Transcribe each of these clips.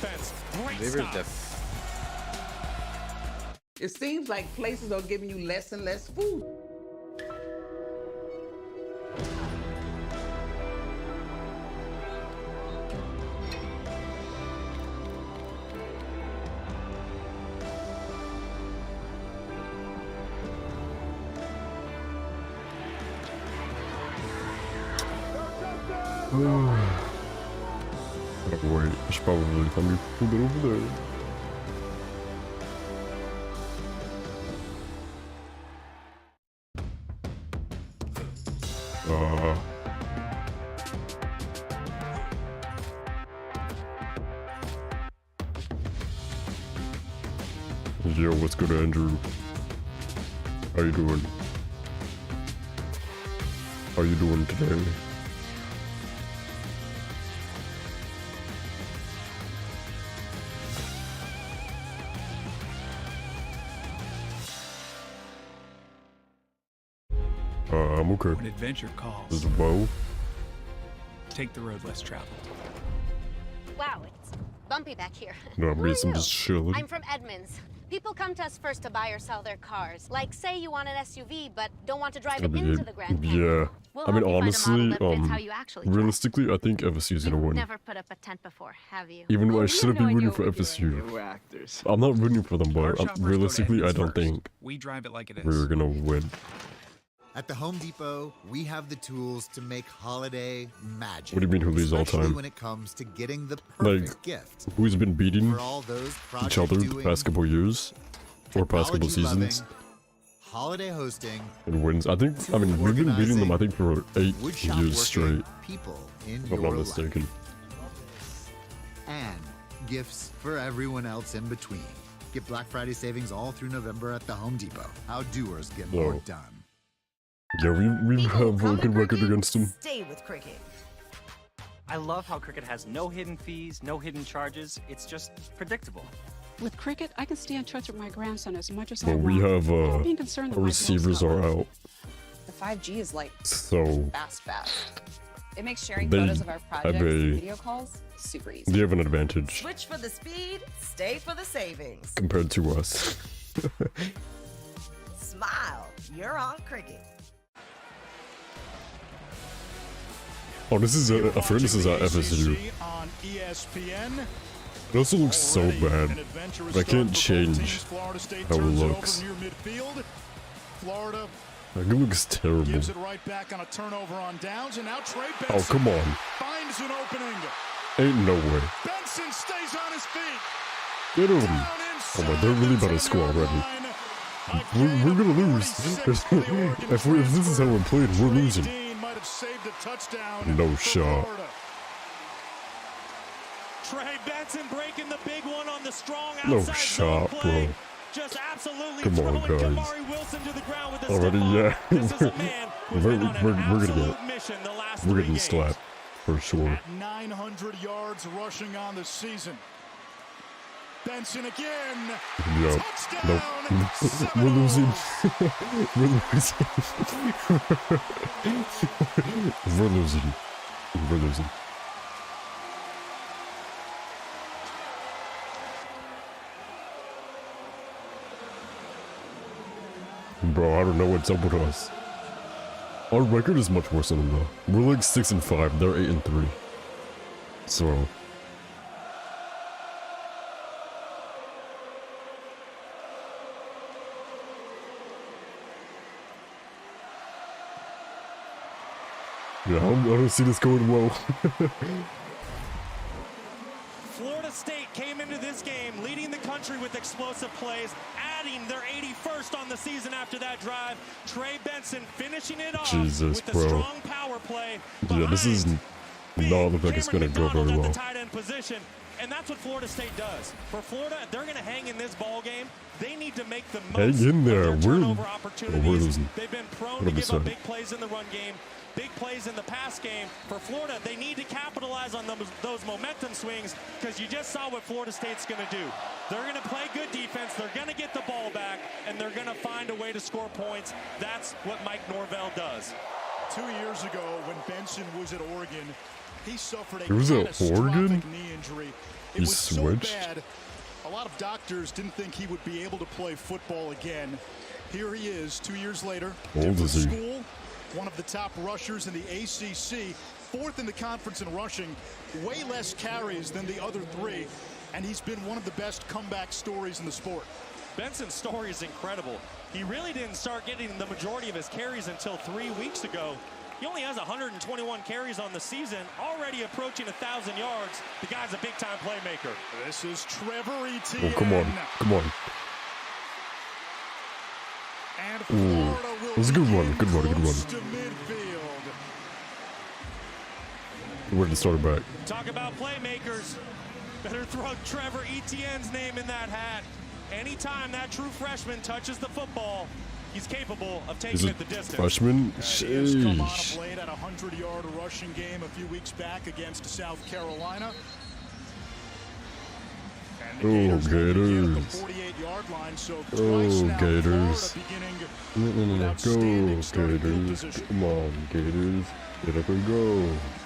defense. Great Xavier's stop. It seems like places are giving you less and less food. Wait, I should probably let me pull it over there. Yo, what's good, Andrew? How you doing? How you doing today? I'm okay. When adventure calls, This is Bo. take the road less traveled. Wow, it's bumpy back here. No, I'm Who are getting some you? just chilling. I'm from Edmonds. People come to us first to buy or sell their cars. Like, say you want an SUV, but don't want to drive it into the Grand Canyon. Yeah. We'll I mean, help you find a honestly, model that fits how you actually drive. realistically, I think FSU's gonna You've win. never put up a tent before, have you? Even though I You shouldn't have be no rooting idea for what we're FSU. doing. We're actors. I'm not rooting for them, Our but shoppers go to realistically, I Edmonds don't first. think We drive it like it is. we're gonna win. At the Home Depot, we have the tools to make holiday magic. What do you mean, who leads all especially time? when it comes to getting the perfect Like, gift who's been beating for all those each other the past couple years? Or past couple seasons? holiday hosting, And wins. I think, I mean, we've been beating them, I think, for 8 woodshop years working straight. people in If I'm your not life, mistaken. and gifts for everyone else in between. Get Black Friday savings all through November at the Home Depot. How doers get more Whoa. done. Yeah, we have a good record against them. Stay with Cricket. I love how Cricket has no hidden fees, no hidden charges. It's just predictable. With Cricket, I can stay in touch with my grandson as much as I But want. we have, without being concerned that our my bills receivers go are up. out. The 5G is like So, fast. It makes sharing They photos of our have projects a- and video calls super easy. they have an advantage Switch for the speed, stay for the savings. compared to us. Smile, you're on Cricket. Oh, this is a friend. This is FSU. on ESPN. It also looks so bad. But I can't change how it looks. Florida Like, it looks terrible. gives it right back on a turnover on downs, and now Trey Oh, Benson come on. finds an opening. Ain't no way. Benson stays on his feet. Get him. Down Oh my, they're really about to score already. We're gonna lose. if this is how we're playing, we're losing. Might have saved a touchdown No for shot. Florida. Trey Benson breaking the big one on the strong No outside shot, zone play. bro. Just absolutely Come on, throwing guys. Kamari Wilson to the ground with a Already, stiff yeah. arm. This is a man who's We're been on an gonna absolute get mission the last we're 3 getting games. slapped for sure. At 900 yards rushing on the season. Benson again. Yo, Touchdown. nope. We're losing. We're losing. We're losing. We're losing. Bro, I don't know what's up with us. Our record is much worse than them though. We're like 6-5. They're 8-3. So. Yeah, I don't see this going well. Florida State came into this game leading the country with explosive plays, adding their 81st on the season after that drive. Trey Benson finishing it off Jesus, with a bro. strong power play. Yeah, this is not look like it's gonna go very At well. the tight end position, and that's what Florida State does. For Florida, they're going to hang in this ball game. They need to make the most Hang in there. of their We're turnover opportunities. losing. They've been prone to give 100%. up big plays in the run game, big plays in the pass game. For Florida, they need to capitalize on those momentum swings, because you just saw what Florida State's going to do. They're going to play good defense. They're going to get the ball back, and they're going to find a way to score points. That's what Mike Norvell does. 2 years ago, when Benson was at Oregon, he suffered a He was at catastrophic Oregon? knee injury. He was switched? so bad, a lot of doctors didn't think he would be able to play football again. Here he is 2 years later. How old is he? School, one of the top rushers in the ACC, fourth in the conference in rushing, way less carries than the other three, and he's been one of the best comeback stories in the sport. Benson's story is incredible. He really didn't start getting the majority of his carries until 3 weeks ago. He only has 121 carries on the season, already approaching 1,000 yards. The guy's a big-time playmaker. This is Trevor Etienne. Oh, come on. Come on. And Ooh. Florida will It was a good one. begin Good one. Good close one. to midfield. We're gonna start it back. Talk about playmakers. Better throw Trevor Etienne's name in that hat. Anytime that true freshman touches the football, he's capable of taking Is it it the distance. freshman? He has come on Sheesh. of late at a 100-yard rushing game a few weeks back against South Carolina. And the Oh, Gators will begin at the Gators. 48-yard line, so Oh, twice now Gators. Florida beginning No. with outstanding Go, starting field Gators. position. Come on, Gators. Get up and go.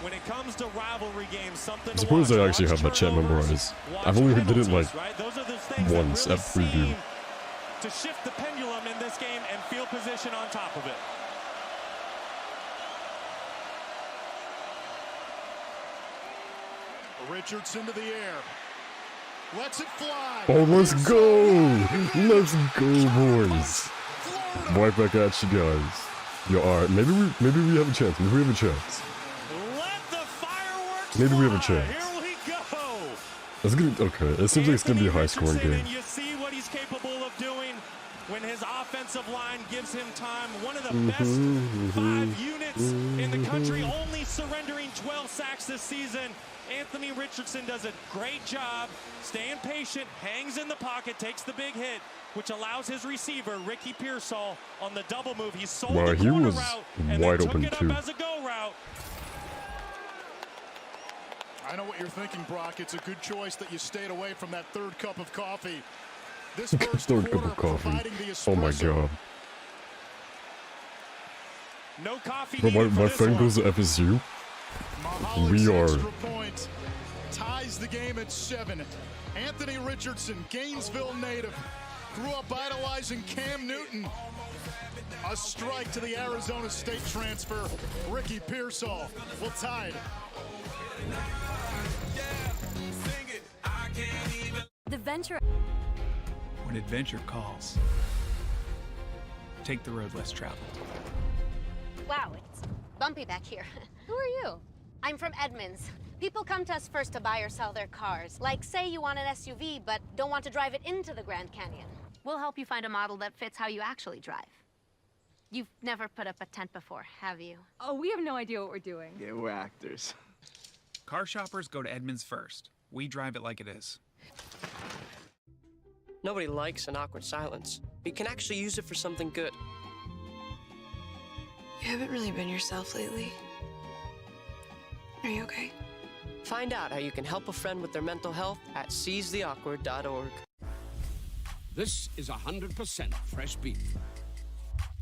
When it comes to rivalry games, something I'm surprised to I watch. actually have that Watch chat turnovers, memorized. watch I've only did it penalties, like right? Those are the things once that at really preview. seem to shift the pendulum in this game and field position on top of it. Richardson to the air. Lets it fly. Oh, let's go! Let's go, boys! Florida. Right back at you guys. Yo, alright, maybe we have a chance. Maybe we have a chance. Let the fireworks Maybe we have a fly. chance. Here we go. It's gonna, okay, it seems like it's gonna be a high-scoring Richardson, game. And you see what he's capable of doing when his offensive line gives him time. One of the best 5 units in the country, only surrendering 12 sacks this season. Anthony Richardson does a great job staying patient, hangs in the pocket, takes the big hit, which allows his receiver, Ricky Pearsall, on the double move. He sold Wow, the he corner was route and wide then open, took it too. up as a go route. I know what you're thinking, Brock. It's a good choice that you stayed away from that third cup of coffee. This first Third cup quarter of coffee. providing the Oh my espresso. god. No coffee Bro, needed for my this friend one. goes to FSU. Mahalik's We are- extra point ties the game at 7. Anthony Richardson, Gainesville native, grew up idolizing Cam Newton. A strike to the Arizona State transfer, Ricky Pearsall, will tie it. The venture. When adventure calls, take the road less traveled. Wow, it's bumpy back here. Who are you? I'm from Edmonds. People come to us first to buy or sell their cars. Like, say you want an SUV, but don't want to drive it into the Grand Canyon. We'll help you find a model that fits how you actually drive. You've never put up a tent before, have you? Oh, we have no idea what we're doing. Yeah, we're actors. Car shoppers go to Edmunds first. We drive it like it is. Nobody likes an awkward silence. You can actually use it for something good. You haven't really been yourself lately. Are you okay? Find out how you can help a friend with their mental health at seizetheawkward.org. This is 100% fresh beef.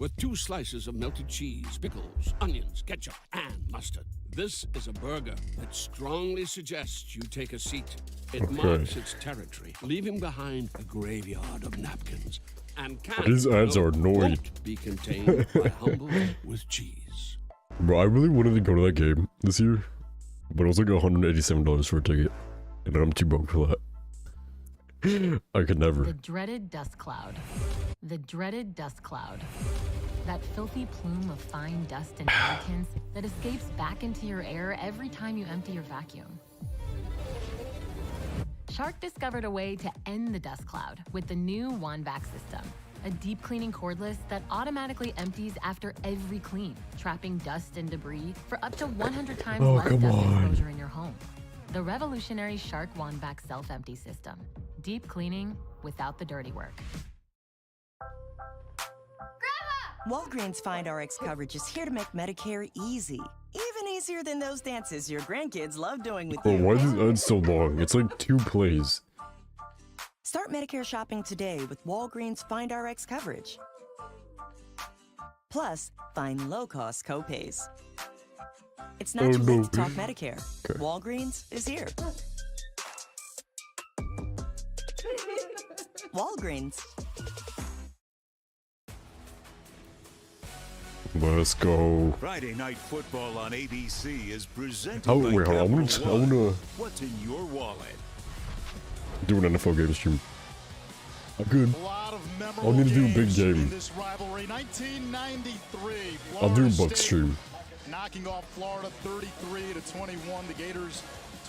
With 2 slices of melted cheese, pickles, onions, ketchup, and mustard. This is a burger that strongly suggests you take a seat. It marks its territory, leaving behind a graveyard of napkins. And These ads are annoying. won't be contained by humble with cheese. Bro, I really wanted to go to that game this year, but it was like $187 for a ticket, and I'm too broke for that. I could never. The dreaded dust cloud. The dreaded dust cloud. That filthy plume of fine dust and irritants that escapes back into your air every time you empty your vacuum. Shark discovered a way to end the dust cloud with the new WandVac system, a deep cleaning cordless that automatically empties after every clean, trapping dust and debris for up to 100 times less dust exposure in your home. The revolutionary Shark WandVac self-empty system. Deep cleaning without the dirty work. Walgreens Find Rx coverage is here to make Medicare easy. Even easier than those dances your grandkids love doing with Oh, you. why is this ad so long? It's like 2 plays. Start Medicare shopping today with Walgreens Find Rx coverage. Plus, find low-cost copays. It's not too late to talk Medicare. Okay. Walgreens is here. Walgreens. Let's go. Friday Night Football on ABC is presented Oh, by wait, hold on. I Capital wanna One. What's in your wallet? do an NFL game stream. I'm good. A lot of I'll need to do a big games in game. this rivalry. 1993. I'll do a Florida Bucks State stream. knocking off Florida 33-21. The Gators'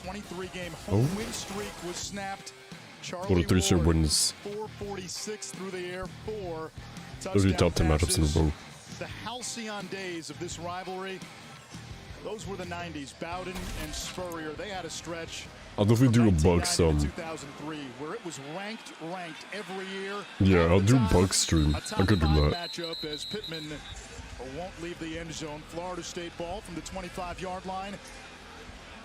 23-game home win streak was snapped. What Charlie are 3 straight Ward, wins? 446 through the air, 4 Those are your top 10 matchups in a passes. row. The halcyon days of this rivalry, those were the 90s. Bowden and Spurrier, they had a stretch. I'll definitely do a Bucks 2003, where it was ranked every year. Yeah, I'll do Bucks stream. I could do that. Matchup as Pittman won't leave the end zone. Florida State ball from the 25-yard line.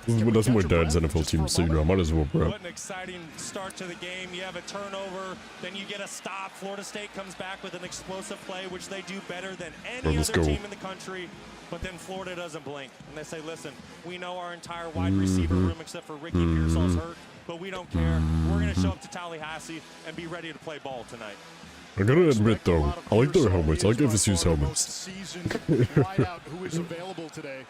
That's my dad's NFL team, so you know, I might as well, bro. What an exciting start to the game. You have a turnover, then you get a stop. Florida State comes back with an explosive play, which they do better than any Let's other go. team in the country. But then Florida doesn't blink. And they say, listen, we know our entire wide receiver room except for Ricky Pearsall's hurt, but we don't care. We're going to show up to Tallahassee and be ready to play ball tonight. I gotta admit, though, I like their helmets. I like FSU's helmets. Seasoned wideout who is available today.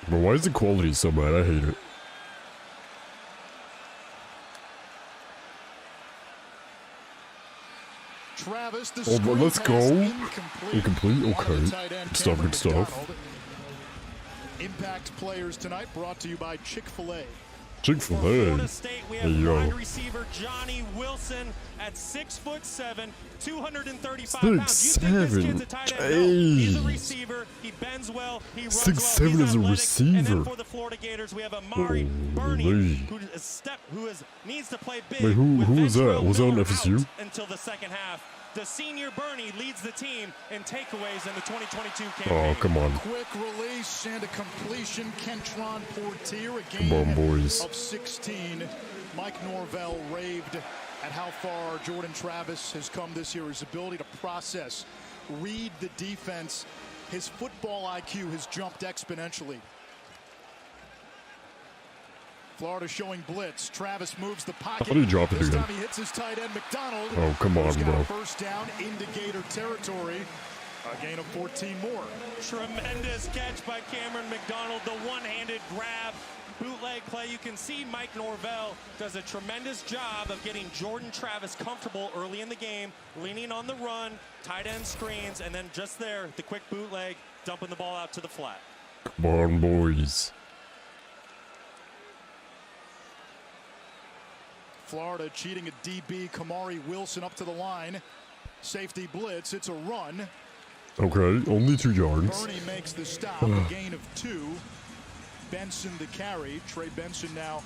But why is the quality so bad? I hate it. Travis, the Oh, but screen let's pass go. incomplete. Incomplete? Okay. Good stuff, good stuff. Impact players tonight brought to you by Chick-fil-A. Chick-fil-A. Florida State, we have Hey, yo. wide receiver Johnny Wilson at 6'7", 235 pounds. You think this 6'7". kid's a tight end? No, he's a Jeez. receiver. He bends well. He runs 6'7" well. as a He's athletic. And receiver. then for the Florida Gators, we have Amari Burney, who needs to play big. Wait, who with was that? Ventrell Was that on Miller FSU? out until the second half. The senior Burney leads the team in takeaways in the 2022 campaign. Oh, come on. Quick release and a completion. Kentron Portier, a Come on, gain boys. of 16. Mike Norvell raved at how far Jordan Travis has come this year. His ability to process, read the defense. His football IQ has jumped exponentially. Florida showing blitz. Travis moves the pocket. How do you drop it This again? time he hits his tight end, McDonald. Oh, come on, Who's got bro. a first down into Gator territory. A gain of 14 more. Tremendous catch by Cameron McDonald. The one-handed grab, bootleg play. You can see Mike Norvell does a tremendous job of getting Jordan Travis comfortable early in the game, leaning on the run, tight end screens, and then just there, the quick bootleg, dumping the ball out to the flat. Come on, boys. Florida cheating a DB. Kamari Wilson up to the line. Safety blitz. It's a run. Okay, only 2 yards. Burney makes the stop. A gain of 2. Benson the carry. Trey Benson now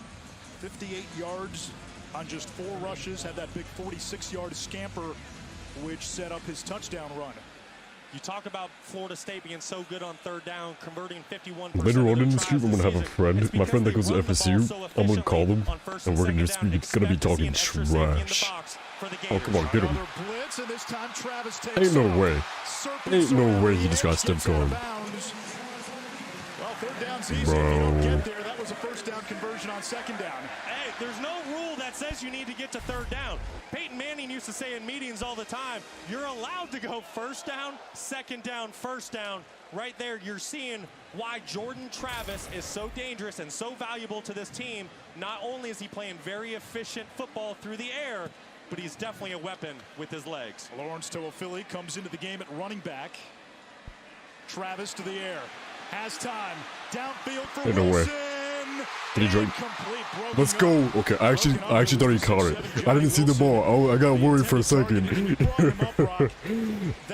58 yards on just 4 rushes. Had that big 46-yard scamper, which set up his touchdown run. You talk about Florida State being so good on third down, converting 51%. Later on in the stream, I'm gonna have a friend, my friend that goes to FSU. I'm gonna call him, and we're gonna just be talking trash. Oh, come on, get him. Blitz, and this time Travis takes Ain't no off. way. Serpents Ain't no around way the he just edge, got stepped gets out of on. bounds. Well, third down's easy if you don't get there. That was a first down conversion on second down. Hey, there's no rule that says you need to get to third down. Peyton Manning used to say in meetings all the time, you're allowed to go first down, second down, first down. Right there, you're seeing why Jordan Travis is so dangerous and so valuable to this team. Not only is he playing very efficient football through the air, but he's definitely a weapon with his legs. Lawrence Toafili comes into the game at running back. Travis to the air. Has time. Downfield for Ain't no way. Wilson. Did he drink? Incomplete. Broken Let's up. go. Okay, I actually thought he caught it. I didn't see the ball. I got worried for a second. I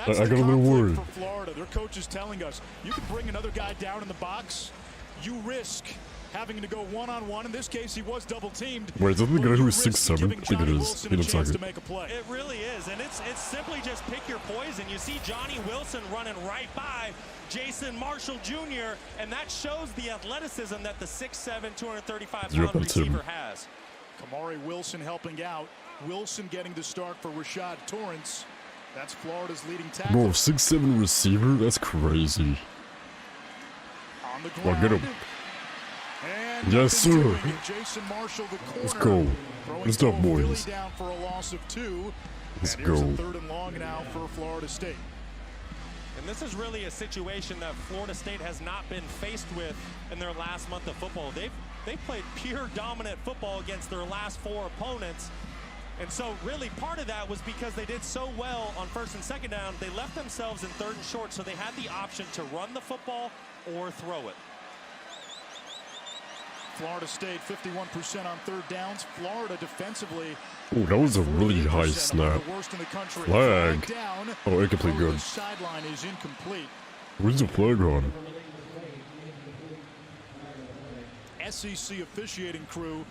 got a little worried. For Florida, their coach is telling us, you can bring another guy down in the box. You risk having to go one-on-one. In this case, he was double-teamed. Wait, is that the guy who is 6'7"? I think it is. He looks like it. It really is, and it's simply just pick your poison. You see Johnny Wilson running right by Jason Marshall Jr., and that shows the athleticism that the 6'7", 235-pound receiver has. Kamari Wilson helping out. Wilson getting the start for Rashad Torrance. That's Florida's leading tackle. Bro, 6'7" receiver? That's crazy. On the Well, ground. get him. And Yes, sir. Jason Marshall, the corner, Let's go. Let's go, boys. Down for a loss of 2. Let's and here's go. a 3rd and long now for Florida State. And this is really a situation that Florida State has not been faced with in their last month of football. They've played pure dominant football against their last 4 opponents. And so really part of that was because they did so well on 1st and 2nd down, they left themselves in 3rd and short, so they had the option to run the football or throw it. Florida State 51% on 3rd downs. Florida defensively. Oh, that was a really high snap. Flag. Oh, incomplete. Good. Sideline is incomplete. Where's the flag on? SEC officiating crew,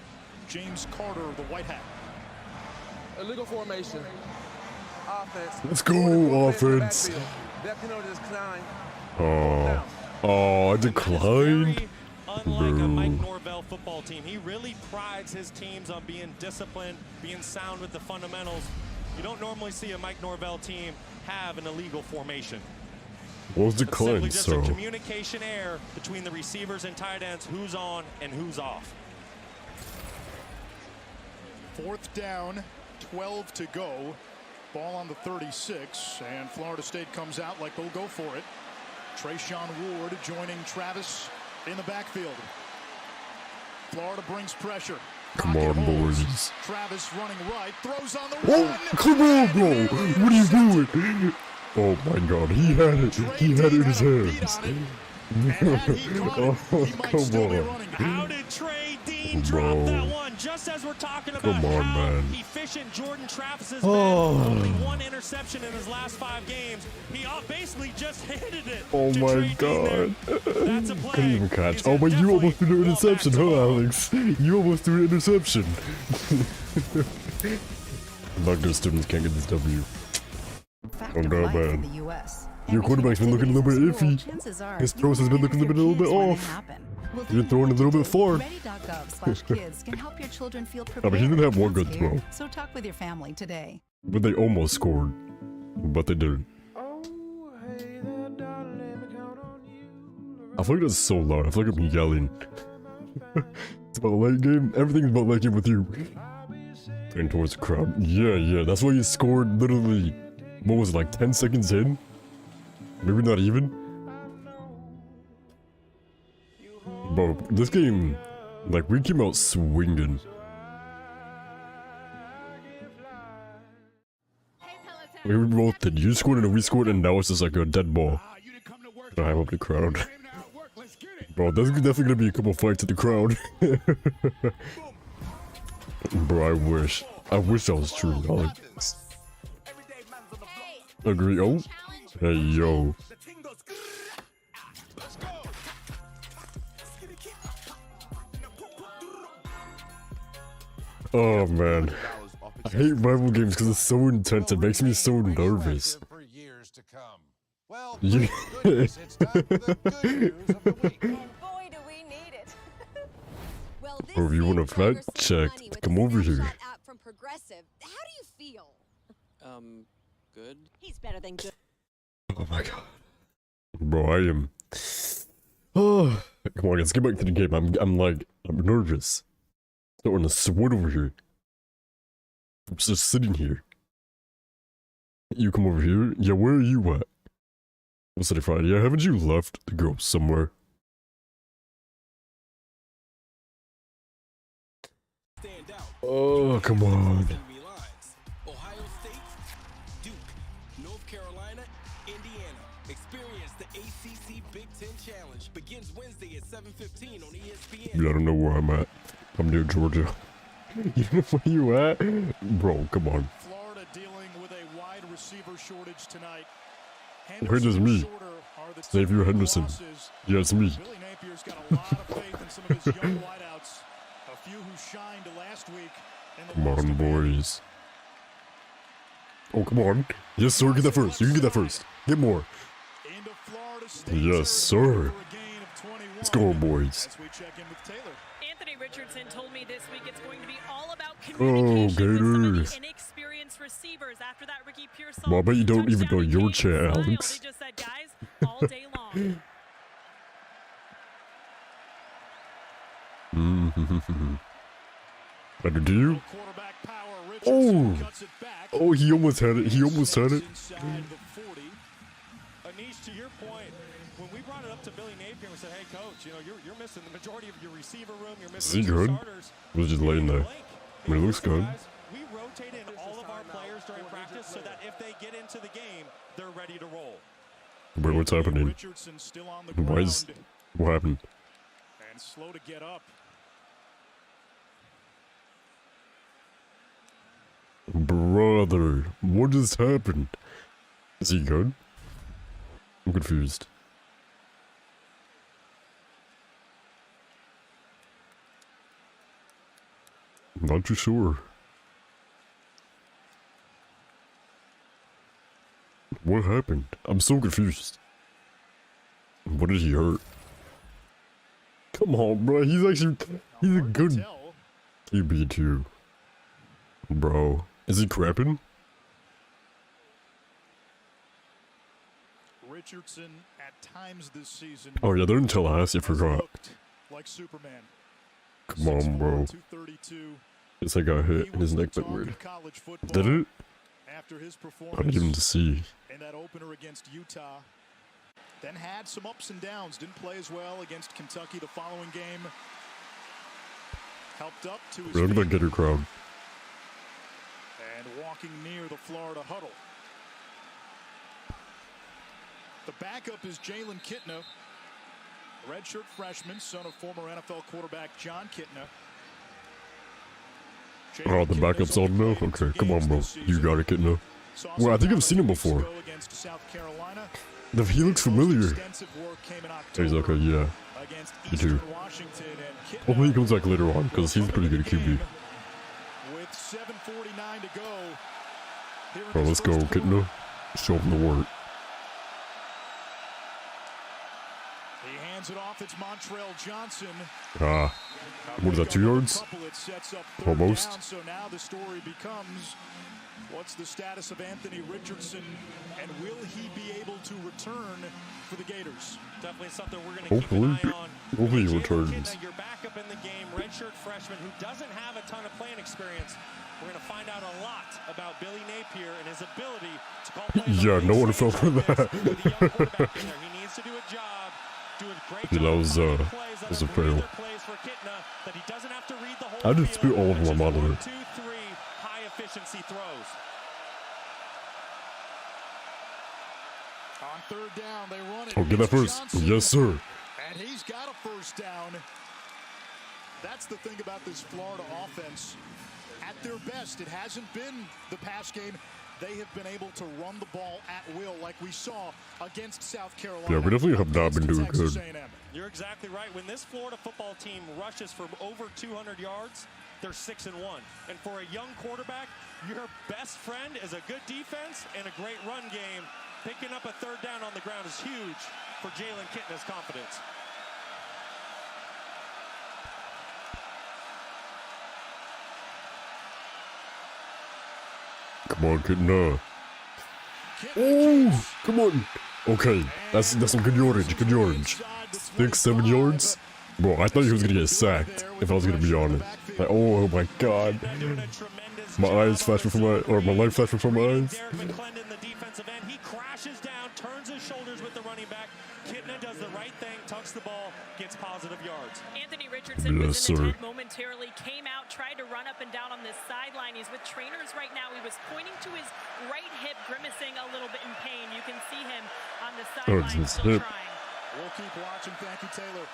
James Carter, the white hat. Illegal formation. Offense. Let's go, offense. Oh, I declined. Unlike a Mike Norvell football team, he really prides his teams on being disciplined, being sound with the fundamentals. You don't normally see a Mike Norvell team have an illegal formation. What was the It's simply claim, just so? a communication error between the receivers and tight ends, who's on and who's off. 4th down, 12 to go. Ball on the 36, and Florida State comes out like they'll go for it. Trayshawn Ward joining Travis in the backfield. Florida brings pressure. Come on, boys. Travis running right, throws on the Oh, run. come on, bro. What are you doing? Oh my God, he had it. He had it in his hands. Oh, come on. How did Trey Dean drop that one? Just as we're talking about Come on, how man. efficient Jordan Travis has Oh. been. Only 1 interception in his last 5 games. He basically just handed it. Oh to my Trey God. That's a play. Couldn't even catch. Oh, but you almost threw the interception, huh, Alex? You almost threw the interception. Like those students can't get this W. Oh no, man. Your quarterback's been looking a little bit iffy. His throws has been looking a little bit off. You're throwing a little bit far. Ready.gov/kids can help your children feel I prepared. mean, he didn't have one for good kids throw. here. So talk with your family today. But they almost scored. But they didn't. I feel like that's so loud. I feel like I'm yelling. It's about late game. Everything's about late game with you. Turning towards the crowd. Yeah. That's why you scored literally, what was it, like 10 seconds in? Maybe not even. Bro, this game, like, we came out swinging. We both did. You scored and we scored, and now it's just like a dead ball. I hope the crowd. Bro, there's definitely gonna be a couple fights at the crowd. Bro, I wish that was true. Alex. Agree. Oh, hey yo. Oh man, I hate rival games because it's so intense. It makes me so nervous. Yeah. Or if you want a fact check, come over here. From Progressive. How do you feel? Good. He's better than good. Oh my God, bro, I am. Oh, come on, let's get back to the game. I'm nervous. Starting to sweat over here. I'm just sitting here. You come over here. Yeah, where are you at? What's it Friday? Yeah, haven't you left to go somewhere? Oh, come on. Ohio State, Duke, North Carolina, Indiana. Experience the ACC Big Ten Challenge. Begins Wednesday at 7:15 on ESPN. Yeah, I don't know where I'm at. I'm near Georgia. You know where you at? Bro, come on. Florida dealing with a wide receiver shortage tonight. Where does me? Xavier Henderson. Yeah, it's me. Billy Napier's got a lot of faith in some of his young wideouts. A few who shined last week. Come on, boys. Oh, come on. Yes, sir. Get that first. You can get that first. Get more. Yes, sir. Let's go, boys. Anthony Richardson told me this week it's going to be all about Oh, Gators. inexperienced receivers after that Ricky Pearsall. Well, I bet you don't even know your chair, Alex. They just said, guys, all day long. Better do you? Oh! Oh, he almost had it. He almost had it. Anish, to your point, when we brought it up to Billy Napier, we said, hey, coach, you know, you're missing the majority of your receiver room. You're missing Is he good? starters. It was just laying there. I mean, it looks good. We rotate in all of our players during practice so that if they get into the game, they're ready to roll. Wait, what's happening? Why is... What happened? And slow to get up. Brother, what just happened? Is he good? I'm confused. I'm not too sure. What happened? I'm so confused. What did he hurt? Come on, bro. He's actually... He's a good QB too. Bro. Is he crapping? Richardson at times this season. Oh yeah, they're in Tallahassee, I forgot. Like Superman. Come on, bro. Guess I got hit and his neck went weird. Did it? After his I didn't even see. In that opener against Utah. Then had some ups and downs. Didn't play as well against Kentucky the following game. Helped up to his Look at that Gator crowd. And walking near the Florida huddle. The backup is Jalen Kitna, redshirt freshman, son of former NFL quarterback John Kitna. Oh, the backup's on now? Okay, come on, bro. You got it, Kitna. Well, I think I've seen him before. He looks familiar. He's okay, yeah. Me too. Hopefully he comes back later on, because he's pretty good at QB. With 7:49 to go. Bro, let's go, Kitna. Show him the work. He hands it off. It's Montrell Johnson. What is that, 2 yards? Almost. So now the story becomes, what's the status of Anthony Richardson, and will he be able to return for the Gators? Definitely something we're going to keep an eye on. Hopefully he returns. Your backup in the game, redshirt freshman who doesn't have a ton of playing experience. We're going to find out a lot about Billy Napier and his ability to call plays. Yeah, no one fell for that. He needs to do a job. Yeah, that was a fail. I just spit all over my monitor. 2-3 high efficiency throws. On third down, they run it. Oh, get that first. Yes, sir. And he's got a first down. That's the thing about this Florida offense. At their best, it hasn't been the pass game. They have been able to run the ball at will like we saw against South Carolina. Yeah, we definitely have not been doing good. You're exactly right. When this Florida football team rushes for over 200 yards, they're 6-1. And for a young quarterback, your best friend is a good defense and a great run game. Picking up a third down on the ground is huge for Jalen Kitna's confidence. Come on, Kitna. Oh, come on. Okay, that's some good yardage, good yardage. 6-7 yards? Bro, I thought he was gonna get sacked, if I was gonna be honest. Like, oh my god. My eyes flashed before my light flashed before my eyes. He crashes down, turns his shoulders with the running back. Kitna does the right thing, tucks the ball, gets positive yards. Anthony Richardson was in the tent momentarily, came out, tried to run up and down on this sideline. He's with trainers right now. He was pointing to his right hip, grimacing a little bit in pain. You can see him on the sideline still trying. We'll keep watching. Thank you, Taylor.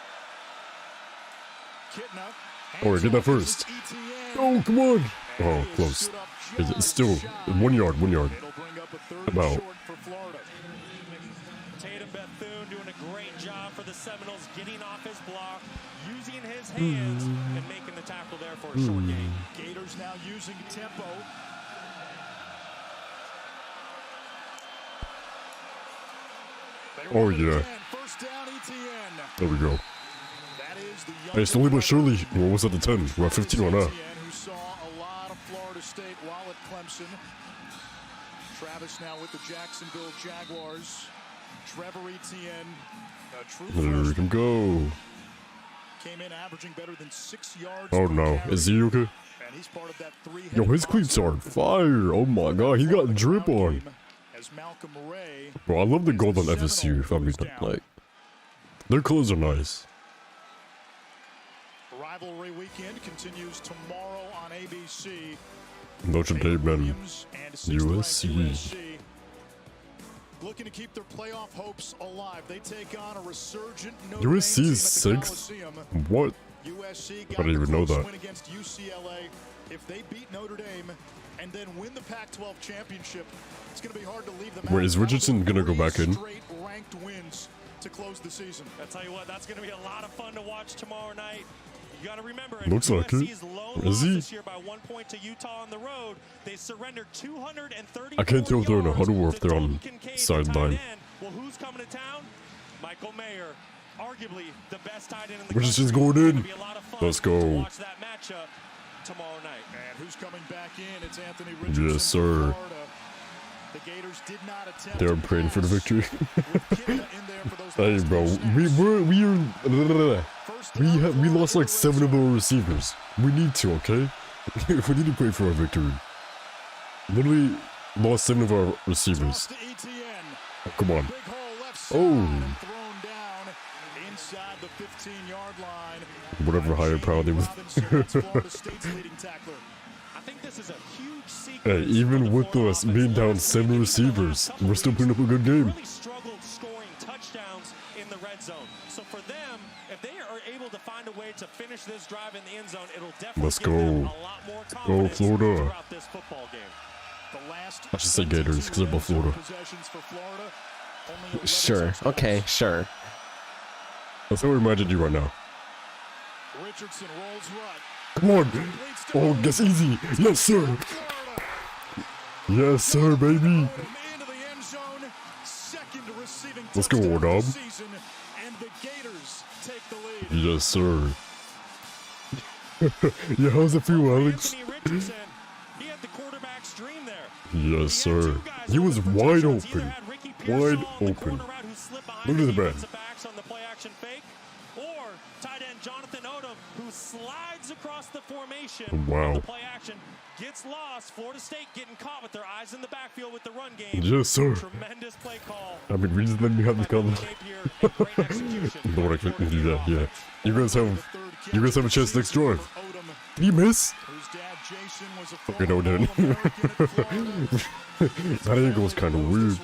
Kitna. Oh, get that first. Oh, come on. Oh, close. It's still 1 yard, 1 yard. About. Tatum Bethune doing a great job for the Seminoles, getting off his block, using his hands, and making the tackle there for a short gain. Gators now using tempo. Oh, yeah. First down, ETN. There we go. Hey, slowly but surely, we're almost at the 10. We're at 15 right now. Who saw a lot of Florida State while at Clemson. Travis now with the Jacksonville Jaguars. Trevor Etienne, a true There we can go. Came in averaging better than 6 yards. Oh no, is he okay? And he's part of that Yo, his cleats are on fire. Oh my god, he got drip on. As Malcolm Ray. Bro, I love the gold on FSU, if I'm being like. Their clothes are nice. Rivalry weekend continues tomorrow on ABC. Notre Dame and USC. Looking to keep their playoff hopes alive. They take on a resurgent USC is 6th? What? USC I didn't even know that. win against UCLA. If they beat Notre Dame and then win the Pac-12 championship, it's going to be hard to leave them out. Wait, is Richardson gonna go back in? Straight ranked wins to close the season. I'll tell you what, that's going to be a lot of fun to watch tomorrow night. You got to remember, Looks like it. Is he? This year by 1 point to Utah on the road. They surrendered 230. I can't tell if they're in a huddle or if they're on sideline. Well, who's coming to town? Michael Mayer, arguably the best tight end in the Richardson's country. going in. It's gonna be a lot of fun Let's to go. watch that matchup tomorrow night. And who's coming back in? It's Anthony Richardson. Yes, sir. The Gators did not attempt. They're praying for the victory. Hey, bro, we lost like 7 of our receivers. We need to, okay? We need to pray for a victory. Literally lost 7 of our receivers. Oh, come on. Oh. Inside the 15-yard line. Whatever higher power they was. Hey, even with us being down 7 receivers, we're still putting up a good game. Really struggled scoring touchdowns in the red zone. So for them, if they are able to find a way to finish this drive in the end zone, it'll definitely Let's give them go. a lot more Go confidence Florida. throughout this football game. I should say Gators because they're both Florida. Sure. Okay, sure. That's how we imagined you right now. Richardson rolls right. Come on. Oh, that's easy. Yes, sir. Yes, sir, baby. Let's go, Dom. Yes, sir. Yeah, how's it feel, Alex? Yes, sir. He was wide open. Wide open. Look at the man. Across the formation. Wow. The play action gets lost. Florida State getting caught with their eyes in the backfield with the run game. Yes, sir. Tremendous play call. I mean, we just let me have the cover. Lord, I couldn't do that. Yeah. You guys have a chance next drive. Did you miss? Okay, no, dude. That angle was kind of weird.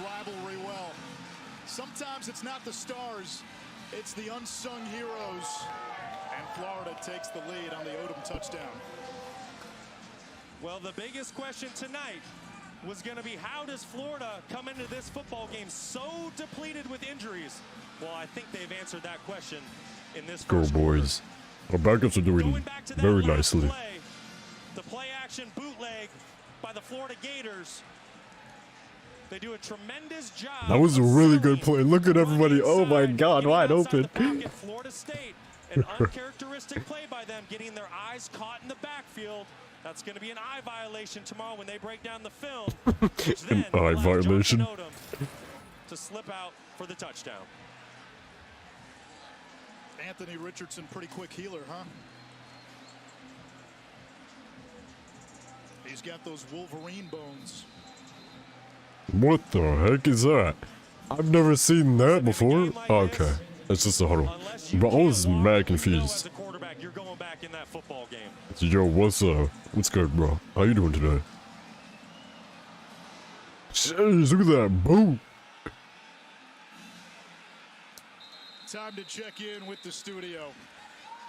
Sometimes it's not the stars, it's the unsung heroes. And Florida takes the lead on the Odom touchdown. Well, the biggest question tonight was going to be, how does Florida come into this football game so depleted with injuries? Well, I think they've answered that question in this Go, boys. Our backups are doing very nicely. The play action bootleg by the Florida Gators. They do a tremendous job. That was a really good play. Look at everybody. Oh my God, wide open. Florida State, an uncharacteristic play by them, getting their eyes caught in the backfield. That's going to be an eye violation tomorrow when they break down the film. An eye violation. To slip out for the touchdown. Anthony Richardson, pretty quick healer, huh? He's got those Wolverine bones. What the heck is that? I've never seen that before. Oh, okay. It's just a huddle. But I was mad confused. Yo, what's up? What's good, bro? How you doing today? Jeez, look at that boot. Time to check in with the studio.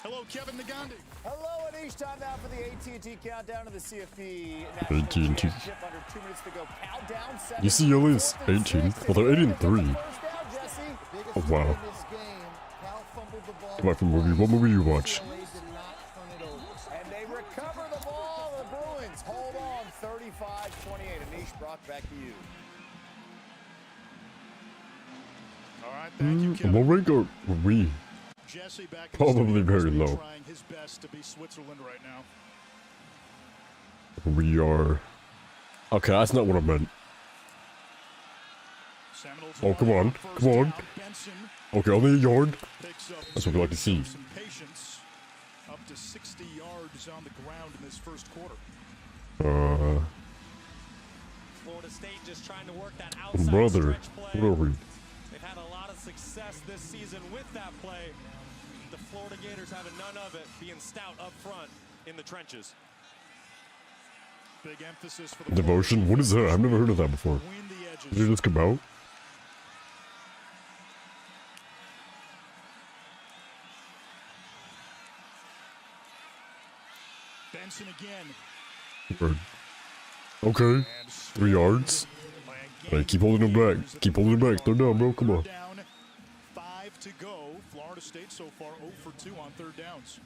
Hello, Kevin Nagandi. Hello, and each time now for the AT&T countdown to the CFP AT&T. Championship. Under 2 minutes to go. Countdown. UCLA is 18. Well, they're 8-3. Oh wow. Come on, from movie. What movie you watch? And they recover the ball. The Bruins hold on. 35-28. Anish, brought back to you. All right, thank you, Kevin. What rank are we? Jesse back Probably very low. trying his best to be Switzerland right now. We are. Okay, that's not what I meant. Oh, come on. Come on. Okay, only a yard. That's what we like to see. Up to 60 yards on the ground in this first quarter. Florida State just trying to work that outside Brother, stretch play. what are we? They've had a lot of success this season with that play. The Florida Gators having none of it, being stout up front in the trenches. Big emphasis for the Devotion? What is that? I've never heard of that before. Did it just come out? Benson again. Word. Okay. 3 yards. Alright, keep holding him back. Keep holding him back. Throw down, bro. Come on. 5 to go. Florida State so far 0 for 2 on third downs.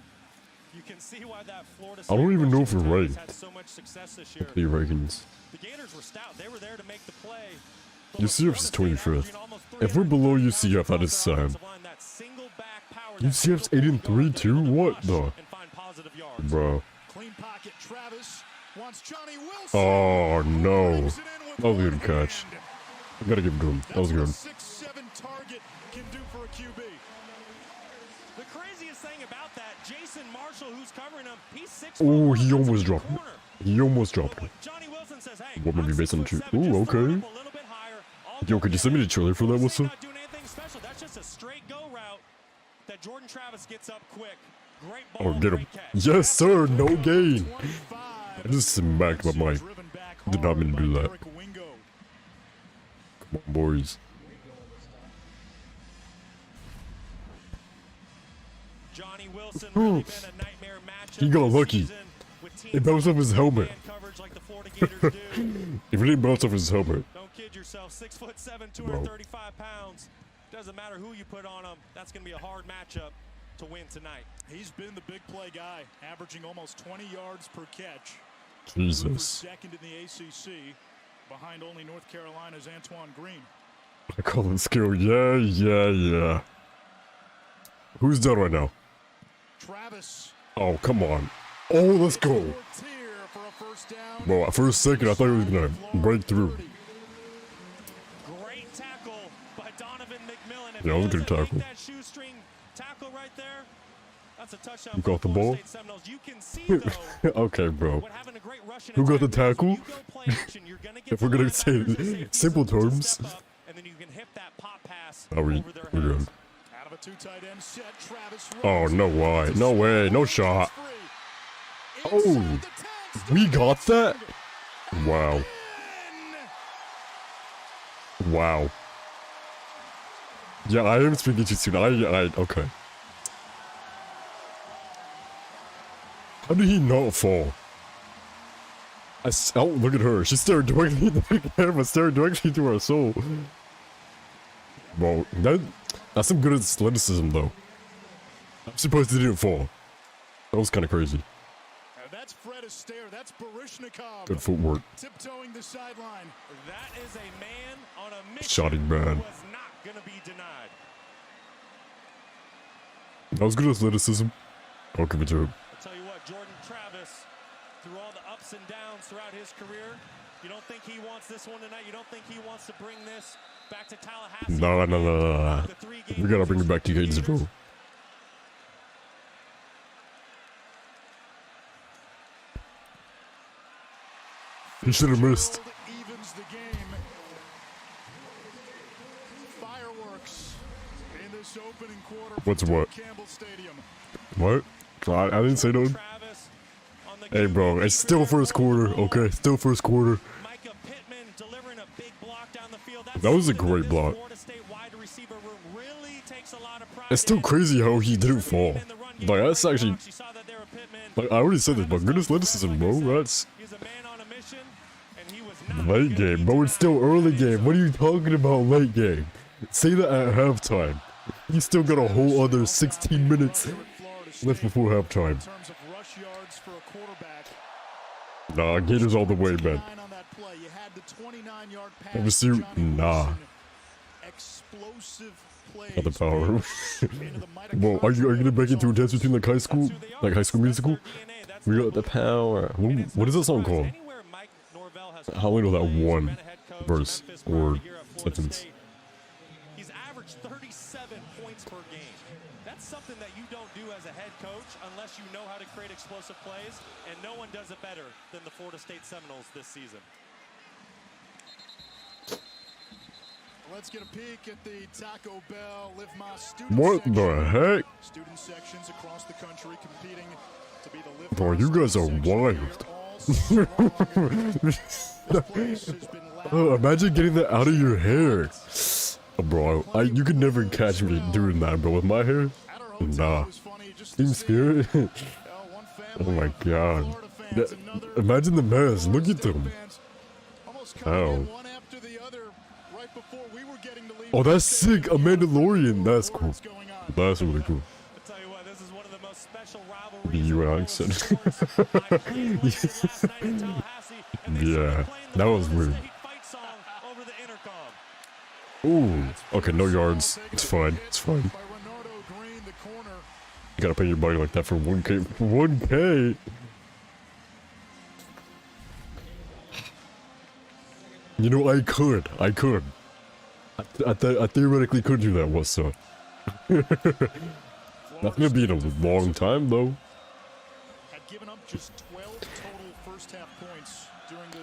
You can see why that Florida I don't even know if we're right. had so much success this year. The Vikings. The Gators were stout. They were there to make the play. UCF's 25th. If we're below UCF, that is sad. UCF's 8-3 too? What the? Bro. Clean pocket. Travis wants Johnny Wilson. Oh no. That was a good catch. I gotta give it to him. That was good. 6'7" target can do for a QB. The craziest thing about that, Jason Marshall, who's covering him, he's 6'4". Oh, he almost dropped it. He almost dropped it. Johnny Wilson says, hey, What maybe based on the truth? Ooh, okay. Yo, could you send me the trailer for that? What's up? That's just a straight go route that Jordan Travis gets up quick. Great Oh, ball, get him. Yes, sir. No gain. I just smacked my mic. Did not mean to do that. Come on, boys. Johnny Wilson really been a nightmare matchup. He got lucky. It bounced off his helmet. If it didn't bounce off his helmet. Don't kid yourself. 6'7", 235 pounds. Doesn't matter who you put on him. That's going to be a hard matchup to win tonight. He's been the big play guy, averaging almost 20 yards per catch. Jesus. Second in the ACC, behind only North Carolina's Antoine Green. I call him skill. Yeah. Who's done right now? Travis. Oh, come on. Oh, let's go. Bro, for a second, I thought he was going to break through. Great tackle by Donovan McMillan. Yeah, that was a good tackle. That shoestring tackle right there. That's a touchdown. Who got the ball? You can see, though, okay, bro. Who got the tackle? If we're going to say simple terms. And then you can hit that pop pass we're good. Out of a 2 tight end set, Travis Oh, no way. No way. No shot. Oh, we got that? Wow. Wow. Yeah, I am speaking too soon. Okay. How did he not fall? Oh, look at her. She stared directly into the camera, stared directly to our soul. Bro, that's some good athleticism, though. I'm surprised he didn't fall. That was kind of crazy. That's Fred Astaire. That's Barishnikov. Good footwork. Tiptoeing the sideline. That is a man on a mission. Shotting man. Was not going to be denied. That was good athleticism. I'll give it to him. I'll tell you what, Jordan Travis, through all the ups and downs throughout his career, you don't think he wants this one tonight? You don't think he wants to bring this back to Tallahassee? No. We gotta bring it back to Gainesville. He should have missed. Evens the game. Fireworks in this opening quarter. What's what? Campbell Stadium. What? I didn't say no. Hey, bro, it's still first quarter, okay? Still first quarter. That was a great block. It's still crazy how he didn't fall. Like, that's actually... Like, I already said this, but good athleticism, bro. That's... Late game, bro. It's still early game. What are you talking about late game? Say that at halftime. You still got a whole other 16 minutes left before halftime. Nah, Gators all the way, man. FSU, nah. Not the power. Well, are you gonna break into a dance between like high school musical? We got the power. What is that song called? I only know that one verse or sentence. FSU know how to create explosive plays, and no one does it better than the Florida State Seminoles this season. Let's get a peek at the Taco Bell Live Más student What section. the heck? Student sections across the country competing to be the Live Bro, Más you guys are student section wild. Oh, imagine getting that out of your hair. Oh, bro, you could never catch me doing that, bro. With my hair? Nah. Team Spirit? Oh my god. Imagine the mess. Look at them. Oh. Oh, that's sick. A Mandalorian. That's cool. That's really cool. The U accent. Yeah, that was weird. Ooh, okay, no yards. It's fine. It's fine. You gotta pay your money like that for 1K. 1K. You know, I could. I theoretically could do that once, so. Not gonna be in a long time, though.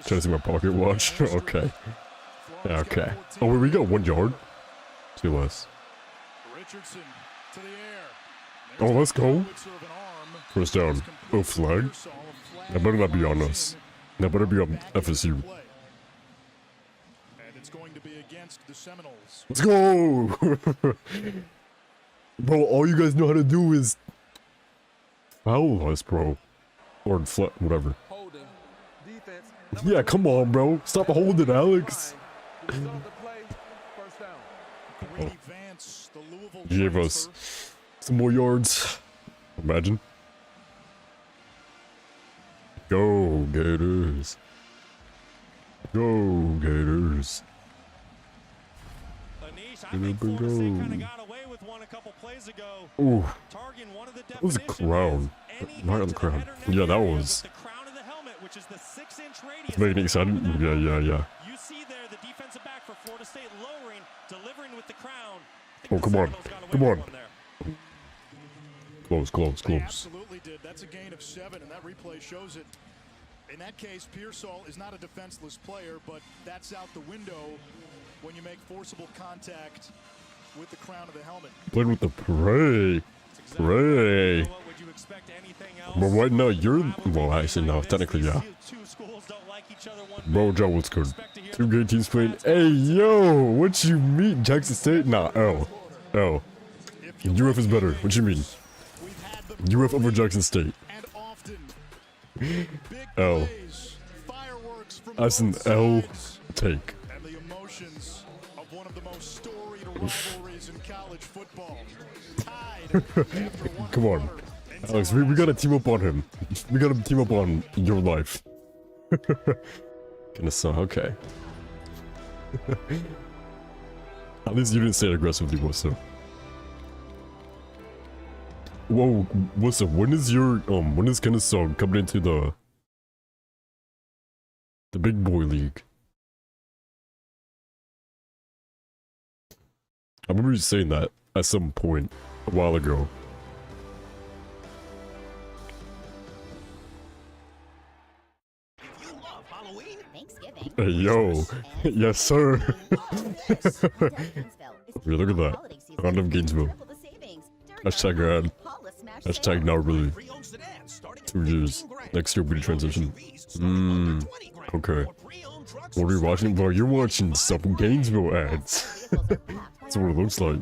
Trying to see my pocket watch. Okay. Okay. Oh, wait, we got 1 yard. 2 less. Oh, let's go. First down. Oh, flag. That better not be on us. That better be on FSU. Let's go! Bro, all you guys know how to do is foul us, bro. Or whatever. Yeah, come on, bro. Stop holding, Alex. Oh. Gave us some more yards. Imagine. Go, Gators. Go, Gators. Ooh, that was a crown. Right on the crown. Yeah, that was. It's making it excited. Yeah. You see there the defensive back for Florida State lowering, delivering with the crown. Oh, come on. Come on. Close. They absolutely did. That's a gain of 7, and that replay shows it. In that case, Pearsall is not a defenseless player, but that's out the window when you make forcible contact with the crown of the helmet. Playing with the prey. Prey. But right now, you're... Well, actually, no. Technically, yeah. Bro, Joe, what's good? 2 great teams playing. Hey, yo! What you mean? Jackson State? Nah, L. UF is better. What you mean? UF over Jackson State. L. That's an L take. And the emotions of one of the most storied rivalries in college football. Come on. Alex, we gotta team up on him. We gotta team up on your life. Gonna suck. Okay. At least you didn't say it aggressively, Wissa. Whoa, Wissa, when is Kennesaw coming into the big boy league? I remember you saying that at some point a while ago. Hey, yo. Yes, sir. Hey, look at that. Round of Gainesville. Hashtag ad. Hashtag not really. 2 years. Next year will be the transition. Okay. What are you watching? Bro, you're watching some Gainesville ads. That's what it looks like.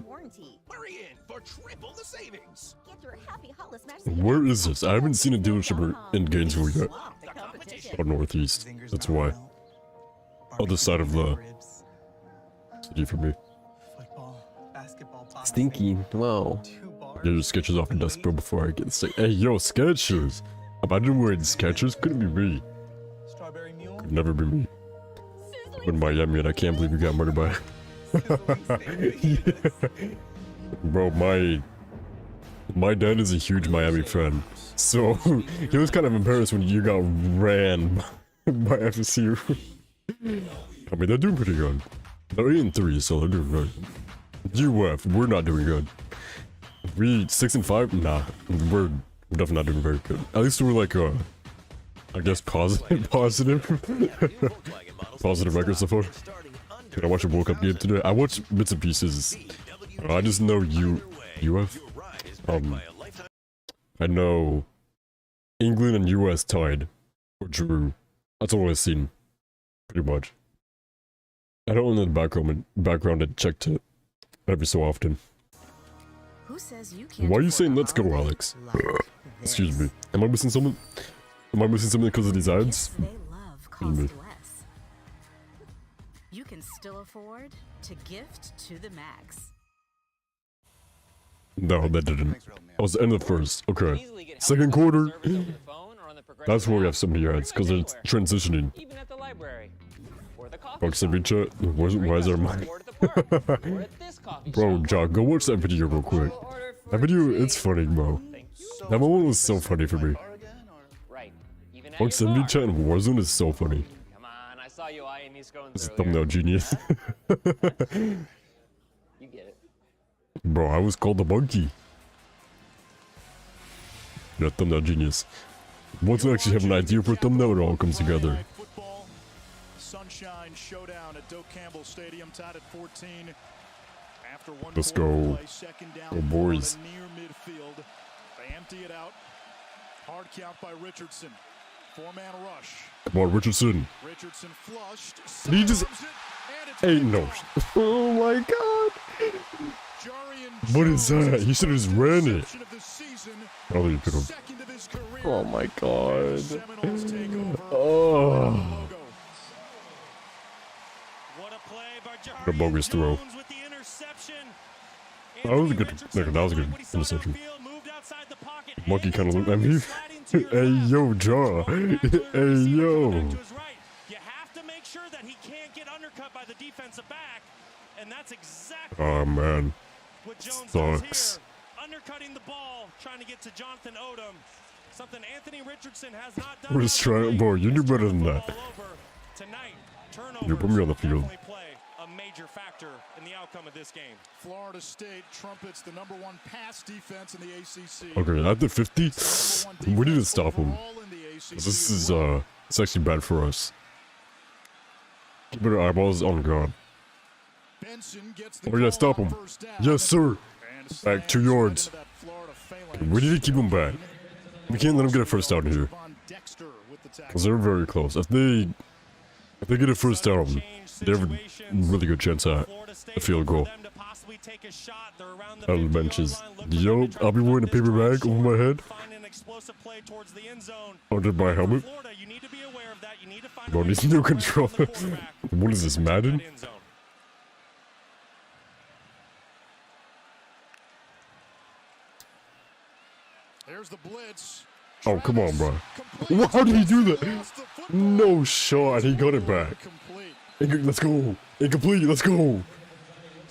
Where is this? I haven't seen a dealership in Gainesville yet. Or Northeast. That's why. Other side of the city for me. Stinky. Wow. Get your Skechers off your desk, bro, before I get sick. Hey, yo, Skechers. Imagine wearing Skechers. Couldn't be me. Could never be me. I'm in Miami and I can't believe you got murdered by. Bro, my dad is a huge Miami fan, so he was kind of embarrassed when you got ran by FSU. I mean, they're doing pretty good. They're 8-3, so they're doing good. UF, we're not doing good. We 6-5? Nah, We're definitely not doing very good. At least we're like, I guess positive record so far. Did I watch a World Cup game today? I watched bits and pieces. I just know UF. I know England and US tied or drew. That's all I've seen, pretty much. I don't know the background and checked it every so often. Who says you can't? Why are you saying let's go, Alex? Excuse me. Am I missing something? Am I missing something because of these ads? Cost less. You can still afford to gift to the max. No, that didn't. I was the end of the first. Okay. Second quarter. That's where we have so many ads, because it's transitioning. Folks, in chat. Why is there mine? Bro, John, go watch that video real quick. That video, it's funny, bro. That moment was so funny for me. Folks, in chat and Warzone is so funny. This is thumbnail genius. Bro, I was called the monkey. Yeah, thumbnail genius. Once I actually have an idea for a thumbnail, it all comes together. Sunshine showdown at Doak Campbell Stadium, tied at 14. After one Let's go. Oh, boys. Near midfield. They empty it out. Hard count by Richardson. Four-man rush. Come on, Richardson. Richardson flushed. Did he just... Ain't no... Oh my god. What is that? He should have just ran it. Oh, you pick him. Oh my god. Oh. A bogus throw. That was a good... That was a good interception. Monkey kind of looked at me. Hey yo, Jaw. Hey yo. You have to make sure that he can't get undercut by the defensive back, and that's exactly Oh man. what Jones Sucks. does here. Undercutting the ball, trying to get to Jonathan Odom. Something Anthony Richardson has not done. We're just trying, bro. You knew better than that. Tonight, You put me on the field. play a major factor in the outcome of this game. Florida State trumpets the #1 pass defense in the ACC. Okay, at the 50, we need to stop him. This is it's actually bad for us. Keep our eyeballs on God. Oh yeah, stop him. Yes, sir. Back 2 yards. We need to keep him back. We can't let him get a first down here. Because they're very close. If they get a first down, they have a really good chance at a field goal. Out of the benches. Yo, I'll be wearing a paper bag over my head. Under my helmet. Bro, needs no control. What is this, Madden? There's the blitz. Oh, come on, bro. How did he do that? No shot. He got it back. Let's go. Incomplete. Let's go.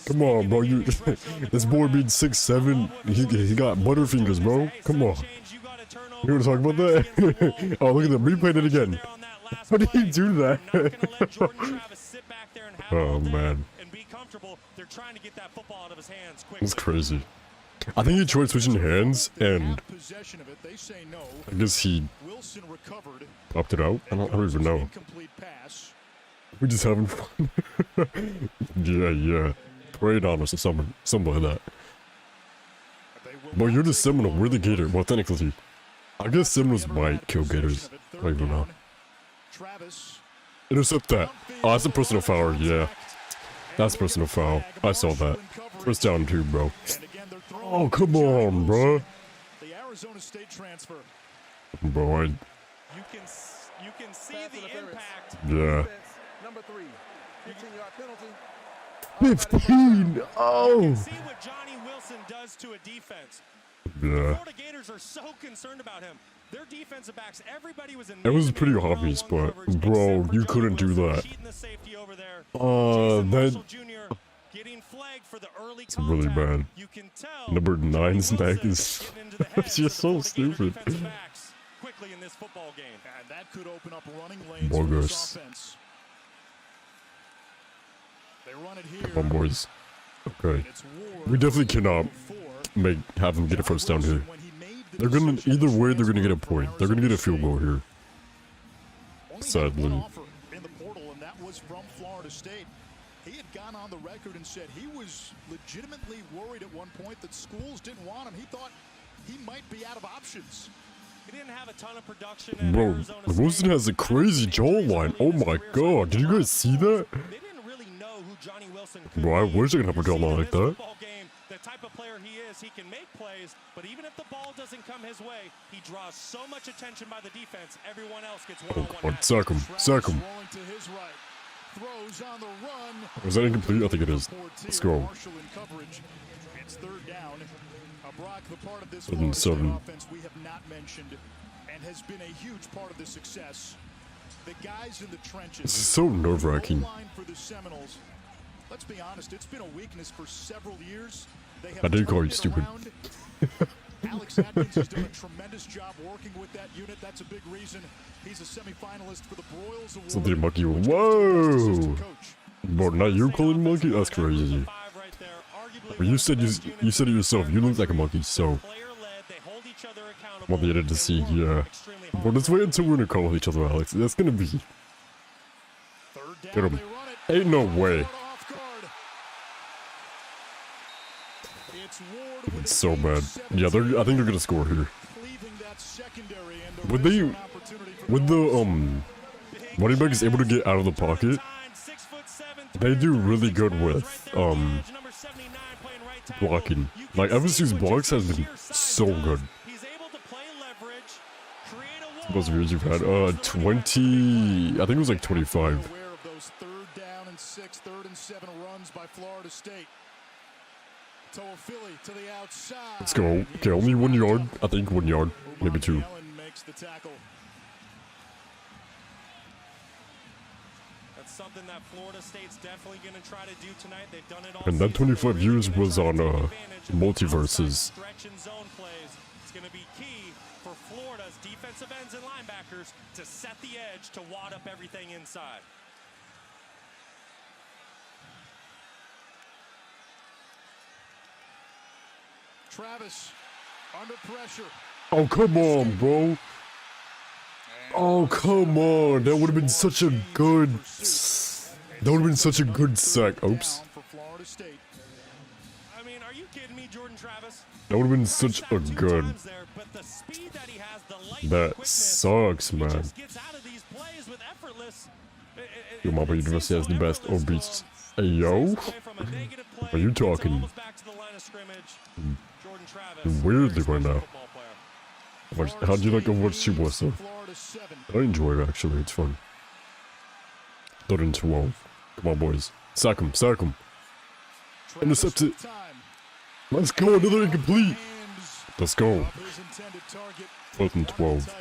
Come on, bro. You, this boy being 6'7". He got butterfingers, bro. Come on. You want to talk about that? Oh, look at them. Replayed it again. How did he do that? Oh, man. That's crazy. I think he tried switching hands, and I guess he popped it out. I don't even know. We're just having fun. Yeah. Parade on us or something like that. But you're the Seminole, we're the Gator. Well, technically, I guess Seminoles might kill Gators. I don't even know. Intercept that. Oh, that's a personal foul, yeah. That's a personal foul. I saw that. First down, too, bro. Oh, come on, bro. The Arizona State transfer. Bro, You can see the impact. yeah. Number 3, 15-yard penalty. 15! Oh! You can see what Johnny Wilson does to a defense. The Yeah. Florida Gators are so concerned about him. Their defensive backs, everybody was in. It was pretty obvious, but, bro, you couldn't do that. That... It's really bad. Number 9's neck is just so stupid. Quickly in this football game. And that could open up running lanes Bogus. for this offense. They run it here. Come on, boys. Okay. We definitely cannot have him get a first down here. They're gonna, either way, they're gonna get a point. They're gonna get a field goal here. Sadly. In the portal, and that was from Florida State. He had gone on the record and said he was legitimately worried at one point that schools didn't want him. He thought he might be out of options. He didn't have a ton of production at Bro, Arizona State. Rosen has a crazy jawline. Oh my god, did you guys see that? They didn't really know who Johnny Wilson could Bro, I be. wish I could have a jawline like that. Game, the type of player he is, he can make plays, but even if the ball doesn't come his way, he draws so much attention by the defense, everyone else gets one-on-one. Oh, come on, sack him, sack him. Throws on the run. Was that incomplete? I think it is. Let's go. It's third down. Brock, the part of this 7-7. offense we have not mentioned and has been a huge part of the success. The guys in the trenches. This is so nerve-wracking. For the Seminoles. Let's be honest, it's been a weakness for several years. They have I did call you stupid. Alex Atkins has done a tremendous job working with that unit. That's a big reason he's a semifinalist for the Broyles Award. Something monkey. Whoa! Bro, not you calling monkey? That's crazy. But you said it yourself. You look like a monkey, so. Want the edit to see, yeah. Bro, let's wait until we're gonna call each other Alex. That's gonna be. Get him. Ain't no way. It's so bad. Yeah, I think they're gonna score here. Would the running back is able to get out of the pocket, they do really good with blocking. Like FSU's blocks has been so good. Most years you've had 20, I think it was like 25. Third down and 6, 3rd and 7 runs by Florida State. To the outside. Let's go. Okay, only 1 yard. I think 1 yard, maybe 2. Makes the tackle. That's something that Florida State's definitely going to try to do tonight. They've done it all. And that 25 years was on multiverses. Stretch and zone plays. It's going to be key for Florida's defensive ends and linebackers to set the edge to wad up everything inside. Travis under pressure. Oh, come on, bro. Oh, come on. That would have been such a good. That would have been such a good sack. Oops. I mean, are you kidding me, Jordan Travis? That would have been such a good. That sucks, man. Yo, Mama University has the best beats. Hey, yo. What are you talking? Weirdly right now. How do you like Overwatch 2 more stuff? I enjoy it actually, it's fun. 3rd and 12. Come on, boys. Sack him, sack him. Intercept it. Let's go, another incomplete. Let's go. 4th and 12.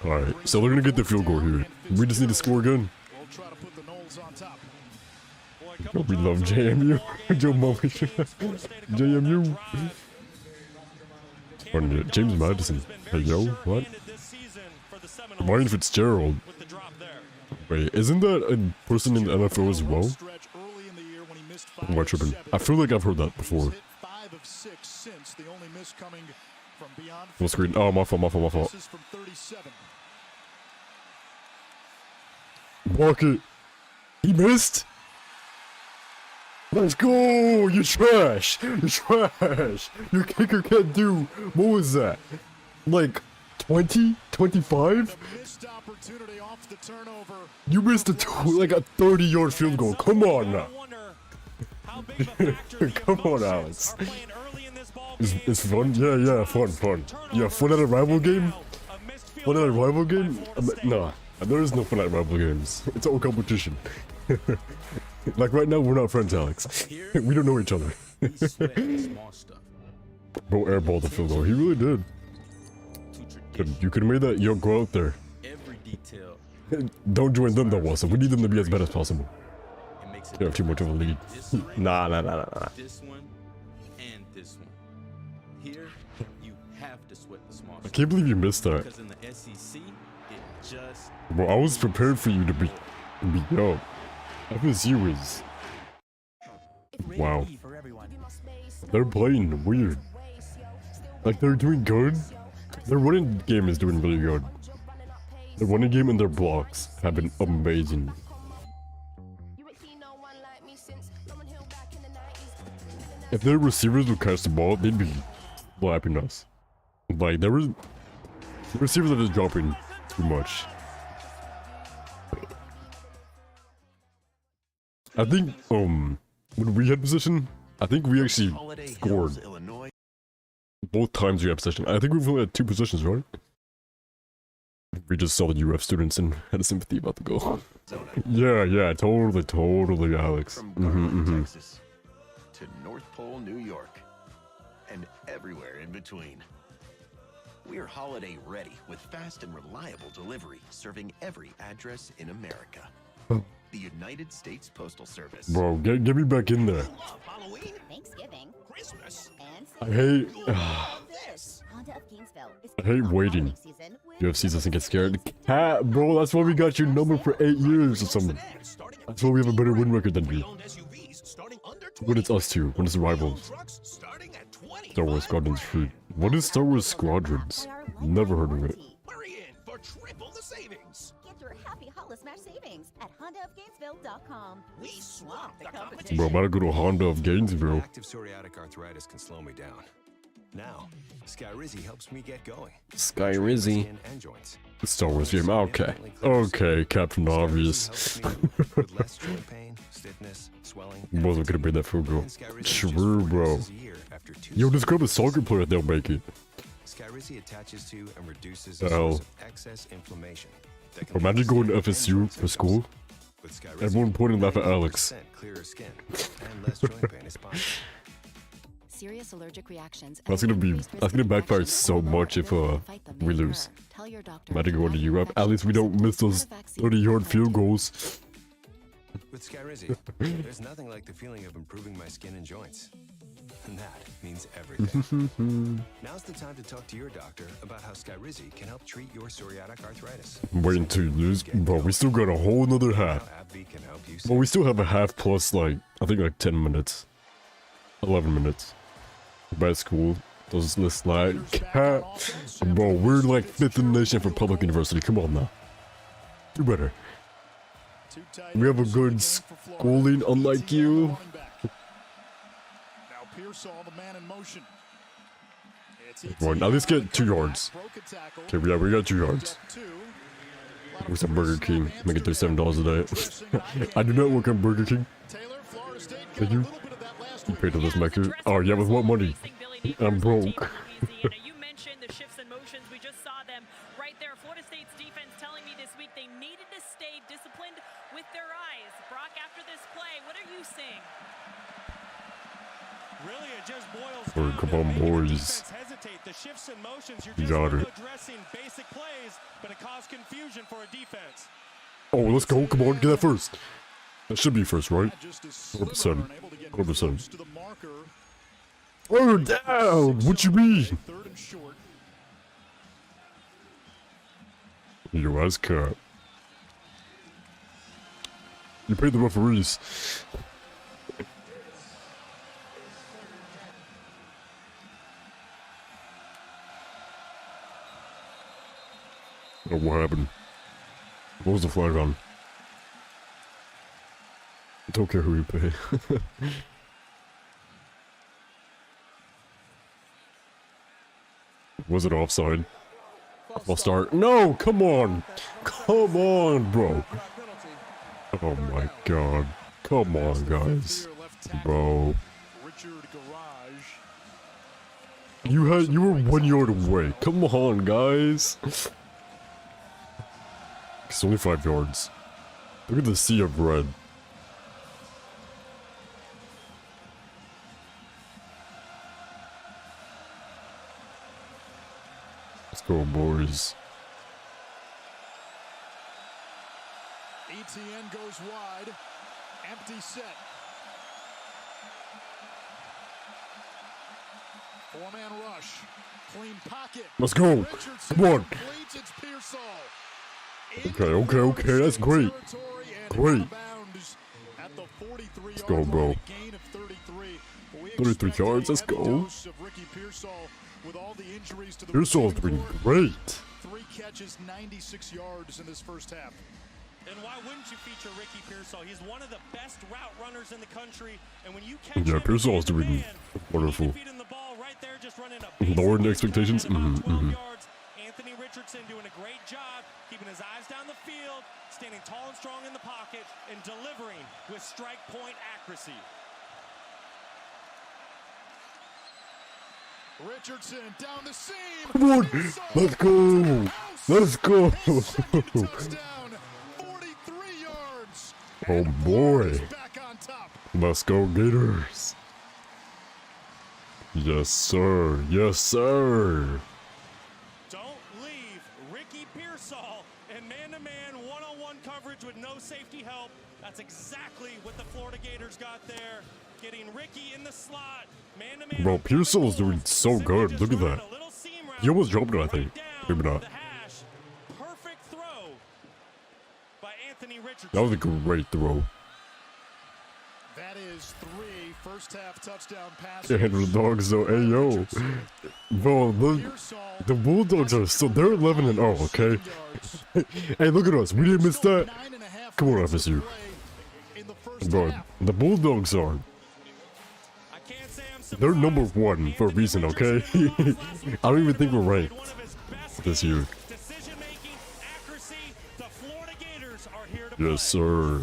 Alright, so they're gonna get the field goal here. We just need to score again. Oh, we love JMU. Joe Mummy. JMU. James Madison. Hey, yo, what? Ryan Fitzgerald. Wait, isn't that a person in the NFL as well? Am I tripping? I feel like I've heard that before. Full screen. Oh, my fault, my fault, my fault. Block it. He missed. Let's go! You're trash! You're trash! Your kicker can't do... What was that? Like, 20? 25? You missed a 30-yard field goal. Come on now. Come on, Alex. It's fun? Yeah, fun. Yeah, fun at a rival game? Fun at a rival game? Nah, there is no fun at rival games. It's all competition. Like right now, we're not friends, Alex. We don't know each other. Bro, airballed the field goal. He really did. You could have made that. Yo, go out there. Don't join them though, Wilson. We need them to be as bad as possible. You have too much of a lead. Nah. This one and this one. Here, you have to sweat the small I can't believe you missed that. because in the SEC, it just Bro, I was prepared for you to be yo. FSU is... Wow. They're playing weird. Like, they're doing good. Their running game is doing really good. The running game and their blocks have been amazing. If their receivers would catch the ball, they'd be slapping us. Like, the receivers are just dropping too much. I think, when we had possession, I think we actually scored both times we had possession. I think we've only had 2 possessions, right? We just saw the UF students and had a sympathy about the goal. Yeah, totally, Alex. Texas to North Pole, New York, and everywhere in between. We're holiday ready with fast and reliable delivery, serving every address in America. The United States Postal Service. Bro, get me back in there. Halloween, Thanksgiving, Christmas, and I hate waiting. UFC doesn't get scared. Cat, bro, that's why we got your number for 8 years or something. That's why we have a better win record than you. When it's us two, when it's rivals. Star Wars Squadrons free. What is Star Wars Squadrons? Never heard of it. Get your happy Hollis Smash savings at HondaofGainesville.com. We swamp the competition. Bro, I'm about to go to Honda of Gainesville. Active psoriatic arthritis can slow me down. Now, Skyrizi helps me get going. Skyrizi. Star Wars game. Okay, Captain Obvious. Wasn't gonna bring that food, bro. True, bro. Yo, describe a soccer player, they'll make it. Skyrizi attaches to and reduces the source of excess inflammation. Imagine going to FSU for school. Everyone pointing laugh at Alex. Serious allergic reactions. That's gonna backfire so much if we lose. Imagine going to Europe. At least we don't miss those 30-yard field goals. With Skyrizi, there's nothing like the feeling of improving my skin and joints. And that means everything. Now's the time to talk to your doctor about how Skyrizi can help treat your psoriatic arthritis. Waiting to lose, bro. We still got a whole nother half. Well, we still have a half plus, like, I think like 10 minutes. 11 minutes. Bad school. Those lists like, bro, we're like 5th in the nation for public university. Come on now. Do better. We have a good schooling, unlike you. Right, now let's get 2 yards. Okay, we got 2 yards. What's at Burger King? Make it $37 a day. I do not work at Burger King. Thank you. You paid for this, Maker. Oh yeah, with what money? I'm broke. You mentioned the shifts and motions. We just saw them right there. Florida State's defense telling me this week they needed to stay disciplined with their eyes. Brock, after this play, what are you seeing? Really, it just boils down Come on, boys. hesitate. The shifts and motions, you're You just got it. addressing basic plays, but it caused confusion for a defense. Oh, let's go. Come on, get that first. That should be first, right? 100%. 100%. Oh, down! What you mean? Your ass cut. You paid the referees. Oh, what happened? What was the flag on? I don't care who you pay. Was it offside? I'll start. No, come on! Come on, bro! Oh my god. Come on, guys. Bro. You were 1 yard away. Come on, guys. It's only 5 yards. Look at the sea of red. Let's go, boys. ETN goes wide. Empty set. Four-man rush. Clean pocket. Let's go. Come on. Okay. That's great. Great. At the 43 Let's go, bro. gain of 33. 33 yards, let's go. With all the injuries to the Pearsall's been great. 3 catches, 96 yards in this first half. And why wouldn't you feature Ricky Pearsall? He's one of the best route runners in the country. And when you catch Yeah, Pearsall's doing wonderful. Right there, just running a Lower than expectations. yards. Anthony Richardson doing a great job, keeping his eyes down the field, standing tall and strong in the pocket, and delivering with strike point accuracy. Richardson down the seam. Come on, let's go. Let's go. Touchdown, 43 yards. Oh boy. Let's go, Gators. Yes, sir. Yes, sir. Don't leave Ricky Pearsall in man-to-man, one-on-one coverage with no safety help. That's exactly what the Florida Gators got there. Getting Ricky in the slot, man-to-man. Bro, Pearsall's doing so good. Look at that. He almost dropped it, I think. Maybe not. Perfect throw by Anthony Richardson. That was a great throw. That is 3 first-half touchdown passes. Yeah, the dogs though. Hey, yo. Bro, the Bulldogs are still, they're 11-0, okay? Hey, look at us. We didn't miss that. Come on, FSU. Bro, the Bulldogs are. They're number 1 for a reason, okay? I don't even think we're ranked this year. Yes, sir.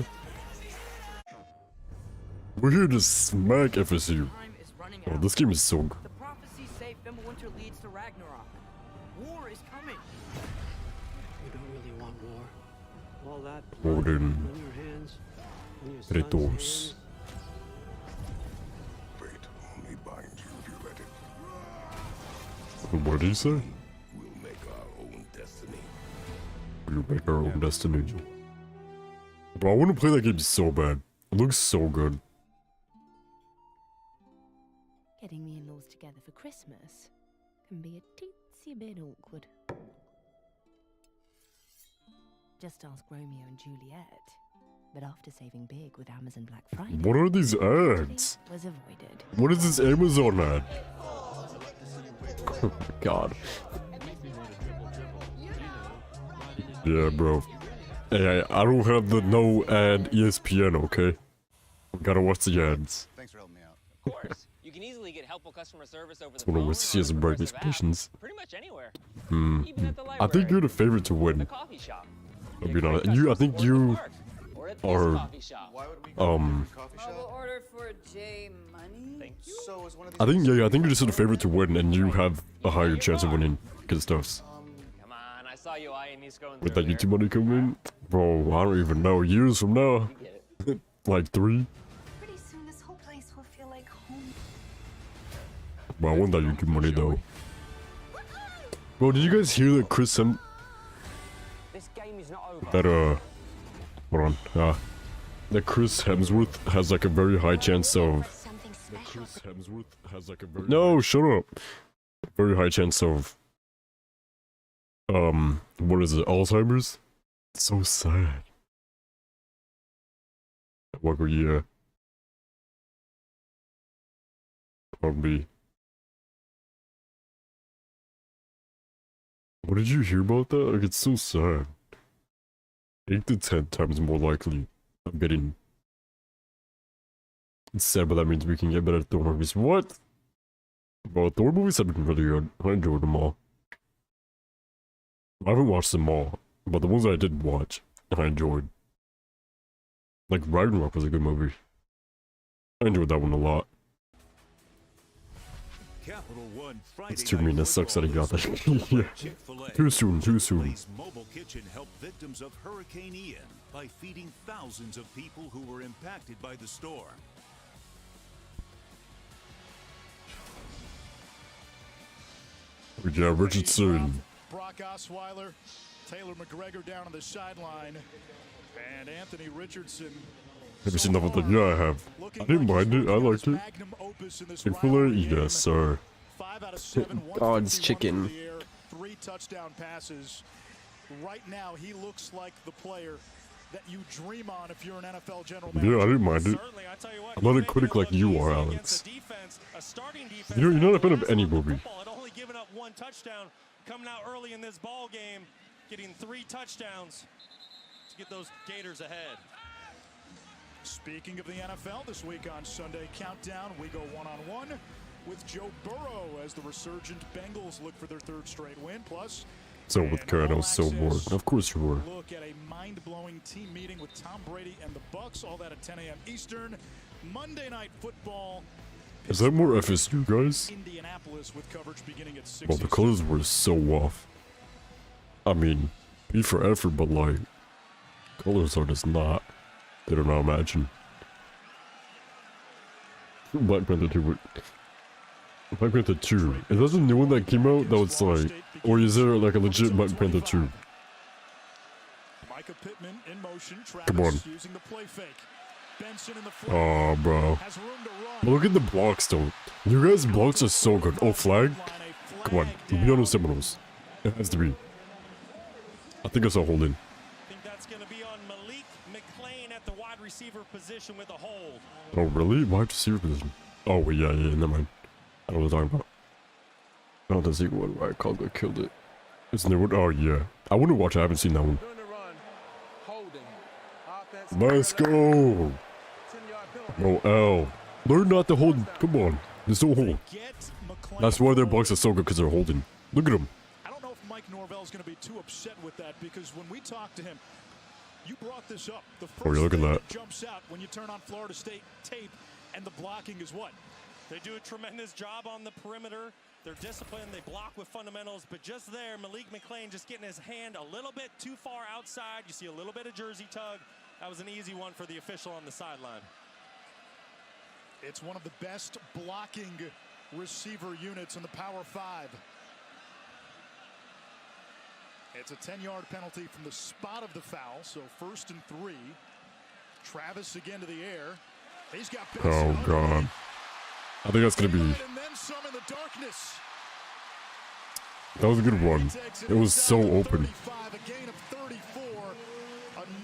We're here to smack FSU. Oh, this game is so good. The prophecies say Fimbulwinter leads to Ragnarok. War is coming. We don't really want war. All that Odin. on your hands, on your son's Kratos. hands. Fate only binds you if you let it. What did he say? We'll make our own destiny. We'll make our own destiny. Bro, I want to play that game so bad. It looks so good. Getting the in-laws together for Christmas can be a teensy bit awkward. Just ask Romeo and Juliet. But after saving big with Amazon Black Friday, What are these ads? was avoided. What is this Amazon ad? Oh my god. Yeah, bro. Hey, I don't have the no ad ESPN, okay? We gotta watch the ads. Thanks for helping me out. Of course. You can easily get helpful customer service over the That's what I phone wish to see as a or break immersive app, expectations. pretty much anywhere. Hmm. Even at the I think you're the favorite to win. the coffee shop. I'll be honest. I think you are, Mobile order for J Money. Thank you. So is one of these I think you're just the favorite to win, and you have a higher chance of winning because stuffs. Come on, I saw you eyeing me going With through that YouTube money coming in, bro, I don't even know. Years from now, like 3. Pretty soon this whole place will feel like home. Bro, I want that YouTube money though. Bro, did you guys hear that Chris This game is not over. that hold on, that Chris Hemsworth has like a very high chance of. No, shut up. Very high chance of. What is it? Alzheimer's? So sad. What were you? Probably. What did you hear about that? Like, it's so sad. 8 to 10 times more likely of getting. It's sad, but that means we can get better Thor movies. What? Well, Thor movies have been really good. I enjoyed them all. I haven't watched them all, but the ones I did watch, I enjoyed. Like, Ragnarok was a good movie. I enjoyed that one a lot. It's too mean, that sucks that he got that. Yeah. Too soon, too soon. Mobile Kitchen helped victims of Hurricane Ian by feeding thousands of people who were impacted by the storm. We got Richardson. Brock Osweiler, Taylor McGregor down on the sideline, and Anthony Richardson. Have you seen that one? Yeah, I have. I didn't mind it. I liked it. Chick-fil-A? Yes, sir. 5 out of 7, God's chicken. 3 touchdown passes. Right now, he looks like the player that you dream on if you're an NFL general Yeah, manager. I didn't mind it. I'm not a critic like you are, Alex. You're not a fan of any movie. Had only given up 1 touchdown, coming out early in this ball game, getting 3 touchdowns to get those Gators ahead. Speaking of the NFL, this week on Sunday Countdown, we go one-on-one with Joe Burrow as the resurgent Bengals look for their 3rd straight win. Plus, So with Kurt, I was so bored. Of course you were. look at a mind-blowing team meeting with Tom Brady and the Bucks. All that at 10 a.m. Eastern. Monday Night Football. Is that more FSU, guys? Indianapolis with coverage beginning at 6. Well, the colors were so off. I mean, be for effort, but like, colors are just not. They don't know, imagine. Black Panther 2 would... Black Panther 2. Is that the new one that came out? That was like... Or is there like a legit Black Panther 2? Micah Pittman in motion. Come on. Using the play fake. Benson in the Oh, bro. But look at the blocks, though. You guys' blocks are so good. Oh, flag? Come on. Be on the Seminoles. It has to be. I think it's a holding. That's going to be on Malik McClain at the wide receiver position with a hold. Oh, really? Wide receiver position? Oh, wait, yeah, never mind. I know what I'm talking about. Oh, the second one where Congo killed it. Isn't there one? Oh, yeah. I want to watch it. I haven't seen that one. Let's go. Oh, L. Learn not to hold. Come on. There's no hold. That's why their blocks are so good, because they're holding. Look at them. I don't know if Mike Norvell's going to be too upset with that, because when we talked to him, you brought this up. The first look at thing that. jumps out when you turn on Florida State tape, and the blocking is what? They do a tremendous job on the perimeter. They're disciplined. They block with fundamentals. But just there, Malik McClain just getting his hand a little bit too far outside. You see a little bit of jersey tug. That was an easy one for the official on the sideline. It's one of the best blocking receiver units in the Power 5. It's a 10-yard penalty from the spot of the foul, so 1st and 3. Travis again to the air. He's got Oh, God. I think that's going to be... and then some in the darkness. That was a good one. It was so open. A gain of 34.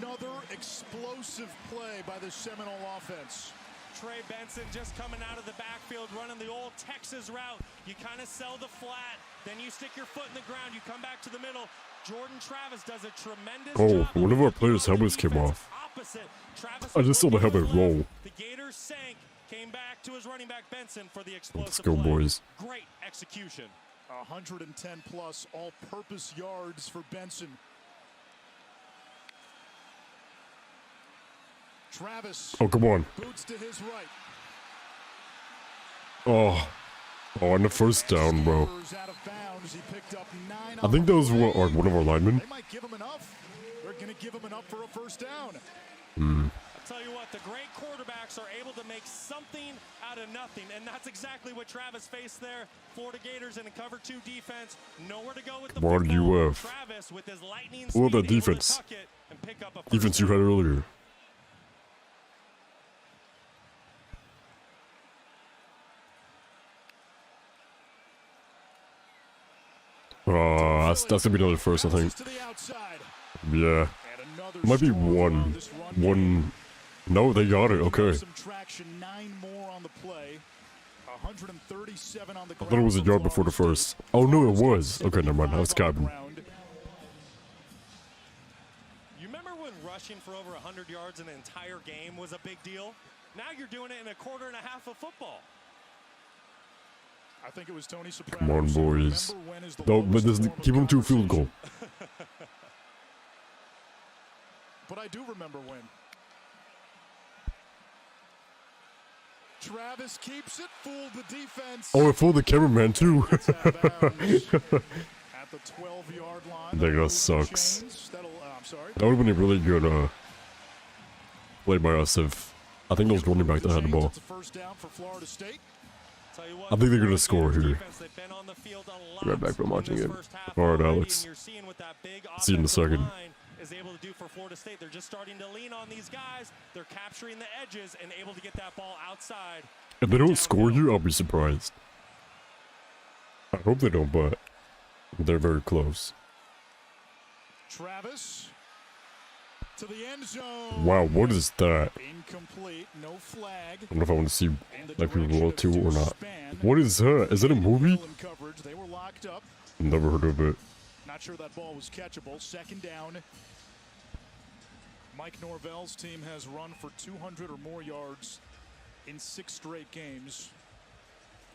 Another explosive play by the Seminole offense. Trey Benson just coming out of the backfield, running the old Texas route. You kind of sell the flat, then you stick your foot in the ground, you come back to the middle. Jordan Travis does a tremendous job. Oh, one of our players' helmets came off. I just saw the helmet roll. The Gators sank, came back to his running back Benson for the explosive Let's go, play. boys. Great execution. 110 plus all-purpose yards for Benson. Travis. Oh, come on. Boots to his right. Oh. Oh, on the first down, bro. Out of bounds. He picked up 9 I think that was one of our linemen. They might give him enough. They're going to give him enough for a first down. I'll tell you what, the great quarterbacks are able to make something out of nothing, and that's exactly what Travis faced there. Florida Gators in a cover 2 defense, nowhere to go with the Come on, UF. Travis with his lightning What about speed, that defense? able to tuck it and pick up a Defense you had earlier. Oh, that's gonna be another first, I think. Yeah. Might be one. No, they got it. Okay. Some traction, 9 more on the play. 137 on the I thought it was a yard before the first. Oh no, it was. Okay, never mind. I was capping. You remember when rushing for over 100 yards in an entire game was a big deal? Now you're doing it in a quarter and a half of football. I think it was Tony Soprano. Come on, boys. Don't keep them to a field goal. But I do remember when. Travis keeps it, fooled the defense. Oh, it fooled the cameraman too. At the 12-yard line. Dang, that sucks. I'm sorry. That would have been a really good play by us if I think those running back that had the ball. First down for Florida State. I think they're gonna score here. Right back from watching it. Alright, Alex. See you in a second. Is able to do for Florida State. They're just starting to lean on these guys. They're capturing the edges and able to get that ball outside. If they don't score you, I'll be surprised. I hope they don't, but they're very close. Travis To the end zone. Wow, what is that? Incomplete, no flag. I don't know if I want to see like people roll too or not. What is that? Is that a movie? They were locked up. Never heard of it. Not sure that ball was catchable. Second down. Mike Norvell's team has run for 200 or more yards in 6 straight games.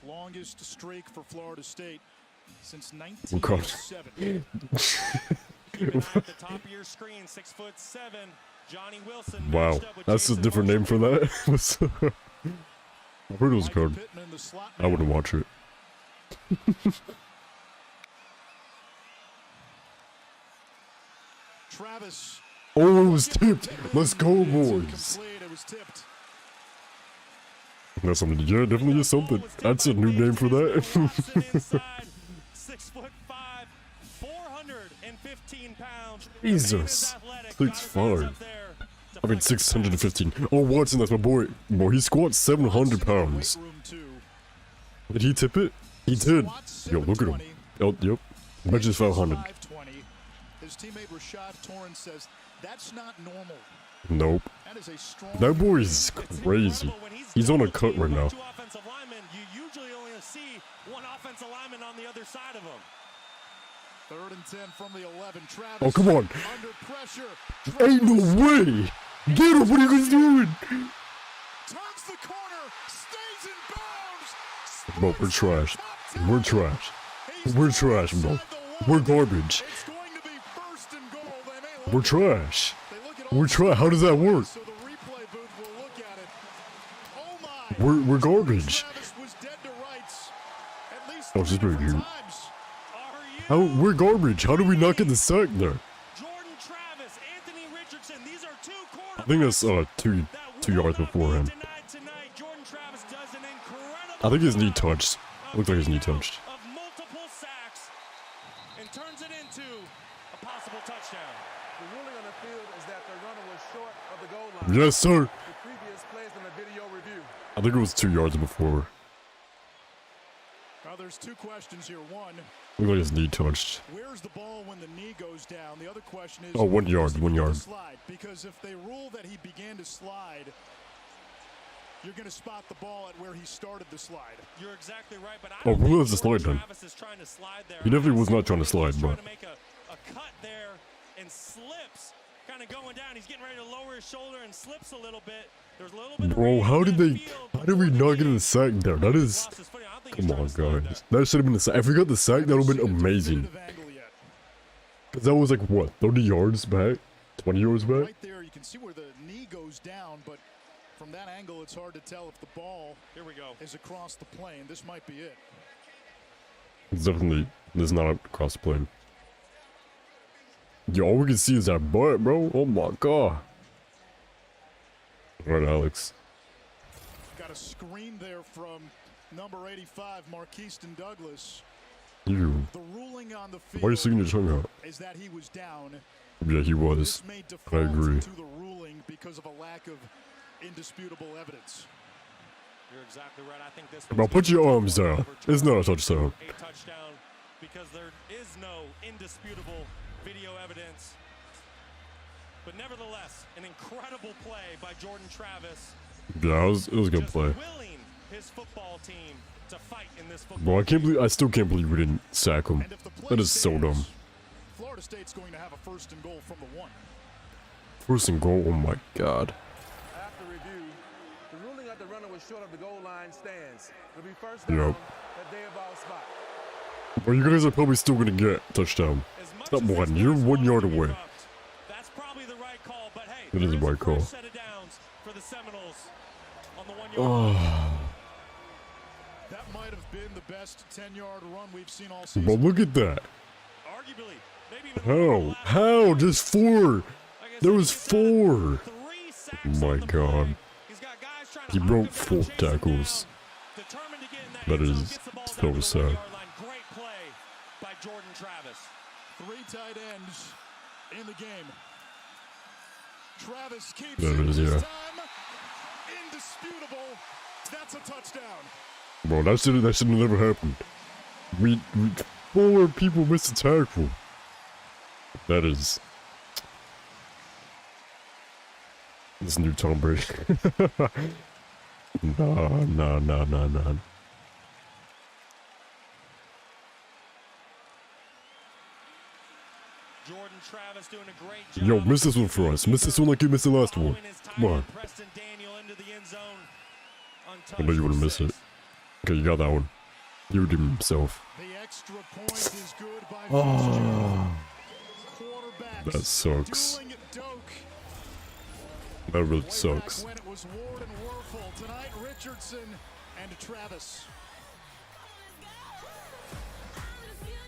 Longest streak for Florida State since 1907. At the top of your screen, 6'7", Johnny Wilson. Wow, that's a different name for that. I heard it was good. I wouldn't watch it. Travis. Oh, it was tipped. Let's go, boys. That's something. Yeah, definitely is something. That's a new name for that. 6'5", 415 pounds. Jesus. 6'5". I mean 615. Oh, Watson, that's my boy. Boy, he squats 700 pounds. Did he tip it? He did. Yo, look at him. Oh, yep. Benches 500. His teammate Rashad Torrance says that's not normal. Nope. That boy is crazy. He's on a cut right now. Two offensive linemen, you usually only see one offensive lineman on the other side of him. 3rd and 10 from the 11. Travis. Oh, come on. Under pressure. Ain't no way. Get him. What are you guys doing? Turns the corner. Stays in bounds. Bro, we're trash. We're trash. We're trash, bro. We're garbage. We're trash. We're trash. How does that work? We're garbage. Oh, this is pretty cute. How we're garbage? How do we not get the sack there? I think that's 2 yards before him. I think his knee touched. Looks like his knee touched. Yes, sir. I think it was 2 yards before. Now there's 2 questions here. One, looked like his knee touched. Where's the ball when the knee goes down? The other question is, oh, 1 yard, 1 yard. Slide, because if they rule that he began to slide, you're going to spot the ball at where he started the slide. You're exactly right, but oh, who was the slide then? He definitely was not trying to slide, bro. To make a cut there and slips, kind of going down. He's getting ready to lower his shoulder and slips a little bit. There's a little bit. Bro, how did we not get the sack there? That is. Come on, guys. That should have been the sack. If we got the sack, that would have been amazing. Because that was like, what, 30 yards back? 20 yards back? Right there, you can see where the knee goes down, but from that angle, it's hard to tell if the ball is across the plane. This might be it. It's definitely, this is not across the plane. Yo, all we can see is that butt, bro. Oh my god. Alright, Alex. Got a screen there from number 85, Marquiston Douglas. You. The ruling on the field Why are you sticking your tongue out? is that he was down. Yeah, he was. I agree. To the ruling because of a lack of indisputable evidence. You're exactly right. I think this. Bro, put your arms down. It's not a touchdown. A touchdown because there is no indisputable video evidence. But nevertheless, an incredible play by Jordan Travis. Yeah, it was a good play. Willing his football team to fight in this football. Bro, I still can't believe we didn't sack him. That is so dumb. Florida State's going to have a 1st and goal from the 1. 1st and goal, oh my god. After review, the ruling that the runner was short of the goal line stands. It'll be 1st down at their ball spot. Well, you guys are probably still gonna get a touchdown. Stop one. You're 1 yard away. That's probably the right call, but hey, it is the right call. Set of downs for the Seminoles on the 1 yard. Oh. That might have been the best 10-yard run we've seen all season. But look at that. Arguably, maybe How? Just 4. There was 4. Oh my god. He broke 4 tackles. That is so sad. Great play by Jordan Travis. 3 tight ends in the game. Travis keeps that is, yeah. Indisputable. That's a touchdown. Bro, that should have never happened. We 4 people missed a tackle. That is. This new Tom Brady. No. Jordan Travis doing a great job. Yo, miss this one for us. Miss this one like you missed the last one. Come on. Preston Daniel into the end zone. I know you wouldn't miss it. Okay, you got that one. He redeemed himself. The extra point is good by Oh, quarterbacks. that sucks. Dueling at Doak. That really sucks. When it was Ward and Werfel. Tonight, Richardson and Travis.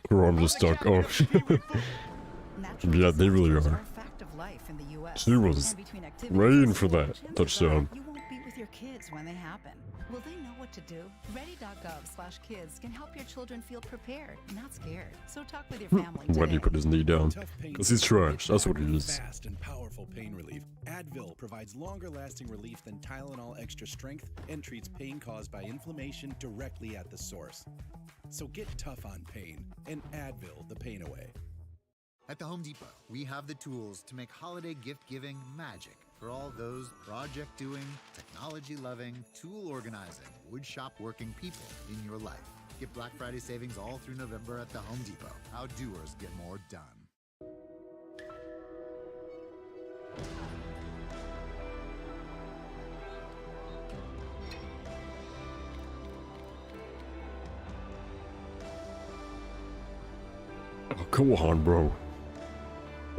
Bro, I'm just stuck. Oh, yeah, they really are. She was waiting for that touchdown. You won't be with your kids when they happen. Will they know what to do? Ready.gov/kids can help your children feel prepared, not scared. So talk with your family Why did he today. put his knee down? Because he's trash. That's what he is. Fast and powerful pain relief. Advil provides longer-lasting relief than Tylenol Extra Strength and treats pain caused by inflammation directly at the source. So get tough on pain and Advil the pain away. At the Home Depot, we have the tools to make holiday gift giving magic for all those project doing, technology loving, tool organizing, woodshop working people in your life. Get Black Friday savings all through November at the Home Depot. How doers get more done. Oh, come on, bro.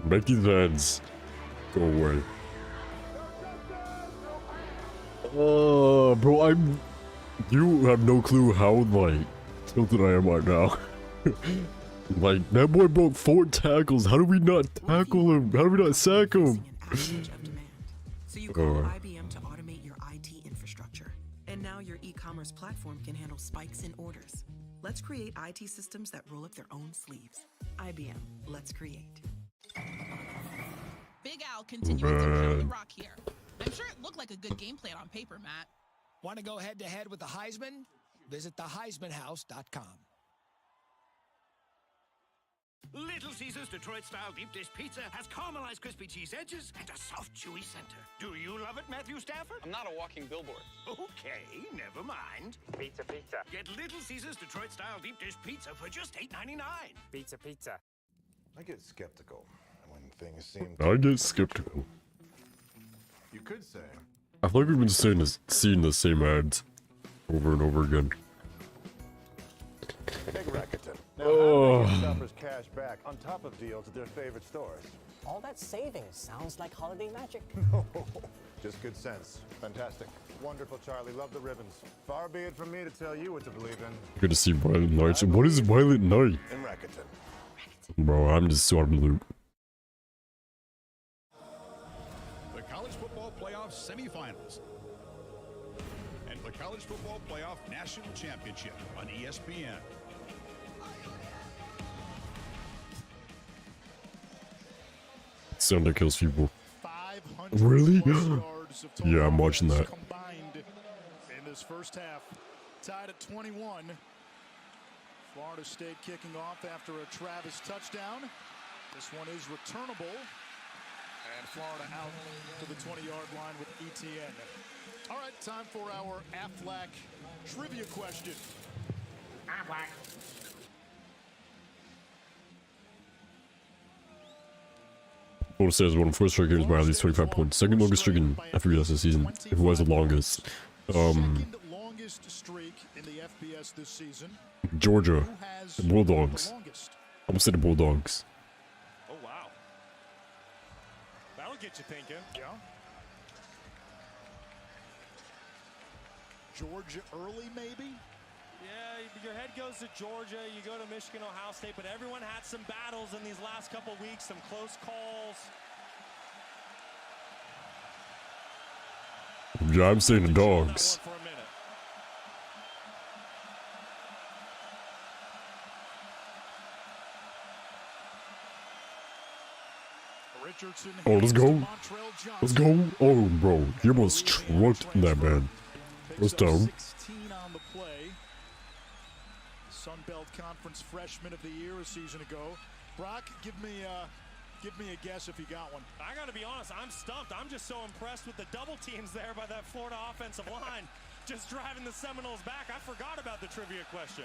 Make these ads go away. Bro, you have no clue how, like, tilted I am right now. Like, that boy broke 4 tackles. How do we not tackle him? How do we not sack him? So you call IBM to automate your IT infrastructure. And now your e-commerce platform can handle spikes in orders. Let's create IT systems that roll up their own sleeves. IBM, let's create. Big Al continuing to pound the rock here. I'm sure it looked like a good game plan on paper, Matt. Want to go head-to-head with the Heisman? Visit theheismanhouse.com. Little Caesars Detroit-style deep dish pizza has caramelized crispy cheese edges and a soft, chewy center. Do you love it, Matthew Stafford? I'm not a walking billboard. Okay, never mind. Pizza, pizza. Get Little Caesars Detroit-style deep dish pizza for just $8.99. Pizza, pizza. I get skeptical when things seem... I get skeptical. You could say... I feel like we've been seeing the same ads over and over again. Big Rakuten. Now, Oh. shoppers cash back on top of deals at their favorite stores. All that savings sounds like holiday magic. No, just good sense. Fantastic. Wonderful, Charlie. Love the ribbons. Far be it from me to tell you what to believe in. Good to see Violent Night. What is Violent Night? In Rakuten. Bro, I'm just so out of the loop. The College Football Playoff Semifinals and the College Football Playoff National Championship on ESPN. Sound that kills people. Really? Yeah, I'm watching that. Combined in this first half, tied at 21. Florida State kicking off after a Travis touchdown. This one is returnable. And Florida out to the 20-yard line with ETN. All right, time for our Aflac trivia question. Aflac. Florida State has won 4 straight games by at least 25 points. Second longest streak in FBS this season. Who was the longest? Second longest streak in the FBS this season. Georgia. Who has The Bulldogs. the longest? I'm gonna say the Bulldogs. Oh, wow. That'll get you thinking. Yeah. Georgia early, maybe? Yeah, your head goes to Georgia, you go to Michigan, Ohio State, but everyone had some battles in these last couple weeks, some close calls. Yeah, I'm saying the Dogs. Richardson. Oh, let's go. Let's go. Oh, bro. He almost trucked that man. Let's down. 16 on the play. Sun Belt Conference Freshman of the Year a season ago. Brock, give me Give me a guess if you got one. I got to be honest, I'm stumped. I'm just so impressed with the double teams there by that Florida offensive line. Just driving the Seminoles back. I forgot about the trivia question.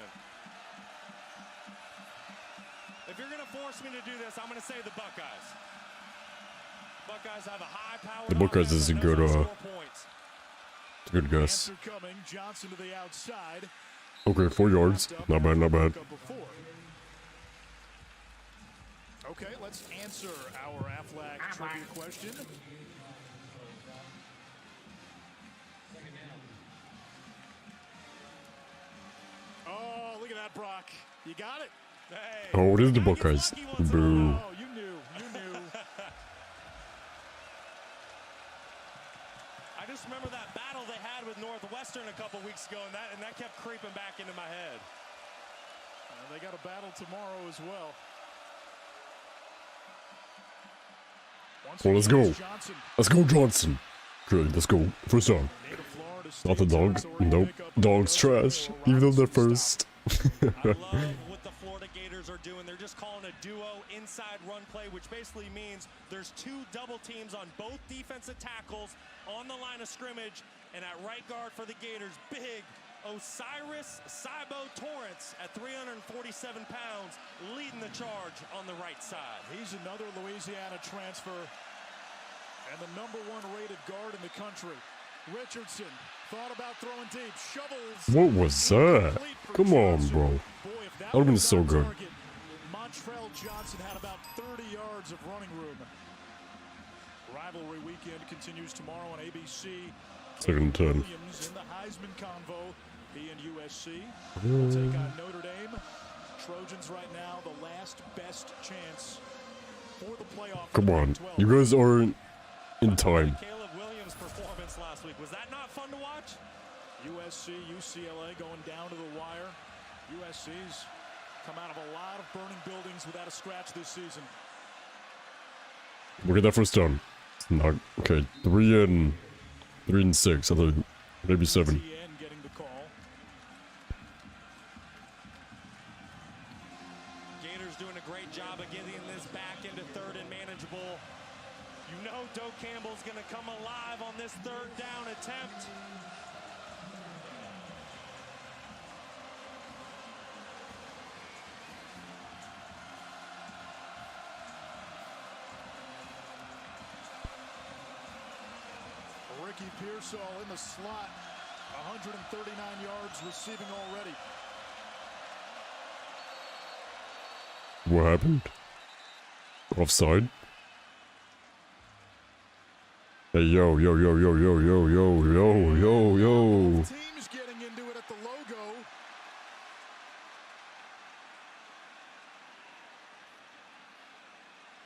If you're going to force me to do this, I'm going to say the Buckeyes. Buckeyes have a high-powered The Buckeyes is a good, good guess. Answer coming. Johnson to the outside. Okay, 4 yards. Not bad, not bad. Okay, let's answer our Aflac trivia question. Oh, look at that, Brock. You got it. Hey. Oh, it is the Buckeyes. Boo. Oh, you knew. You knew. I just remember that battle they had with Northwestern a couple weeks ago, and that kept creeping back into my head. They got a battle tomorrow as well. Well, let's go. Let's go, Johnson. Good, let's go. First down. Not the dog. Nope. Dog's trash. Even though they're first. I love what the Florida Gators are doing. They're just calling a duo inside run play, which basically means there's 2 double teams on both defensive tackles on the line of scrimmage. And at right guard for the Gators, big Osiris Saibo Torrance at 347 pounds, leading the charge on the right side. He's another Louisiana transfer and the #1 rated guard in the country. Richardson thought about throwing deep, shovels. What was that? Come on, bro. That would have been so good. Montrell Johnson had about 30 yards of running room. Rivalry weekend continues tomorrow on ABC. 2nd and 10. Williams in the Heisman convo. He and USC will take on Notre Dame. Trojans right now the last best chance for the playoff. Come on. You guys aren't in time. Caleb Williams' performance last week, was that not fun to watch? USC, UCLA going down to the wire. USC's come out of a lot of burning buildings without a scratch this season. Look at that first down. Not okay. 3 and 6. I thought maybe 7. Getting the call. Gators doing a great job of getting this back into 3rd and manageable. You know Doak Campbell's going to come alive on this 3rd down attempt. Ricky Pearsall in the slot. 139 yards receiving already. What happened? Offside? Hey, yo. Teams getting into it at the logo.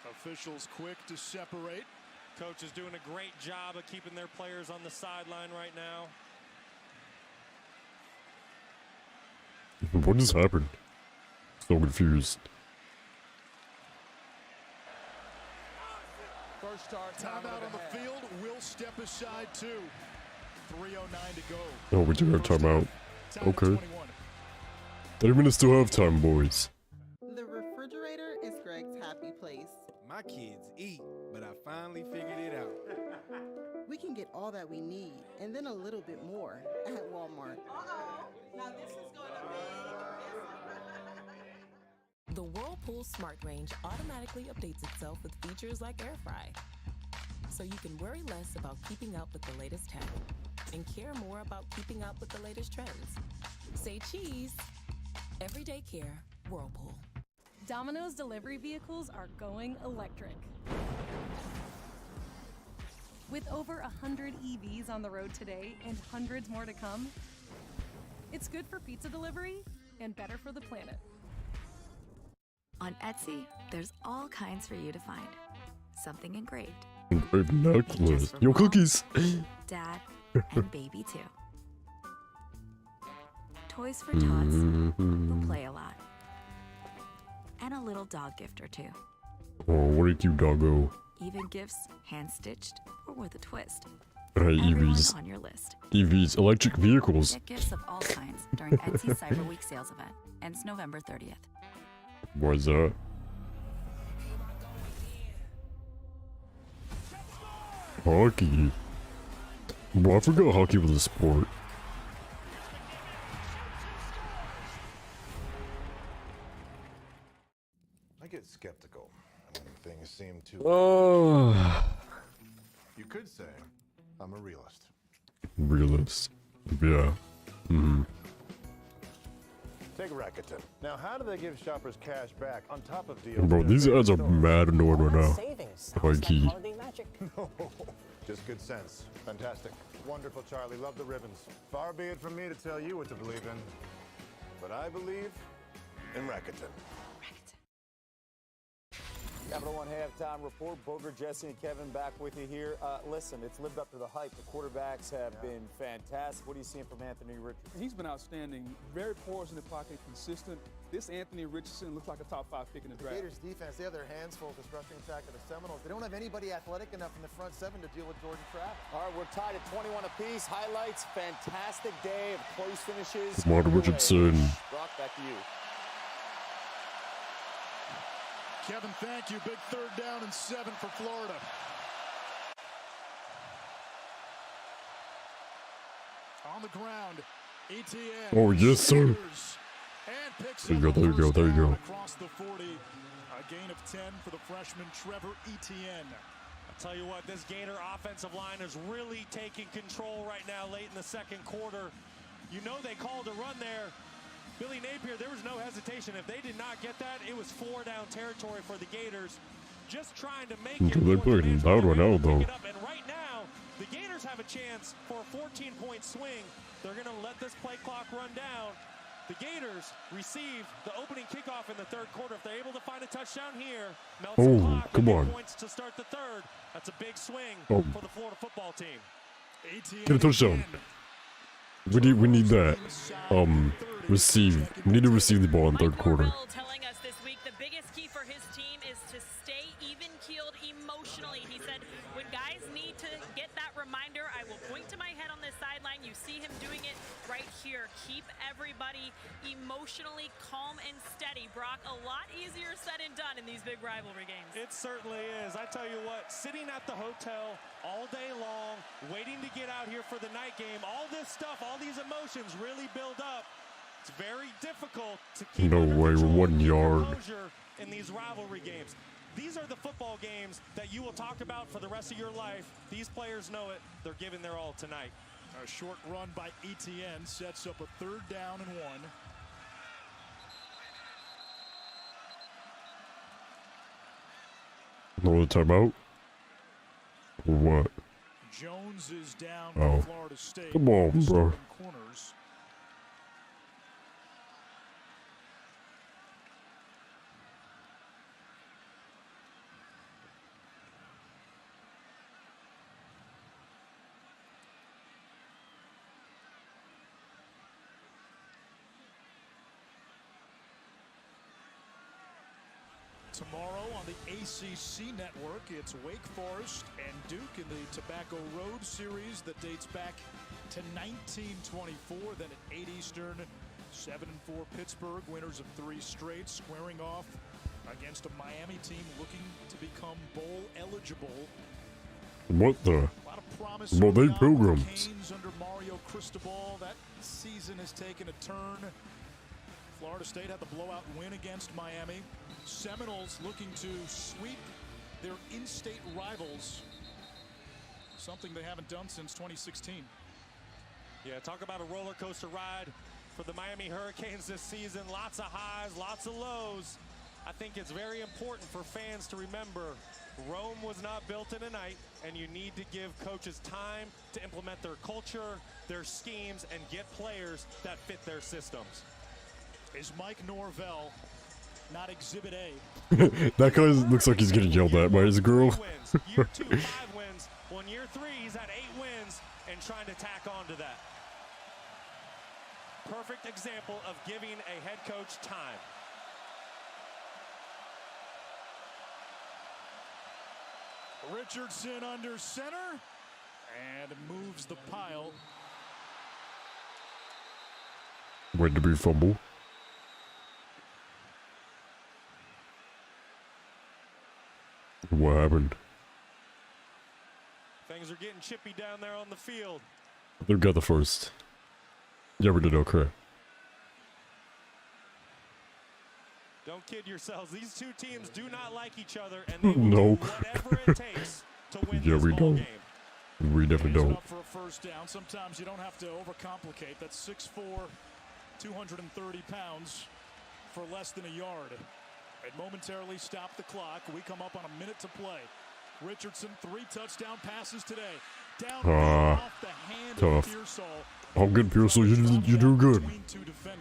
Officials quick to separate. Coach is doing a great job of keeping their players on the sideline right now. What just happened? So confused. First timeout on the field. Will step aside too. 3:09 to go. Oh, we do have timeout. Okay. 30 minutes to halftime, boys. The refrigerator is Greg's happy place. My kids eat, but I finally figured it out. We can get all that we need, and then a little bit more at Walmart. Now this is going to be... The Whirlpool Smart Range automatically updates itself with features like Air Fry. So you can worry less about keeping up with the latest tech and care more about keeping up with the latest trends. Say cheese. Everyday care, Whirlpool. Domino's delivery vehicles are going electric. With over 100 EVs on the road today and hundreds more to come, it's good for pizza delivery and better for the planet. On Etsy, there's all kinds for you to find. Something engraved. Engraved necklace. Yo, cookies. Dad and baby too. Toys for tots who play a lot. And a little dog gift or two. Oh, what a cute doggo. Even gifts hand-stitched or with a twist. Hey, Everyone EVs. on your list. EVs, electric vehicles. Get gifts of all kinds during Etsy Cyber Week sales event. Ends November 30th. What's that? Hockey. Bro, I forgot hockey was a sport. I get skeptical when things seem too. You could say I'm a realist. Realist. Yeah. Take Rakuten. Now, how do they give shoppers cash back on top of deals? Bro, these ads are mad annoying right now. High key. No, just good sense. Fantastic. Wonderful, Charlie. Love the ribbons. Far be it from me to tell you what to believe in, but I believe in Rakuten. Capital One halftime report. Booger, Jesse, and Kevin back with you here. Listen, it's lived up to the hype. The quarterbacks have been fantastic. What are you seeing from Anthony Richardson? He's been outstanding. Very porous in the pocket, consistent. This Anthony Richardson looks like a top 5 pick in the draft. Gators defense, they have their hands full with this rushing attack of the Seminoles. They don't have anybody athletic enough in the front seven to deal with Jordan Travis. All right, we're tied at 21 apiece. Highlights, fantastic day of close finishes. Martin Richardson. Brock, back to you. Kevin, thank you. Big 3rd down and 7 for Florida. On the ground, ETN. Oh, yes, sir. And picks There you go, there you go, there you go. across the 40. A gain of 10 for the freshman Trevor Etienne. I'll tell you what, this Gator offensive line is really taking control right now late in the second quarter. You know they called a run there. Billy Napier, there was no hesitation. If they did not get that, it was 4 down territory for the Gators. Just trying to make it. They're playing loud right now, though. And right now, the Gators have a chance for a 14-point swing. They're going to let this play clock run down. The Gators receive the opening kickoff in the 3rd quarter. If they're able to find a touchdown here, Melton clock, come on. points to start the 3rd. That's a big swing Oh. for the Florida football team. Get a touchdown. We need that. Receive. We need to receive the ball in 3rd quarter. Telling us this week the biggest key for his team is to stay even-keeled emotionally. He said, when guys need to get that reminder, I will point to my head on this sideline. You see him doing it right here. Keep everybody emotionally calm and steady. Brock, a lot easier said and done in these big rivalry games. It certainly is. I tell you what, sitting at the hotel all day long, waiting to get out here for the night game, all this stuff, all these emotions really build up. It's very difficult to keep No way, we're 1 yard. in these rivalry games. These are the football games that you will talk about for the rest of your life. These players know it. They're giving their all tonight. A short run by ETN sets up a 3rd down and 1. Another timeout? Or what? Jones is down Oh. for Florida State. Come on, bro. Starting corners. Tomorrow on the ACC network, it's Wake Forest and Duke in the Tobacco Road series that dates back to 1924. Then at 8 Eastern, 7-4 Pittsburgh, winners of 3 straight, squaring off against a Miami team looking to become bowl eligible. What the? A lot of promise. Bro, they early on pilgrims. with the Canes under Mario Cristobal. That season has taken a turn. Florida State had the blowout win against Miami. Seminoles looking to sweep their in-state rivals, something they haven't done since 2016. Yeah, talk about a roller coaster ride for the Miami Hurricanes this season. Lots of highs, lots of lows. I think it's very important for fans to remember Rome was not built in a night, and you need to give coaches time to implement their culture, their schemes, and get players that fit their systems. Is Mike Norvell not Exhibit A? That guy looks like he's getting yelled at by his girl. Year 2, 5 wins. Well, in year 3, he's had 8 wins and trying to tack on to that. Perfect example of giving a head coach time. Richardson under center and moves the pile. Wait to be fumble. What happened? Things are getting chippy down there on the field. They got the first. Yeah, we did okay. Don't kid yourselves. These two teams do not like each other, and they will Nope. do whatever it takes to win Yeah, this we ball don't. game. We definitely Raise it don't. up for a first down. Sometimes you don't have to overcomplicate. That's 6'4", 230 pounds for less than a yard. It momentarily stopped the clock. We come up on a minute to play. Richardson, 3 touchdown passes today. Down off the hand Tough. of Pearsall. Oh, good, Pearsall. You do good.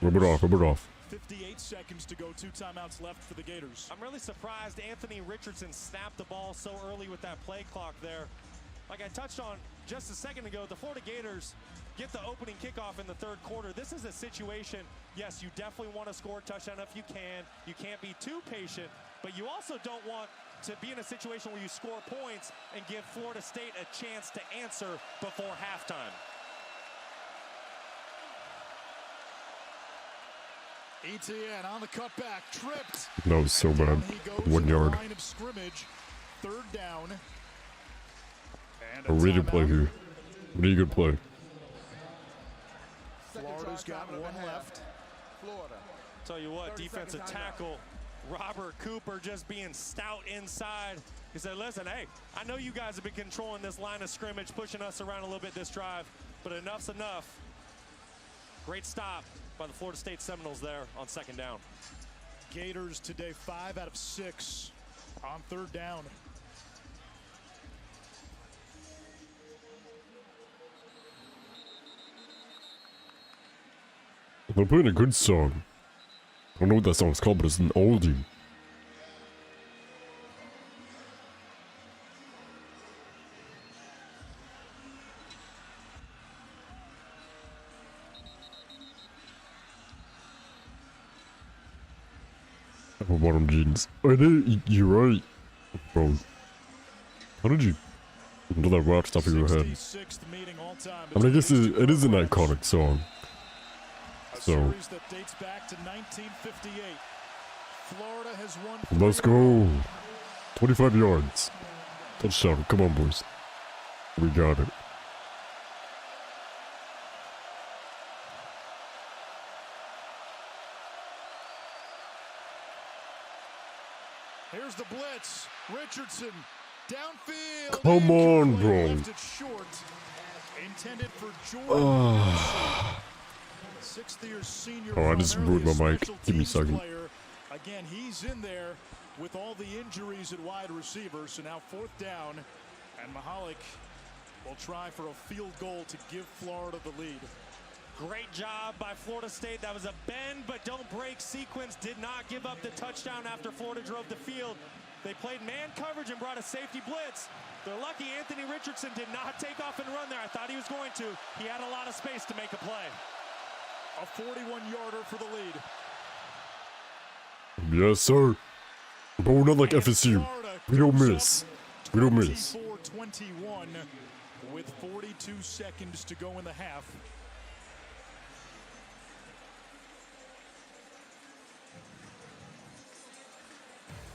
Rub it off. Rub it off. 58 seconds to go. 2 timeouts left for the Gators. I'm really surprised Anthony Richardson snapped the ball so early with that play clock there. Like I touched on just a second ago, the Florida Gators get the opening kickoff in the third quarter. This is a situation, yes, you definitely want to score a touchdown if you can. You can't be too patient, but you also don't want to be in a situation where you score points and give Florida State a chance to answer before halftime. ETN on the cutback, tripped. That was so bad. 1 yard. Line of scrimmage, 3rd down. And A really good play here. Really good play. Florida's got 1 left. Florida. Tell you what, defensive tackle Robert Cooper just being stout inside. He said, listen, hey, I know you guys have been controlling this line of scrimmage, pushing us around a little bit this drive, but enough's enough. Great stop by the Florida State Seminoles there on 2nd down. Gators today 5 out of 6 on 3rd down. They're playing a good song. I don't know what that song's called, but it's an oldie. Apple bottom jeans. I know, you're right. Bro. How did you do that right off the top of your head? 66th meeting all time. I mean, I guess it is an iconic song. So, Series that dates back to 1958. Florida has won. let's go. 25 yards. Touchdown. Come on, boys. We got it. Here's the blitz. Richardson downfield. Come on, bro. Left it short. Intended for Jordan. 6th-year senior. Oh, I just ruined my mic. Give me a second. Player. Again, he's in there with all the injuries at wide receiver. So now 4th down, and Mahalik will try for a field goal to give Florida the lead. Great job by Florida State. That was a bend but don't break sequence. Did not give up the touchdown after Florida drove the field. They played man coverage and brought a safety blitz. They're lucky Anthony Richardson did not take off and run there. I thought he was going to. He had a lot of space to make a play. A 41-yarder for the lead. Yes, sir. But we're not like FSU. We don't miss. We don't miss. 24-21 with 42 seconds to go in the half.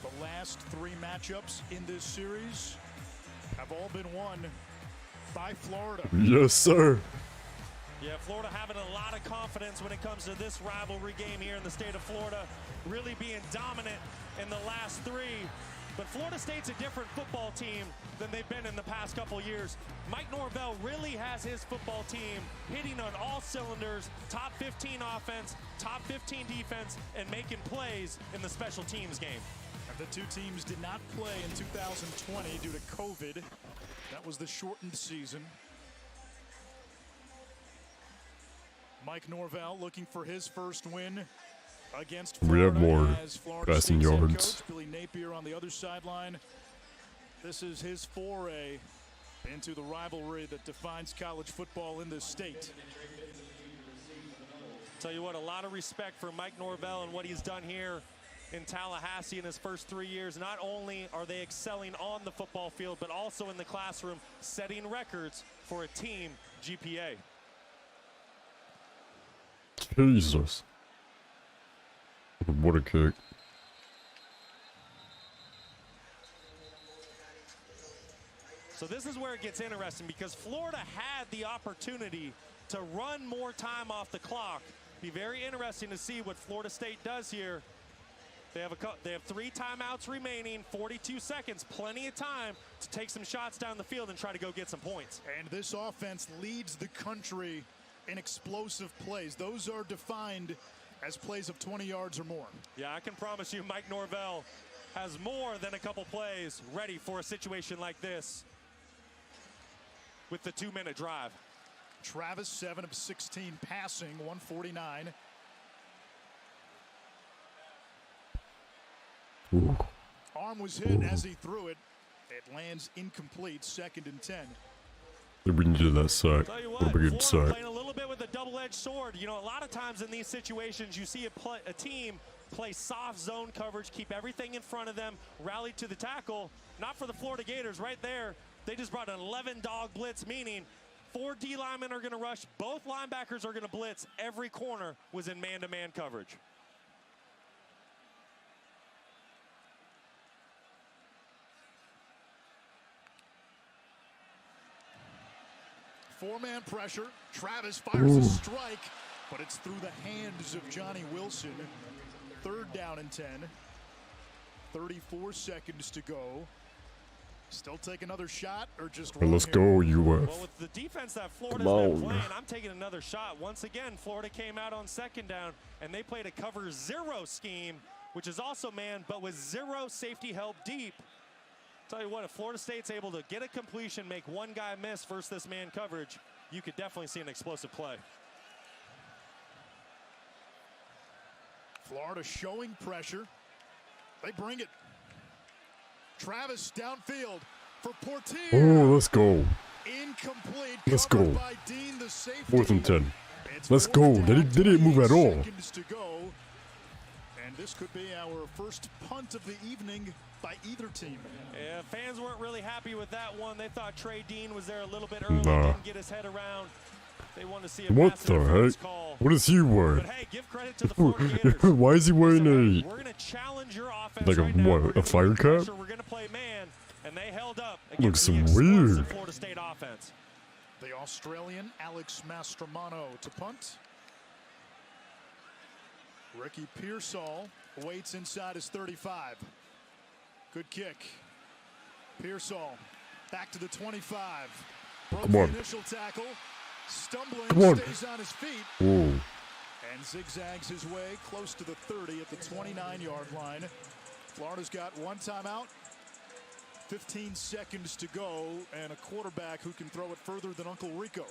The last 3 matchups in this series have all been won by Florida. Yes, sir. Yeah, Florida having a lot of confidence when it comes to this rivalry game here in the state of Florida, really being dominant in the last 3. But Florida State's a different football team than they've been in the past couple years. Mike Norvell really has his football team hitting on all cylinders, top 15 offense, top 15 defense, and making plays in the special teams game. And the 2 teams did not play in 2020 due to COVID. That was the shortened season. Mike Norvell looking for his first win against Florida. We have more as Florida passing State's head yards. coach, Billy Napier on the other sideline. This is his foray into the rivalry that defines college football in this state. Tell you what, a lot of respect for Mike Norvell and what he's done here in Tallahassee in his first 3 years. Not only are they excelling on the football field, but also in the classroom, setting records for a team GPA. Jesus. What a kick. So this is where it gets interesting because Florida had the opportunity to run more time off the clock. Be very interesting to see what Florida State does here. They have 3 timeouts remaining, 42 seconds, plenty of time to take some shots down the field and try to go get some points. And this offense leads the country in explosive plays. Those are defined as plays of 20 yards or more. Yeah, I can promise you Mike Norvell has more than a couple plays ready for a situation like this with the 2-minute drive. Travis, 7 of 16 passing, 149. Ooh. Arm was hit as he threw it. It lands incomplete, 2nd and 10. We can do that sack. Tell you What a what, good Florida sack. playing a little bit with a double-edged sword. You know, a lot of times in these situations, you see a team play soft zone coverage, keep everything in front of them, rally to the tackle. Not for the Florida Gators right there. They just brought an 11-dog blitz, meaning 4 D linemen are going to rush. Both linebackers are going to blitz. Every corner was in man-to-man coverage. Four-man pressure. Travis fires a strike, but it's through the hands of Johnny Wilson. 3rd down and 10. 34 seconds to go. Still take another shot or just run Let's here? go, UF. Well, with the defense that Florida's been playing, I'm taking another shot. Once again, Florida came out on 2nd down, and they played a cover 0 scheme, which is also man, but with 0 safety help deep. Tell you what, if Florida State's able to get a completion, make one guy miss versus this man coverage, you could definitely see an explosive play. Florida showing pressure. They bring it. Travis downfield for Portier. Oh, let's go. Incomplete. Let's go. By Dean, the safety. 4th and 10. It's Let's go. They didn't move at all. Seconds to go. And this could be our first punt of the evening by either team. Yeah, fans weren't really happy with that one. They thought Trey Dean was there a little bit early, Nah. didn't get his head around. They wanted to see a What pass the interference heck? call. What is he wearing? But hey, give credit to the Florida Gators. Why is he wearing We're a going to challenge your offense like a right now. We're what? A gonna fire pressure. cap? We're going to play man, and they held up Looks against the explosive weird. Florida State offense. The Australian Alex Mastromano to punt. Ricky Pearsall waits inside his 35. Good kick. Pearsall back to the 25. Broke Come the on. initial tackle. Stumbling, Come on. stays on his feet. Whoa. And zigzags his way close to the 30 at the 29-yard line. Florida's got 1 timeout. 15 seconds to go, and a quarterback who can throw it further than Uncle Rico.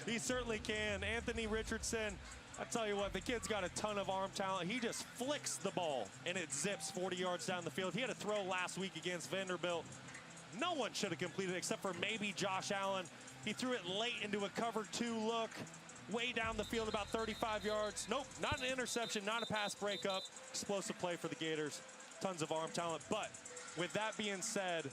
He certainly can. Anthony Richardson, I tell you what, the kid's got a ton of arm talent. He just flicks the ball, and it zips 40 yards down the field. He had a throw last week against Vanderbilt. No one should have completed it except for maybe Josh Allen. He threw it late into a cover 2 look, way down the field about 35 yards. Nope, not an interception, not a pass breakup. Explosive play for the Gators. Tons of arm talent. But with that being said,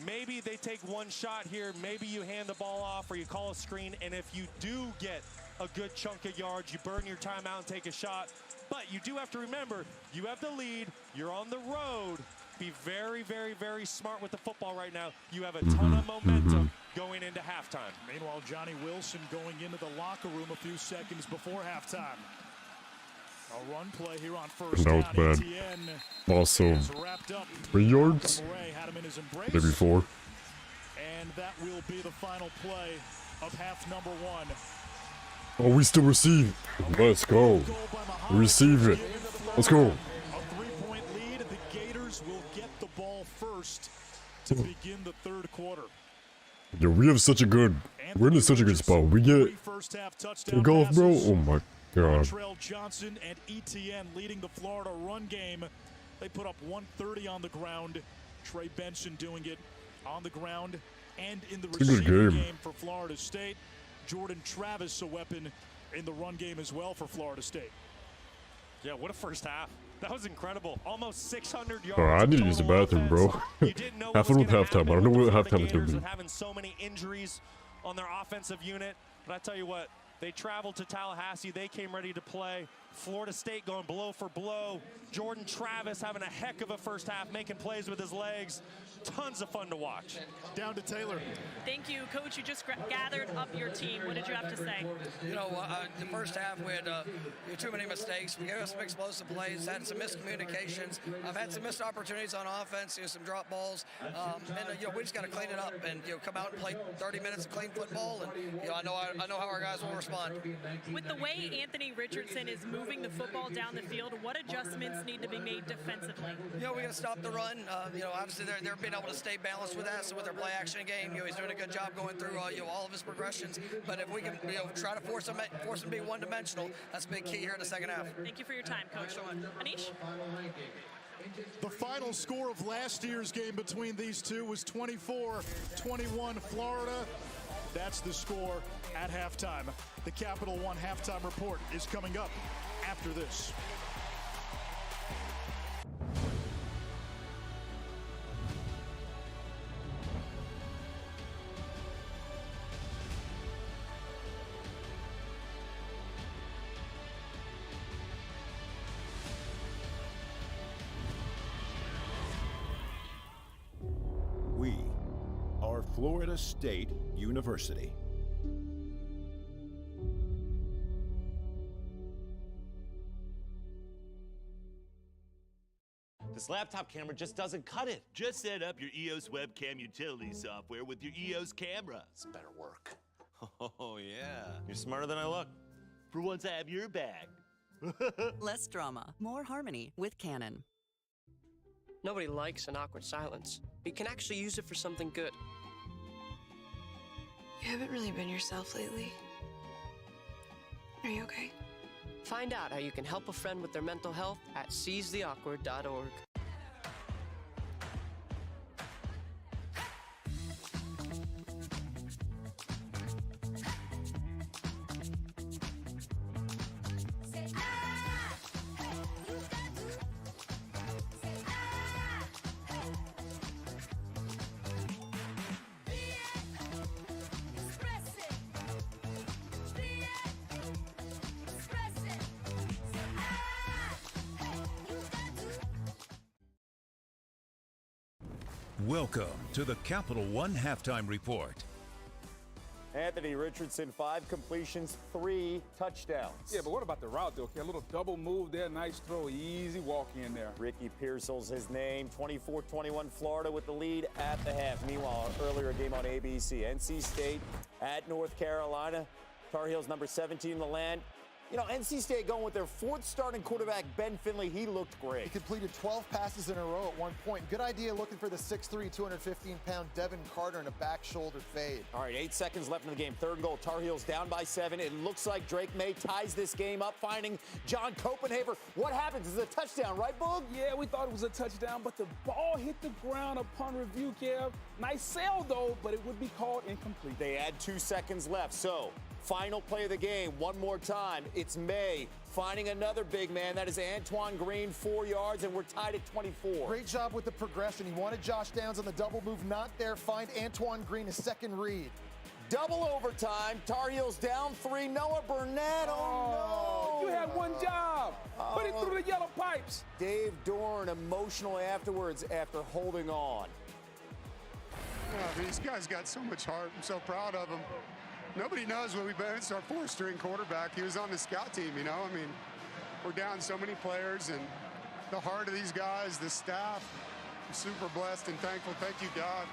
maybe they take one shot here. Maybe you hand the ball off or you call a screen. And if you do get a good chunk of yards, you burn your timeout and take a shot. But you do have to remember, you have the lead. You're on the road. Be very, very, very smart with the football right now. You have a ton of momentum going into halftime. Meanwhile, Johnny Wilson going into the locker room a few seconds before halftime. A run play here on first That was down. bad. Etienne Also, is wrapped up. 3 yards? Murray had him in his embrace. Maybe 4. And that will be the final play of half number 1. Oh, we still receive. Let's go. Receive it. Let's go. A 3-point lead. The Gators will get the ball first to begin the 3rd quarter. Yo, we have such a good. We're in such a good spot. We get First half the touchdown golf, bro. passes. Oh my god. Montreal Johnson and Etienne leading the Florida run game. They put up 130 on the ground. Trey Benson doing it on the ground and in the It's a good receiving game. game for Florida State. Jordan Travis, a weapon in the run game as well for Florida State. Yeah, what a first half. That was incredible. Almost 600 yards. Oh, I of need to use the total bathroom, offense. bro. You didn't know what Half was with gonna halftime. I happen don't know with what the halftime is Gators gonna with be. having so many injuries on their offensive unit. But I tell you what, they traveled to Tallahassee. They came ready to play. Florida State going blow for blow. Jordan Travis having a heck of a first half, making plays with his legs. tons of fun to watch. Down to Taylor. Thank you, Coach. You just gathered up your team. What did you have to say? You know, the first half we had too many mistakes. We gave us some explosive plays, had some miscommunications. I've had some missed opportunities on offense, some drop balls, and we just got to clean it up and come out and play 30 minutes of clean football. And I know how our guys will respond. With the way Anthony Richardson is moving the football down the field, what adjustments need to be made defensively? We got to stop the run. Obviously they're being able to stay balanced with that. So with their play action game, he's doing a good job going through all of his progressions. But if we can try to force him to be one-dimensional, that's a big key here in the second half. Thank you for your time, Coach. Anish? The final score of last year's game between these two was 24-21 Florida. That's the score at halftime. The Capital One halftime report is coming up after this. We are Florida State University. This laptop camera just doesn't cut it. Just set up your EOS webcam utility software with your EOS camera. It's better work. Oh, yeah. You're smarter than I look. For once I have your bag. Less drama, more harmony with Canon. Nobody likes an awkward silence. You can actually use it for something good. You haven't really been yourself lately. Are you okay? Find out how you can help a friend with their mental health at seizetheawkward.org. Welcome to the Capital One Halftime Report. Anthony Richardson, 5 completions, 3 touchdowns. Yeah, but what about the route, though? Okay, a little double move there, nice throw, easy walk in there. Ricky Pearsall's his name, 24-21 Florida with the lead at the half. Meanwhile, earlier game on ABC, NC State at North Carolina. Tar Heels number 17 in the land. NC State going with their 4th starting quarterback, Ben Finley. He looked great. He completed 12 passes in a row at one point. Good idea looking for the 6'3", 215-pound Devin Carter in a back shoulder fade. All right, 8 seconds left in the game. 3rd and goal. Tar Heels down by 7. It looks like Drake May ties this game up, finding John Copenhaver. What happens? It's a touchdown, right, Boog? Yeah, we thought it was a touchdown, but the ball hit the ground upon review, Kev. Nice sail, though, but it would be called incomplete. They had 2 seconds left, so final play of the game, one more time. It's May finding another big man. That is Antoine Green, 4 yards, and we're tied at 24. Great job with the progression. He wanted Josh Downs on the double move, not there. Find Antoine Green a second read. Double overtime. Tar Heels down 3. Noah Burnett. Oh, no. You had one job. Put it through the yellow pipes. Dave Dorn emotional afterwards after holding on. These guys got so much heart. I'm so proud of them. Nobody knows what we've been. It's our 4th-string quarterback. He was on the scout team, we're down so many players, and the heart of these guys, the staff, I'm super blessed and thankful. Thank you, God.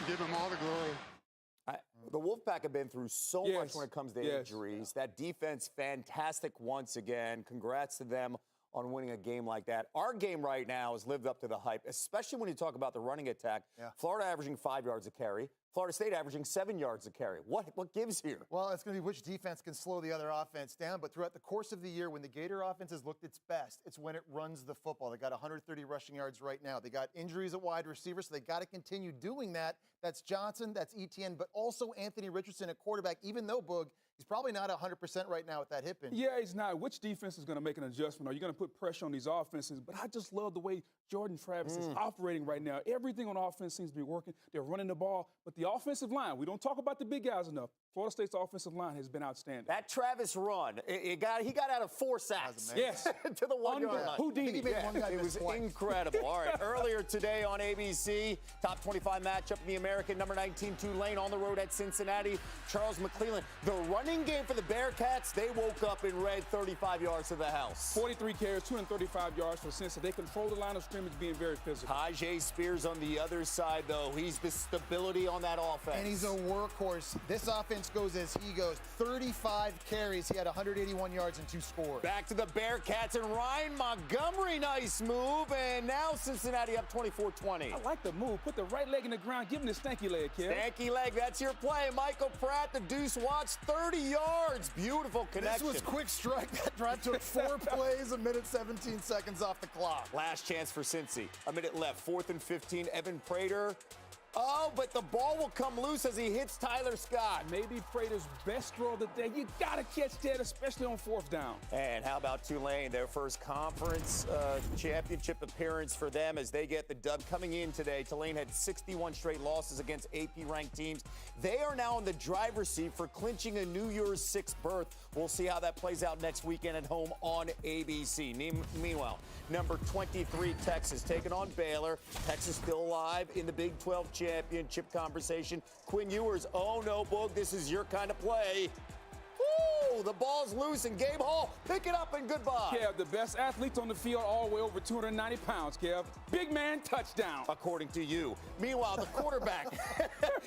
Give him all the glory. The Wolfpack have been through so much when it comes to injuries. That defense, fantastic once again. Congrats to them on winning a game like that. Our game right now has lived up to the hype, especially when you talk about the running attack. Yeah. Florida averaging 5 yards a carry. Florida State averaging 7 yards a carry. What gives here? Well, it's going to be which defense can slow the other offense down. But throughout the course of the year, when the Gator offense has looked its best, it's when it runs the football. They got 130 rushing yards right now. They got injuries at wide receiver, so they got to continue doing that. That's Johnson, that's Etienne, but also Anthony Richardson at quarterback, even though, Boog, He's probably not 100% right now with that hip injury. Yeah, he's not. Which defense is going to make an adjustment? Are you going to put pressure on these offenses? But I just love the way Jordan Travis is operating right now. Everything on offense seems to be working. They're running the ball. But the offensive line, we don't talk about the big guys enough. Florida State's offensive line has been outstanding. That Travis run, he got out of 4 sacks. Yes. To the 1 yard line. Houdini. It was incredible. All right, earlier today on ABC, top 25 matchup in the American, number 19 Tulane on the road at Cincinnati. Charles McClellan, the running game for the Bearcats, they woke up in red 35 yards to the house. 43 carries, 235 yards for Cincinnati. They control the line of scrimmage, being very physical. Tajay Spears on the other side, though. He's the stability on that offense. And he's a workhorse. This offense goes as he goes. 35 carries. He had 181 yards and 2 scores. Back to the Bearcats and Ryan Montgomery. Nice move. And now Cincinnati up 24-20. I like the move. Put the right leg in the ground. Give him the stanky leg, kid. Stanky leg. That's your play. Michael Pratt, the Deuce Watts, 30 yards. Beautiful connection. This was quick strike. That drive took 4 plays, a minute 17 seconds off the clock. Last chance for Cincy. A minute left. 4th and 15. Evan Prater. Oh, but the ball will come loose as he hits Tyler Scott. Maybe Prater's best throw of the day. You got to catch that, especially on 4th down. And how about Tulane? Their first conference championship appearance for them as they get the dub coming in today. Tulane had 61 straight losses against AP-ranked teams. They are now in the driver's seat for clinching a New Year's 6th berth. We'll see how that plays out next weekend at home on ABC. Meanwhile, number 23, Texas, taking on Baylor. Texas still alive in the Big 12 championship conversation. Quinn Ewers, oh no, Boog, this is your kind of play. Woo! The ball's loose and Gabe Hall, pick it up and goodbye. Kev, the best athletes on the field, all the way over 290 pounds, Kev. Big man touchdown. According to you. Meanwhile, the quarterback.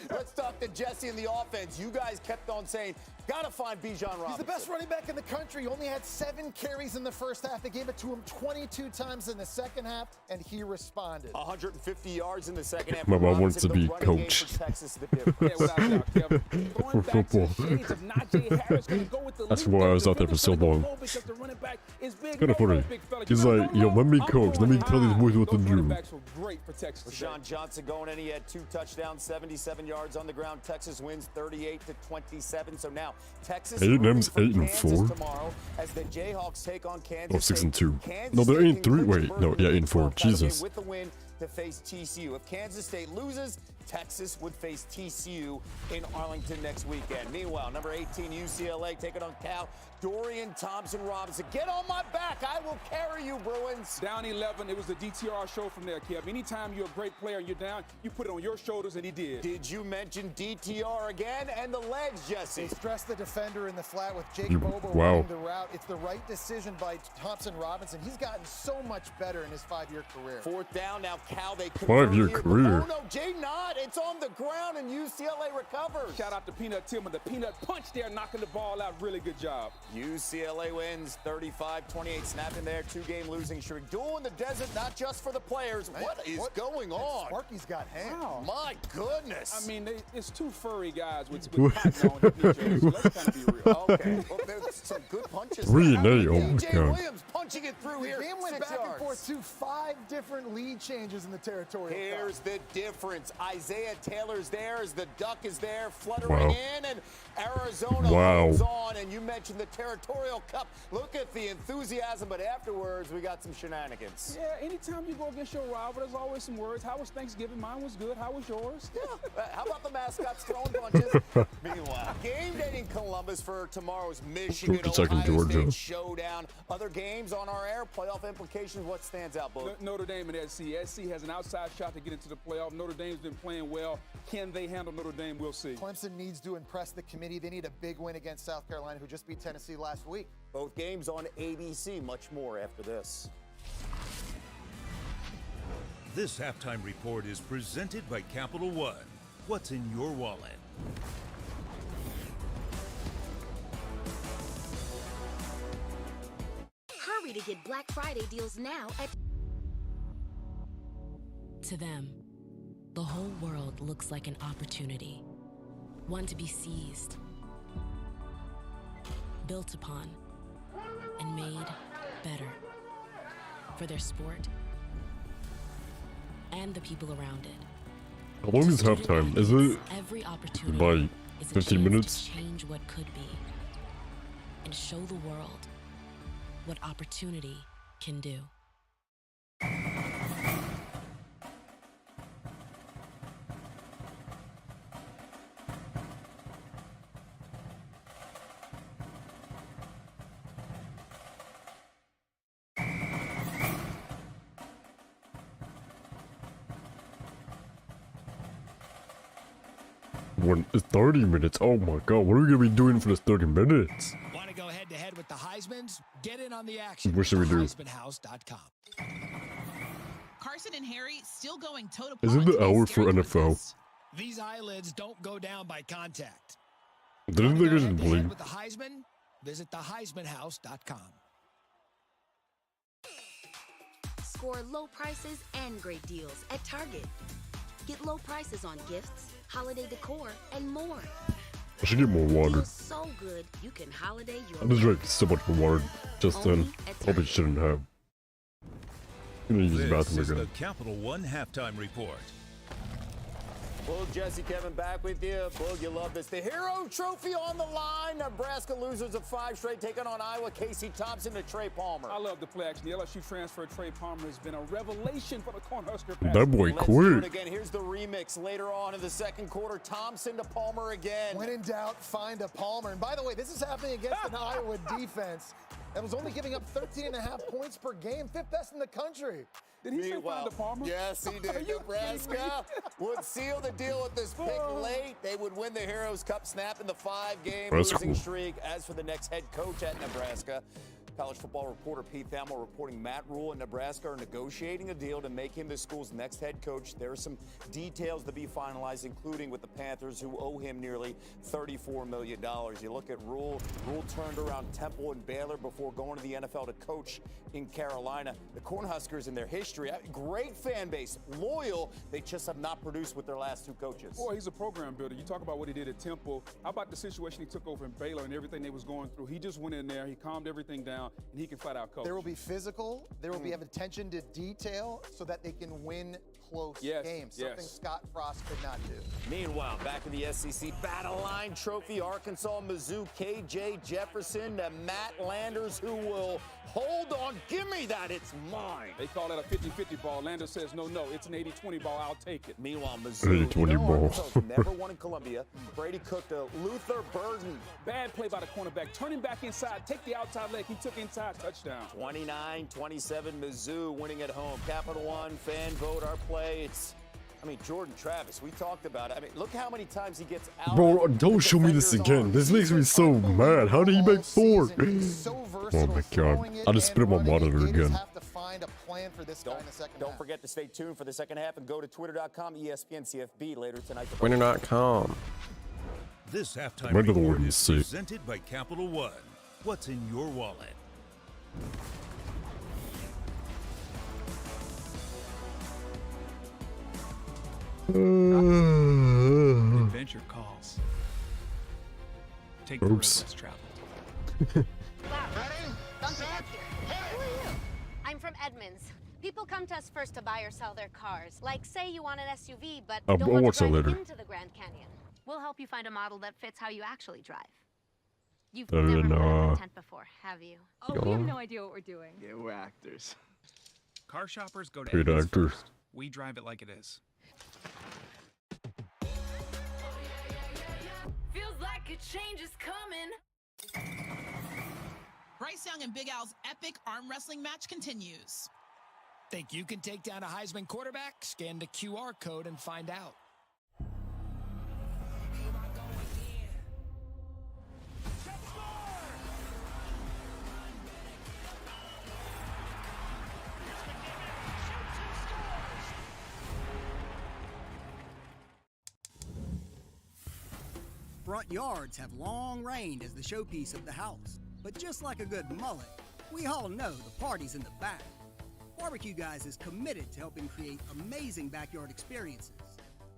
Let's talk to Jesse and the offense. You guys kept on saying, gotta find Bijan Robinson. He's the best running back in the country. He only had 7 carries in the first half. They gave it to him 22 times in the second half, and he responded. 150 yards in the second half. My mom wants to be coached. For football. That's why I was out there for so long. It's kind of funny. He's like, yo, let me coach. Let me tell these boys what to do. Rashawn Johnson going in. He had 2 touchdowns, 77 yards on the ground. Texas wins 38-27. So now Texas A&M's 8-4. tomorrow as the Jayhawks take on Kansas. Oh, 6-2. No, they're 8-3. Wait, no, yeah, 8-4. Jesus. With the win to face TCU. If Kansas State loses, Texas would face TCU in Arlington next weekend. Meanwhile, number 18 UCLA taking on Cal. Dorian Thompson-Robinson. Get on my back. I will carry you, Bruins. Down 11. It was the DTR show from there, Kev. Anytime you're a great player and you're down, you put it on your shoulders, and he did. Did you mention DTR again? And the legs, Jesse. They stressed the defender in the flat with Jake Bobo wow. running the route. It's the right decision by Thompson-Robinson. He's gotten so much better in his 5-year career. 4th down. Now Cal, they 5-year career. Oh, no, Jay Nod. It's on the ground, and UCLA recovers. Shout out to Peanut Tillman. The Peanut punch there, knocking the ball out. Really good job. UCLA wins 35-28, snapping their 2-game losing streak. Duel in the desert, not just for the players. Man, what is going on? Sparky's got hands. Wow. My goodness. I mean, it's 2 furry guys with cotton on their knees, so let's kind of be real. Okay. Well, there's some good punches. 3-8. Oh my Jay God. Williams punching it through here. The game went 6 back yards. and forth to 5 different lead changes in the territorial Here's cup. the difference. Isaiah Taylor's there as the duck is there, fluttering in, and Arizona holds on. And you mentioned the territorial cup. Look at the enthusiasm, but afterwards we got some shenanigans. Yeah, anytime you go against your rival, there's always some words. How was Thanksgiving? Mine was good. How was yours? Yeah. How about the mascots throwing punches? Meanwhile, game day in Columbus for tomorrow's Michigan Ohio State showdown. Other games on our air, playoff implications. What stands out, Bo? Notre Dame and SC. SC has an outside shot to get into the playoff. Notre Dame's been playing well. Can they handle Notre Dame? We'll see. Clemson needs to impress the committee. They need a big win against South Carolina, who just beat Tennessee last week. Both games on ABC. Much more after this. This halftime report is presented by Capital One. What's in your wallet? Hurry to get Black Friday deals now at... To them, the whole world looks like an opportunity, one to be seized, built upon, and made better for their sport and the people around it. How long is halftime? Is it Every opportunity by is a 15 chance minutes? to change what could be. and show the world what opportunity can do. It's 30 minutes. Oh my god, what are we gonna be doing for this 30 minutes? Want to go head to head with the Heismans? Get in on the action. What should we do? HeismanHouse.com. Carson and Harry still going toe to Isn't the hour for NFL? These eyelids don't go down by contact. Didn't they just Head blink? with the Heisman? Visit theHeismanHouse.com. Score low prices and great deals at Target. Get low prices on gifts, holiday decor, and more. I should get more water. Deals so good you can holiday your I just drank so much water just then. Probably shouldn't have. I'm gonna use the This bathroom is the again. Capital One halftime report. Well, Jesse, Kevin, back with you. Boog, you love this. The Hero Trophy on the line. Nebraska losers of 5 straight, taking on Iowa. Casey Thompson to Trey Palmer. I love the play action. The LSU transfer Trey Palmer has been a revelation for the Cornhusker. That boy Let's do it quick. again. Here's the remix later on in the second quarter. Thompson to Palmer again. When in doubt, find a Palmer. And by the way, this is happening against an Iowa defense that was only giving up 13.5 points per game, 5th best in the country. Did he say find a Palmer? Yes, he Are did. you Nebraska would seal the deal with this pick late. They would win the Heroes Cup, snapping the 5-game That's losing cool. streak. As for the next head coach at Nebraska, college football reporter Pete Thamel reporting Matt Rule and Nebraska are negotiating a deal to make him the school's next head coach. There are some details to be finalized, including with the Panthers, who owe him nearly $34 million. You look at Rule. Rule turned around Temple and Baylor before going to the NFL to coach in Carolina. The Cornhuskers, in their history, great fan base, loyal. They just have not produced with their last 2 coaches. Boy, he's a program builder. You talk about what he did at Temple. How about the situation he took over in Baylor and everything they was going through? He just went in there, he calmed everything down, and he can flat out coach. There will be physical. There will be attention to detail so that they can win close games. Something Scott Frost could not do. Meanwhile, back in the SEC Battle Line Trophy, Arkansas, Mizzou, KJ Jefferson to Matt Landers, who will hold on. Give me that. It's mine. They call that a 50-50 ball. Landers says, no, it's an 80-20 ball. I'll take it. Meanwhile, Mizzou, 80-20 ball. Arkansas never won in Columbia. Brady cooked a Luther Burden. Bad play by the cornerback. Turn him back inside. Take the outside leg. He took inside. Touchdown. 29-27, Mizzou winning at home. Capital One, fan vote, our play. I mean, Jordan Travis, we talked about it. I mean, look how many times he gets out. Bro, don't show me this again. This makes me so mad. How did he make 4? Oh my god. I just spit on my monitor again. Have to find a plan for this guy in the second Don't half. forget to stay tuned for the second half and go to twitter.com, ESPN CFB later tonight. Winner.com. This halftime Where do the report Warriors is sit? presented by Capital One. What's in your wallet? Adventure calls. Take the road Oops. less traveled. I'm from Edmonds. People come to us first to buy or sell their cars. Like, say you want an SUV, but I'll don't want watch to that drive later. into the Grand Canyon. We'll help you find a model that fits how you actually drive. You've And never then, been on a tent before, have you? Oh, we have no idea what we're doing. Yeah, we're actors. Car shoppers go to Great Edmonds actor. first. We drive it like it is. Feels like a change is coming. Bryce Young and Big Al's epic arm wrestling match continues. Think you can take down a Heisman quarterback? Scan the QR code and find out. Front yards have long reigned as the showpiece of the house. But just like a good mullet, we all know the party's in the back. Barbecue Guys is committed to helping create amazing backyard experiences.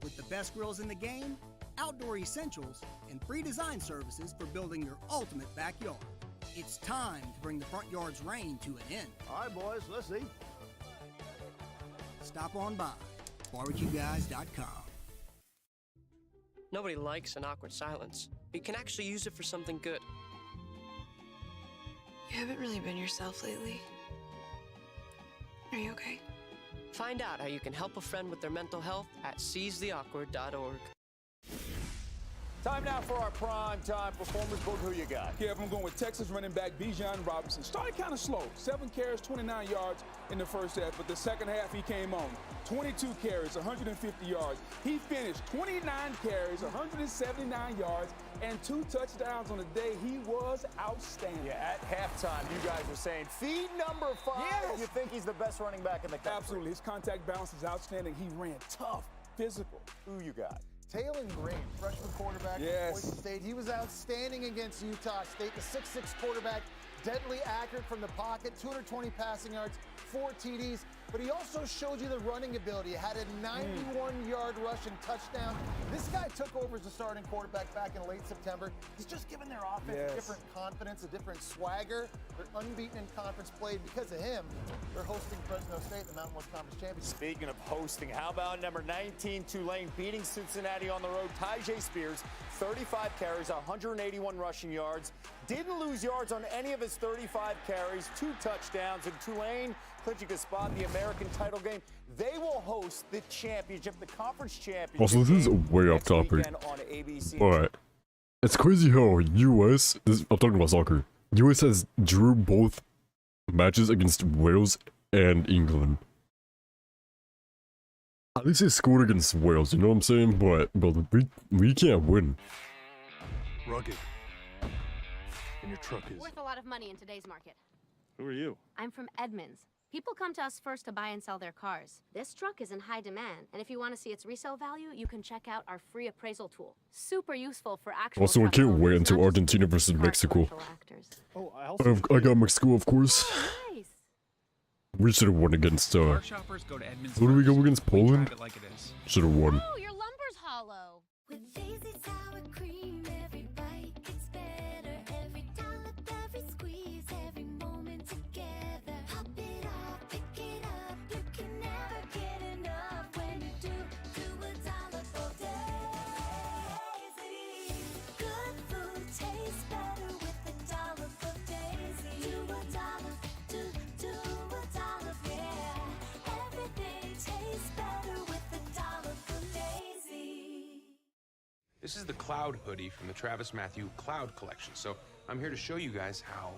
With the best grills in the game, outdoor essentials, and free design services for building your ultimate backyard. It's time to bring the front yard's reign to an end. All right, boys, let's eat. Stop on by, barbecueguys.com. Nobody likes an awkward silence. You can actually use it for something good. You haven't really been yourself lately. Are you okay? Find out how you can help a friend with their mental health at seizetheawkward.org. Time now for our prime time performers. Book, who you got? Kev, I'm going with Texas running back Bijan Robinson. Started kind of slow. 7 carries, 29 yards in the first half, but the second half he came on. 22 carries, 150 yards. He finished 29 carries, 179 yards, and 2 touchdowns on the day. He was outstanding. Yeah, at halftime, you guys were saying, feed number 5. Yes. You think he's the best running back in the country? Absolutely. His contact balance is outstanding. He ran tough, physical. Who you got? Taylon Green, freshman quarterback at Boise State. He was outstanding against Utah State. The 6'6 quarterback, deadly accurate from the pocket, 220 passing yards, 4 TDs. But he also showed you the running ability. He had a 91-yard rushing touchdown. This guy took over as the starting quarterback back in late September. He's just given their offense a different confidence, a different swagger. They're unbeaten in conference play. And because of him, they're hosting Fresno State, the Mountain West Conference Championship. Speaking of hosting, how about number 19, Tulane, beating Cincinnati on the road? Tyjae Spears, 35 carries, 181 rushing yards. Didn't lose yards on any of his 35 carries, 2 touchdowns, and Tulane clinching a spot in the American title game. They will host the championship, the conference championship. Also, this is way off topic. Alright. It's crazy how I'm talking about soccer. US has drew both matches against Wales and England. At least they scored against Wales, you know what I'm saying? But we can't win. Rugged. And your truck is Worth a lot of money in today's market. Who are you? I'm from Edmunds. People come to us first to buy and sell their cars. This truck is in high demand, and if you want to see its resale value, you can check out our free appraisal tool. Super useful for actual Also, I truck can't owners, wait not until just Argentina versus car Mexico. commercial actors. I got Mexico, of course. Nice. We should have won against Car shoppers go to Edmunds. who do we go first. against? We drive Poland? it like it is. Should have won. Oh, your lumber's hollow. With Daisy sour cream, every bite gets better. Every dollop, every squeeze, every moment together. Pop it off, pick it up. You can never get enough when you do a dollar for Daisy. Good food tastes better with a dollar for Daisy. Do a dollar, do a dollar, yeah. Everything tastes better with a dollar for Daisy. This is the Cloud hoodie from the Travis Matthew Cloud collection. So I'm here to show you guys how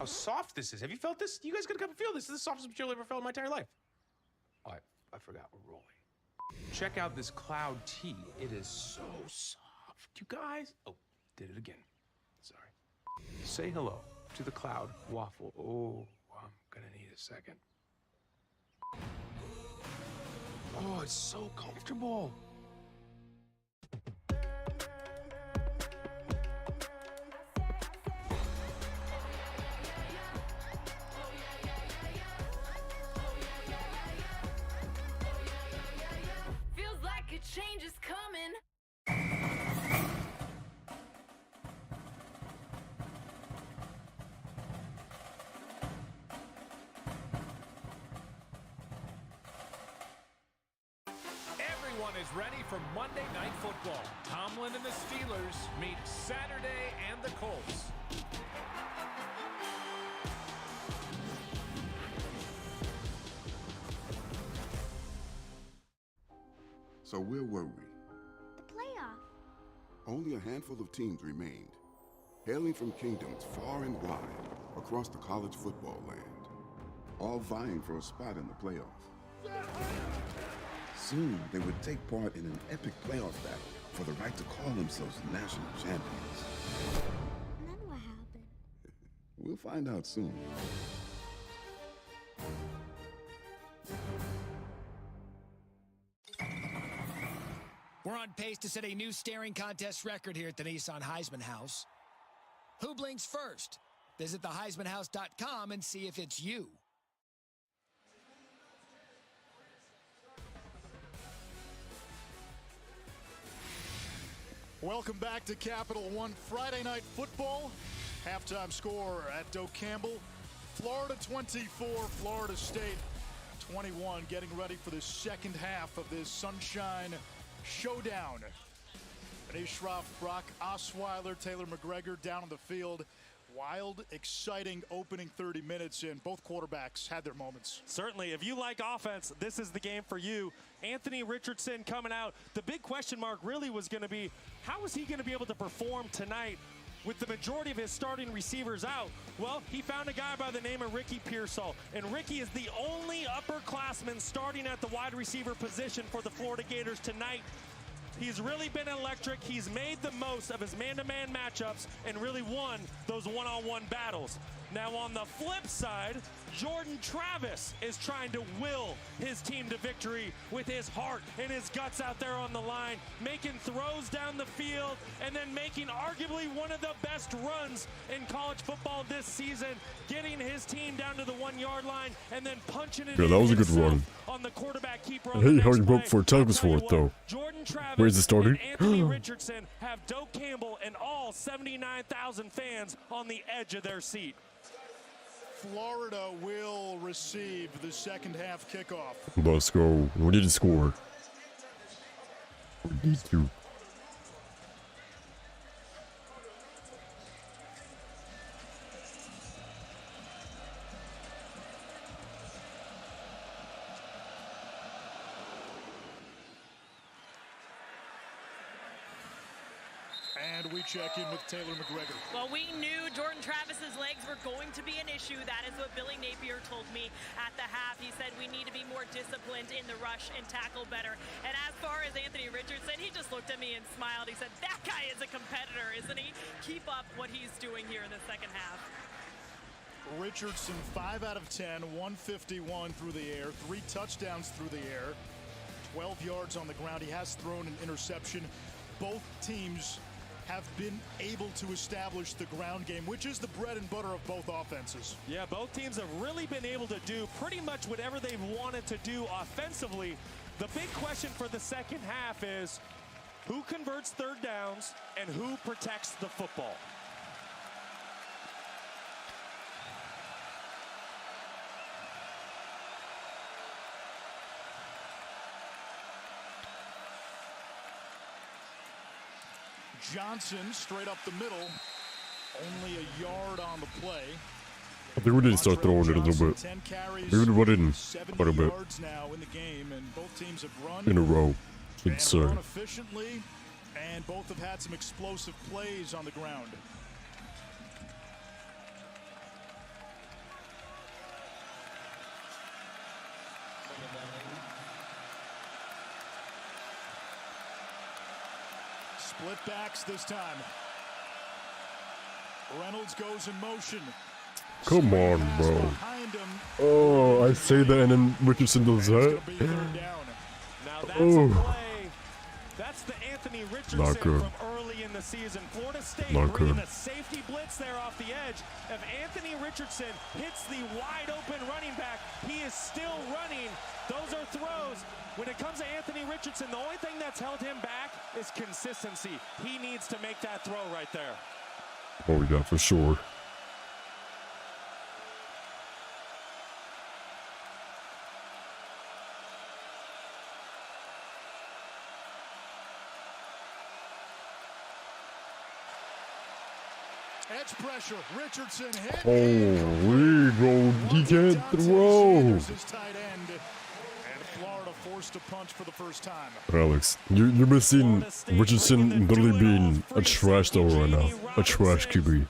soft this is. Have you felt this? You guys gotta come feel this. This is the softest material I've ever felt in my entire life. Oh, I forgot we're rolling. Check out this Cloud tee. It is so soft. You guys. Oh, did it again. Sorry. Say hello to the Cloud waffle. Oh, I'm gonna need a second. Oh, it's so comfortable. Feels like a change is coming. Everyone is ready for Monday Night Football. Tomlin and the Steelers meet Saturday and the Colts. So where were we? The playoff. Only a handful of teams remained, hailing from kingdoms far and wide across the college football land, all vying for a spot in the playoff. Soon, they would take part in an epic playoff battle for the right to call themselves national champions. And then what happened? We'll find out soon. We're on pace to set a new staring contest record here at the Nissan Heisman House. Who blinks first? Visit theheismanhouse.com and see if it's you. Welcome back to Capital One Friday Night Football. Halftime score at Doak Campbell. Florida 24, Florida State 21. Getting ready for the second half of this Sunshine Showdown. Anish Shroff, Brock Osweiler, Taylor McGregor down on the field Wild, exciting opening 30 minutes, and both quarterbacks had their moments. Certainly, if you like offense, this is the game for you. Anthony Richardson coming out. The big question mark really was going to be, how is he going to be able to perform tonight with the majority of his starting receivers out? Well, he found a guy by the name of Ricky Pearsall, and Ricky is the only upperclassman starting at the wide receiver position for the Florida Gators tonight. He's really been electric. He's made the most of his man-to-man matchups and really won those one-on-one battles. Now on the flip side, Jordan Travis is trying to will his team to victory with his heart and his guts out there on the line, making throws down the field and then making arguably one of the best runs in college football this season, getting his team down to the 1-yard line and then punching it in that was a good run. on the quarterback keeper. I hate how he broke 4 tackles for it, though. Jordan Travis Where's the starter? and Anthony Richardson have Doak Campbell and all 79,000 fans on the edge of their seat. Florida will receive the second half kickoff. Let's go. We need to score. We need to. And we check in with Taylor McGregor. Well, we knew Jordan Travis's legs were going to be an issue. That is what Billy Napier told me at the half. He said we need to be more disciplined in the rush and tackle better. And as far as Anthony Richardson, he just looked at me and smiled. He said, that guy is a competitor, isn't he? Keep up what he's doing here in the second half. Richardson, 5 out of 10, 151 through the air, 3 touchdowns through the air, 12 yards on the ground. He has thrown an interception. Both teams have been able to establish the ground game, which is the bread and butter of both offenses. Yeah, both teams have really been able to do pretty much whatever they've wanted to do offensively. The big question for the second half is who converts third downs and who protects the football. Johnson straight up the middle, only a yard on the play. I think we need to start throwing it a little bit. 10 carries, We would run in quite a bit yards now in the game, and both teams have run in a row. and It's run efficiently, and both have had some explosive plays on the ground. Split backs this time. Reynolds goes in motion. Come on, bro. Oh, I say that and then Richardson does that. Now that's a Oh, play. That's the Anthony Richardson Not good. from early in the season. Florida State Not bringing good. a safety blitz there off the edge. If Anthony Richardson hits the wide open running back, he is still running. Those are throws. When it comes to Anthony Richardson, the only thing that's held him back is consistency. He needs to make that throw right there. oh yeah, for sure. Edge pressure. Richardson hit. Holy, bro, he can't throw. His tight end. And Florida forced to punch for the first time. Alex, you're missing Richardson literally being a trash thrower right now. A trash QB.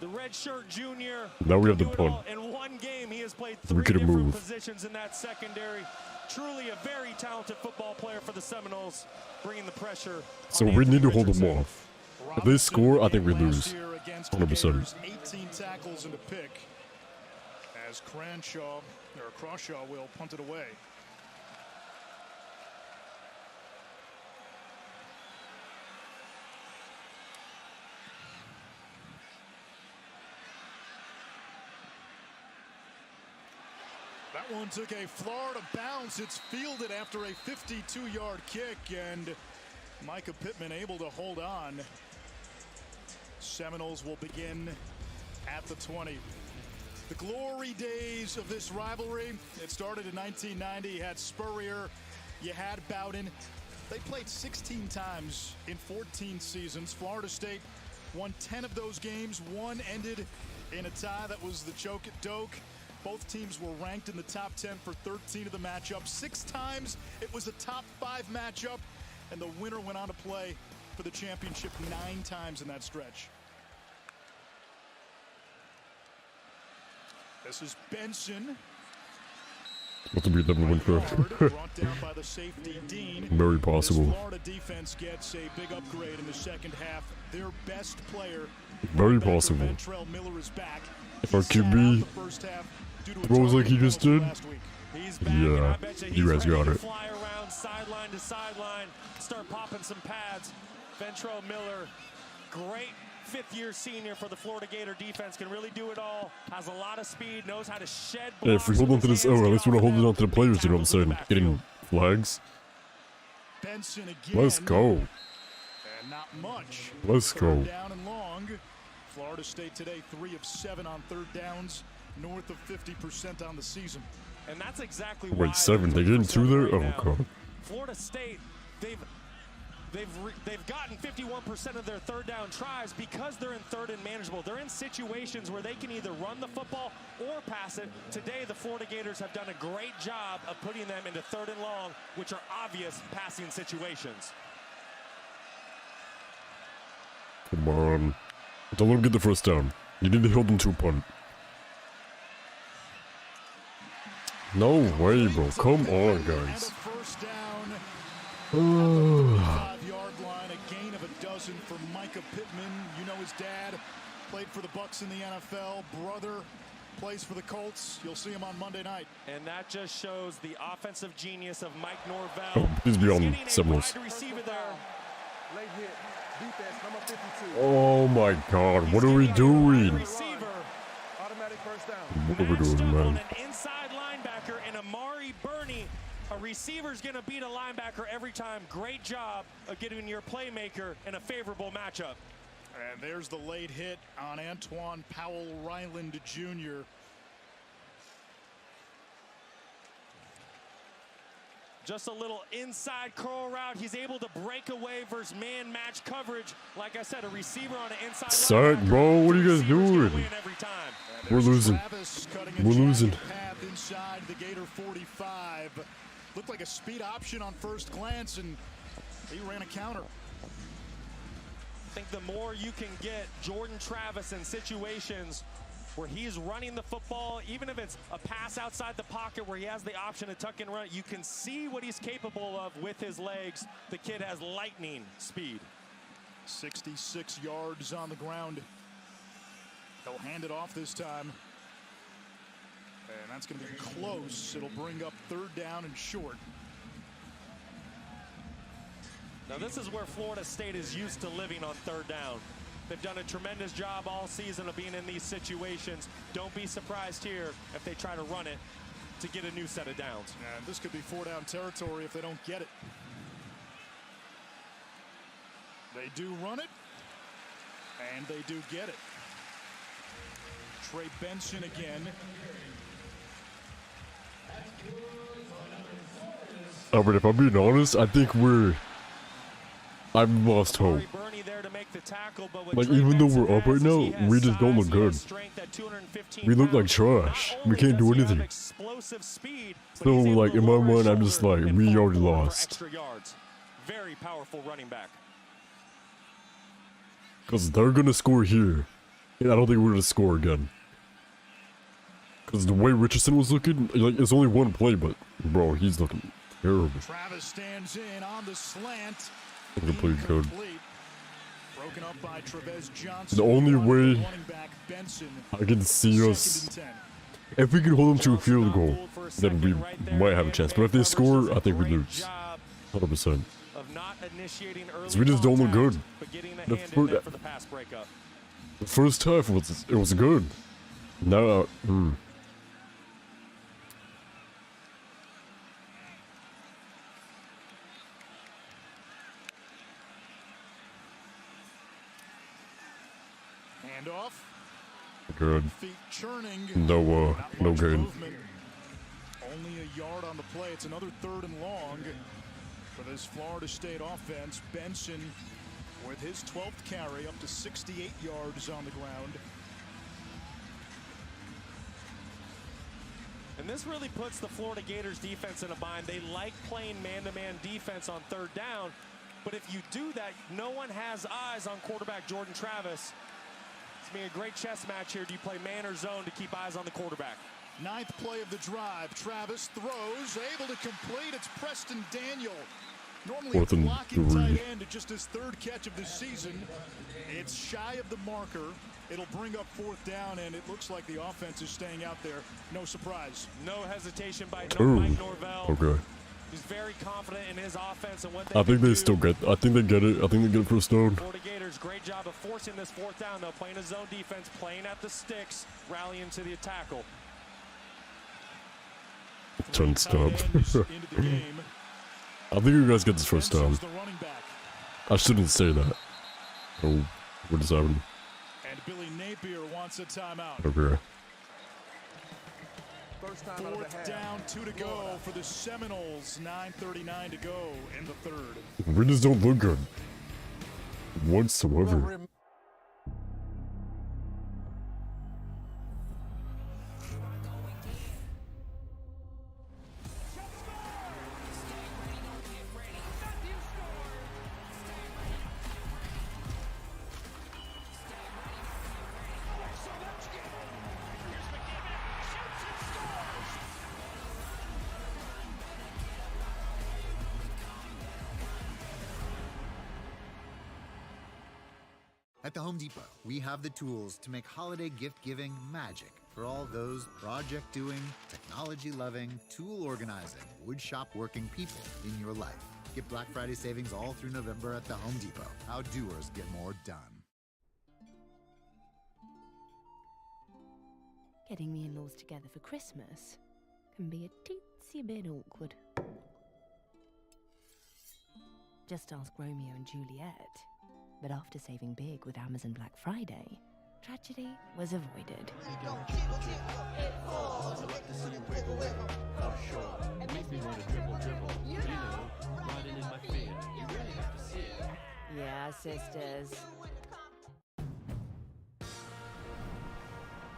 The redshirt junior. Now we have the punt. In one game, he has played We 3 could've different moved. positions in that secondary. Truly a very talented football player for the Seminoles, bringing the pressure. So we need to hold them off. If they score, I think we lose. 100%. 18 tackles and a pick. As Crawshaw will punt it away. That one took a Florida bounce. It's fielded after a 52-yard kick, and Micah Pittman able to hold on. Seminoles will begin at the 20. The glory days of this rivalry. It started in 1990. You had Spurrier, you had Bowden. They played 16 times in 14 seasons. Florida State won 10 of those games. One ended in a tie. That was the choke at Doak. Both teams were ranked in the top 10 for 13 of the matchups. 6 times it was a top 5 matchup, and the winner went on to play for the championship 9 times in that stretch. This is Benson. What to be the win for? Brought down by the safety Dean. Very possible. This Florida defense gets a big upgrade in the second half. Their best player, Very possible. Ventrell Miller, is back. If our QB throws like he just did, yeah, you guys got it. Fly around sideline to sideline, start popping some pads. Ventrell Miller, great fifth-year senior for the Florida Gator defense, can really do it all, has a lot of speed, knows how to shed blocks. Hey, if we hold on to this, at least we're not holding on to the players, you know what I'm saying? Getting flags. Let's go. And not much. Let's go. Down and long. Florida State today 3 of 7 on third downs, north of 50% on the season. And that's exactly why. Wait, 7? They getting 2 there? Oh god. Florida State, they've gotten 51% of their third down tries because they're in third and manageable. They're in situations where they can either run the football or pass it. Today, the Florida Gators have done a great job of putting them into third and long, which are obvious passing situations. Come on. Don't let him get the first down. You need to hold him to a punt. No way, bro. Come on, guys. First down. 5-yard line, a gain of a dozen for Micah Pittman. You know his dad played for the Bucs in the NFL. Brother plays for the Colts. You'll see him on Monday night. And that just shows the offensive genius of Mike Norvell. Oh, please be on Seminoles. Receiver there. Late hit. Defense, number 52. Oh my god, what are we doing? Receiver. Automatic first down. What are we doing, man? An inside linebacker and Amari Burney. A receiver's going to beat a linebacker every time. Great job of getting your playmaker in a favorable matchup. And there's the late hit on Antoine Powell Ryland Jr. Just a little inside curl route. He's able to break away versus man match coverage. Like I said, a receiver on an inside. Suck, bro. What are you guys doing? We're losing. We're losing. Path inside the Gator 45. Looked like a speed option on first glance, and he ran a counter. I think the more you can get Jordan Travis in situations where he's running the football, even if it's a pass outside the pocket where he has the option to tuck and run, you can see what he's capable of with his legs. The kid has lightning speed. 66 yards on the ground. He'll hand it off this time. And that's going to be close. It'll bring up third down and short. Now this is where Florida State is used to living on third down. They've done a tremendous job all season of being in these situations. Don't be surprised here if they try to run it to get a new set of downs. And this could be 4-down territory if they don't get it. They do run it, and they do get it. Trey Benson again. Albert, if I'm being honest, I think I've lost hope. Like, even though we're up right now, we just don't look good. We look like trash. We can't do anything. So, like, in my mind, I'm just like, we already lost. Very powerful running back. Because they're gonna score here. And I don't think we're gonna score again. Because the way Richardson was looking, like, it's only one play, but, bro, he's looking terrible. Travis stands in on the slant. Incomplete code. Broken up by Trevez Johnson. The only way I can see us, if we can hold them to a field goal, then we might have a chance. But if they score, I think we lose. 100%. Because we just don't look good. The first half was good. Now, Handoff. Good. Feet churning. No gain. Only a yard on the play. It's another third and long for this Florida State offense. Benson with his 12th carry, up to 68 yards on the ground. And this really puts the Florida Gators defense in a bind. They like playing man-to-man defense on third down, but if you do that, no one has eyes on quarterback Jordan Travis. It's going to be a great chess match here. Do you play man or zone to keep eyes on the quarterback? 9th play of the drive. Travis throws, able to complete. It's Preston Daniel. Normally a blocking tight end, just his 3rd catch of the season. It's shy of the marker. It'll bring up 4th down, and it looks like the offense is staying out there. No surprise. No hesitation by Mike Norvell. Okay. He's very confident in his offense and what they I think they still get. I think they get it. I think they get it first down. Florida Gators, great job of forcing this 4th down, though. Playing a zone defense, playing at the sticks, rallying to the tackle. Turn stop. I think you guys get this first down. I shouldn't say that. Oh, what is happening? And Billy Napier wants a timeout. Okay. 4th down, 2 to go for the Seminoles. 9:39 to go in the 3rd. We just don't look good whatsoever. At the Home Depot, we have the tools to make holiday gift-giving magic for all those project-doing, technology-loving, tool-organizing, woodshop-working people in your life. Get Black Friday savings all through November at the Home Depot. How doers get more done. Getting the in-laws together for Christmas can be a teensy bit awkward. Just ask Romeo and Juliet. But after saving big with Amazon Black Friday, tragedy was avoided. Yeah, sisters.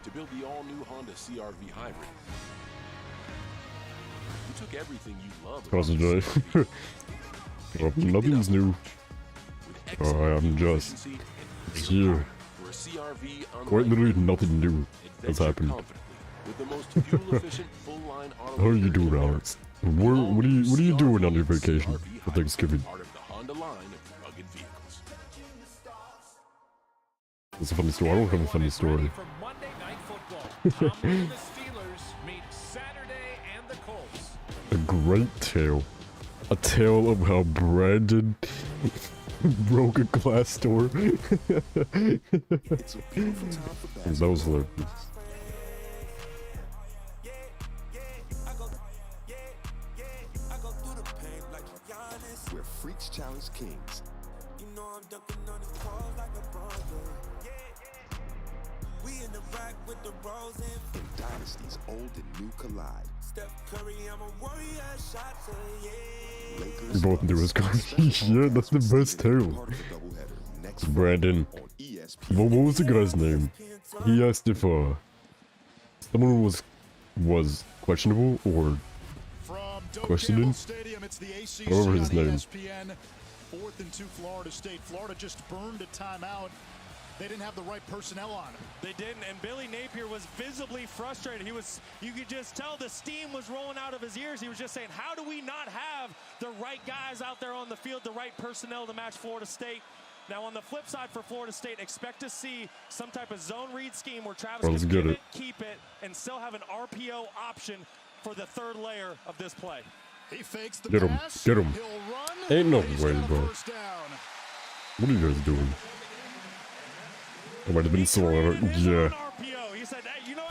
To build the all-new Honda CR-V Hybrid, you took everything you love. Well, nothing's new. I'm just here. Quite literally nothing new has happened. How are you doing, Alex? What are you doing on your vacation for Thanksgiving? That's a funny story. I don't have a funny story. A great tale. A tale of how Brandon broke a glass door. That was hilarious. We're Freaks Challenge Kings. You know I'm dunking on his balls like a bronzer. We in the back with the bros in dynasties old and new collide. Steph Curry, I'm a warrior, shots We both do his card. Yeah, that's the best tale. Brandon. What was the guy's name? He asked if someone was questionable or questioning. Whatever his name. 4th and 2 Florida State. Florida just burned a timeout. They didn't have the right personnel on him. They didn't, and Billy Napier was visibly frustrated. You could just tell the steam was rolling out of his ears. He was just saying, how do we not have the right guys out there on the field, the right personnel to match Florida State? Now, on the flip side for Florida State, expect to see some type of zone read scheme where Travis can give it, keep it, and still have an RPO option for the 3rd layer of this play. He fakes the Get him, get him. Ain't no way, bro. What are you guys doing? It might have been so yeah.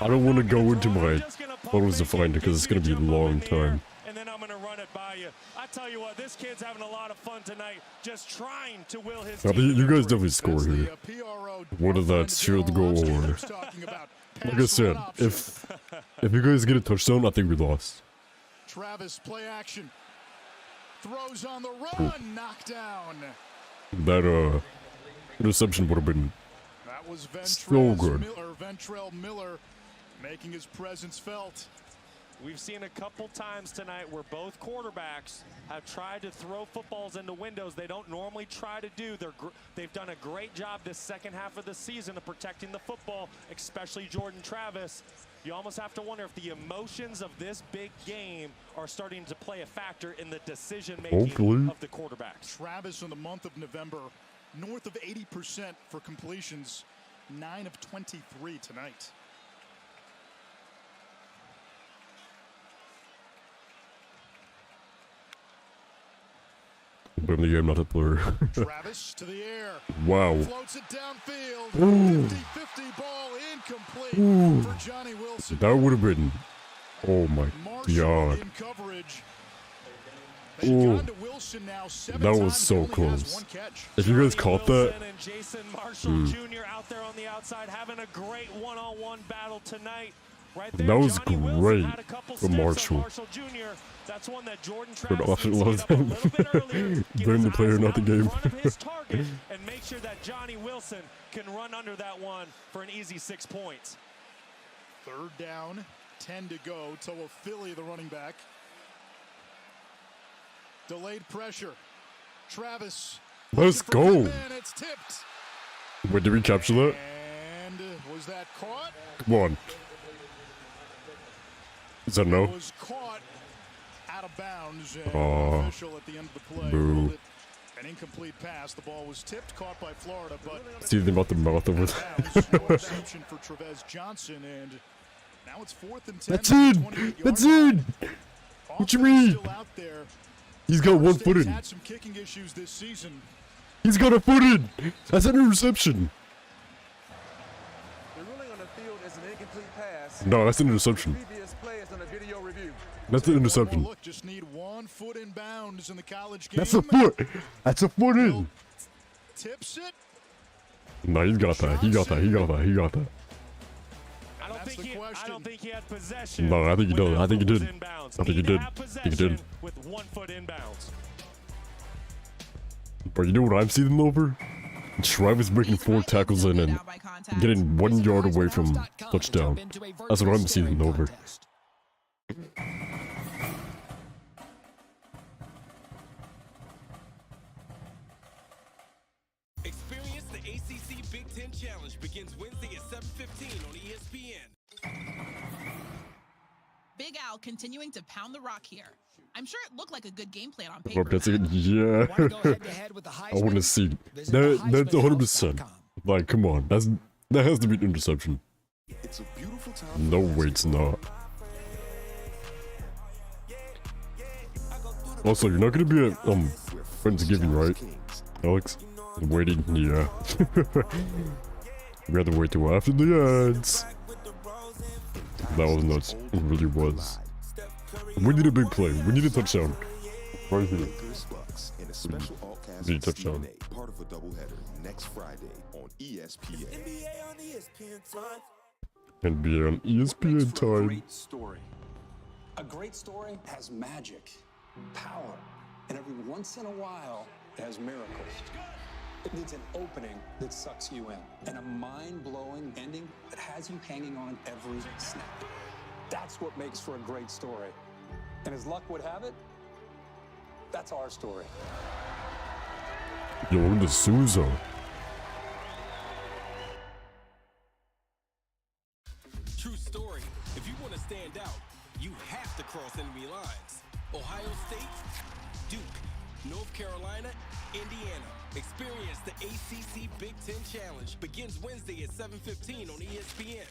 I don't want to go into my photos to find it because it's going to be a long time. And then I'm going to run it by you. I tell you what, this kid's having a lot of fun tonight, just trying to will his team. You guys definitely score here. What if that should go over? Like I said, if you guys get a touchdown, I think we lost. Travis, play action. Throws on the run, knockdown. interception would have been That was so good. Ventrell Miller making his presence felt. We've seen a couple times tonight where both quarterbacks have tried to throw footballs into windows they don't normally try to do. They've done a great job this second half of the season of protecting the football, especially Jordan Travis. You almost have to wonder if the emotions of this big game are starting to play a factor in the decision-making of the quarterbacks. Travis in the month of November, north of 80% for completions, 9 of 23 tonight. But the game not a blur. Travis to the air. Wow. Floats it downfield. Ooh. 50-50 ball incomplete Ooh. for Johnny Wilson. That would have been. Oh my god. In coverage. Ooh. That was so close. If you guys caught that. And Jason Marshall Jr. out there on the outside having a great one-on-one battle tonight. Right there, That was Johnny Wilson great had a couple for steps Marshall. on Marshall Jr. That's one that Jordan But Travis Marshall needs to loves get up a him. little bit earlier, get Blame his the player, eyes not the out in game. front of his target, and make sure that Johnny Wilson can run under that one for an easy 6 points. Third down, 10 to go. Toa Philly, the running back. Delayed pressure. Travis. Let's go. Man, it's tipped. Wait, did we capture that? And was that caught? Come on. Is that no? It was caught out of bounds. And Aw. the official at the end of the play Boo. ruled it an incomplete pass. The ball was tipped, caught by Florida, but See anything about the mouth over bounds. No there? interception for Trevez Johnson, and now it's 4th and 10. That's it! That's it! What you mean? Still out there. He's got one State's foot in. had some kicking issues this season. He's got a foot in! That's an interception! The ruling on the field is an incomplete pass. No, that's an interception. Previous play is on a video review. That's an interception. Look, just need 1 foot in bounds in the college game. That's a foot! That's a foot in! Tips it. No, he's got that. He got that. He got that. He got that. I don't think he had possession. No, I think he did. I think he did. Inbounds. I think he Need to did. have I think he did. possession with 1 foot inbounds. But you know what I'm seeing over? Travis breaking 4 tackles in and getting 1 yard away from touchdown. That's what I'm seeing over. Experience the ACC Big Ten Challenge begins Wednesday at 7:15 on ESPN. Big Al continuing to pound the rock here. I'm sure it looked like a good game plan on Well, paper. that's it. Yeah. I want to see that. That's 100%. Like, come on. That has to be an interception. It's a beautiful time. No way, it's not. Also, you're not gonna be at Friendsgiving, right, Alex? Waiting, yeah. We had to wait till after the ads. That was nuts. It really was. We need a big play. We need a touchdown. Right here. We need a touchdown. Part of a doubleheader next Friday on ESPN. NBA on ESPN time. Great story. A great story has magic, power, and every once in a while it has miracles. It needs an opening that sucks you in, and a mind-blowing ending that has you hanging on every snap. That's what makes for a great story. And as luck would have it, that's our story. Yo, look at the Souza. True story. If you want to stand out, you have to cross enemy lines. Ohio State, Duke, North Carolina, Indiana. Experience the ACC Big Ten Challenge. Begins Wednesday at 7:15 on ESPN.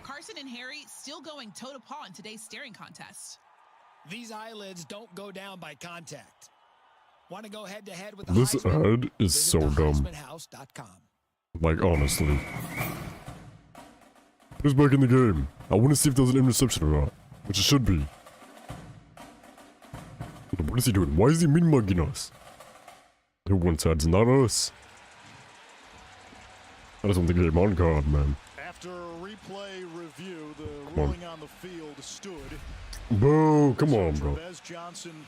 Carson and Harry still going toe-to-paw in today's staring contest. These eyelids don't go down by contact. Want to go head-to-head with the This Heisman? ad is so dumb. Like, honestly. Put us back in the game. I want to see if there's an interception or not. Which it should be. What is he doing? Why is he mean-mugging us? Who wants ads? Not us. I just want the game on card, man. After replay review, the ruling on the field stood. Bro, come on, bro.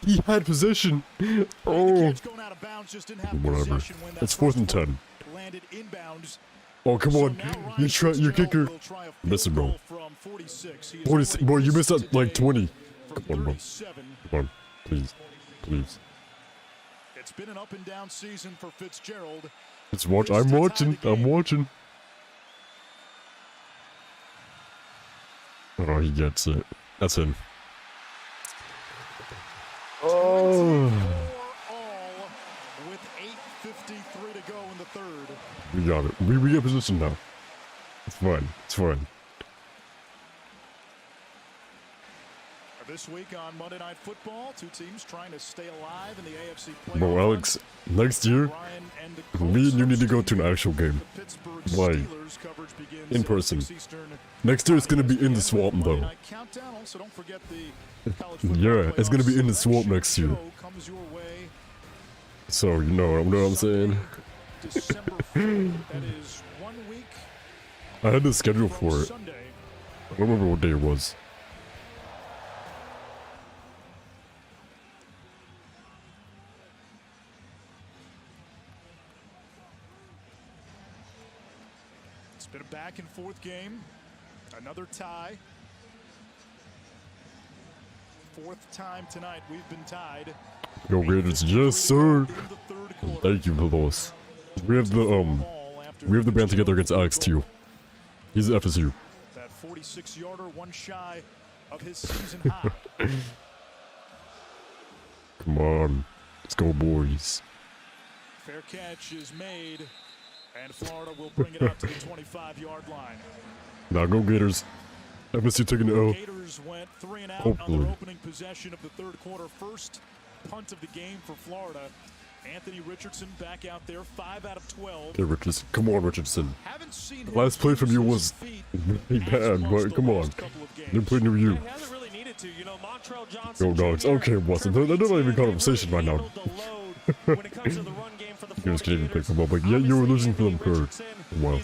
He had possession. Oh. Whatever. It's 4th and 10. Oh, come on. You try your kicker. Listen, bro. 46. Bro, you missed that like 20. Come on, bro. Come on. Please. Please. It's been an up and down season for Fitzgerald. Let's watch. I'm watching. I'm watching. Oh, he gets it. That's him. Oh. With 8:53 to go in the third. We got it. We get position now. It's fine. It's fine. This week on Monday Night Football, two teams trying to stay alive in the AFC playoff. Bro, Alex, next year, me and you need to go to an actual game. Like, in person. Next year it's gonna be in the swamp, though. Yeah, it's gonna be in the swamp next year. So, you know what I'm saying? I had the schedule for it. I don't remember what day it was. It's been a back and forth game. Another tie. 4th time tonight we've been tied. Go Raiders, yes sir. Thank you, Veloz. We have the band together against Alex too. He's at FSU. That 46-yarder, one shy of his season high. Come on, let's go, boys. Fair catch is made, and Florida will bring it out to the 25-yard line. Now go Gators. FSU taking the L. Gators went 3 and out on their opening possession of the third quarter. First punt of the game for Florida. Anthony Richardson back out there, 5 out of 12. Okay, Richardson. Come on, Richardson. The last play from you was really bad, but come on. They played near you. Go Dogs. Okay, Watson. They're not even in conversation right now. You just can't even pick them up. Like, yeah, you were losing for them for a while.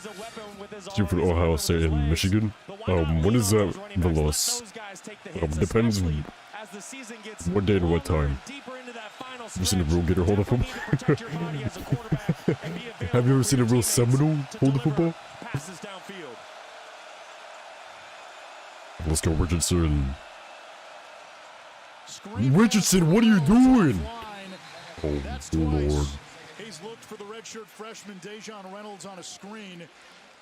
Due for Ohio State and Michigan. When is the loss? Depends what day and what time. You seen a real Gator hold a football? Have you ever seen a real Seminole hold a football? Let's go, Richardson. Richardson, what are you doing? Oh, Lord. He's looked for the redshirt freshman Dejon Reynolds on a screen,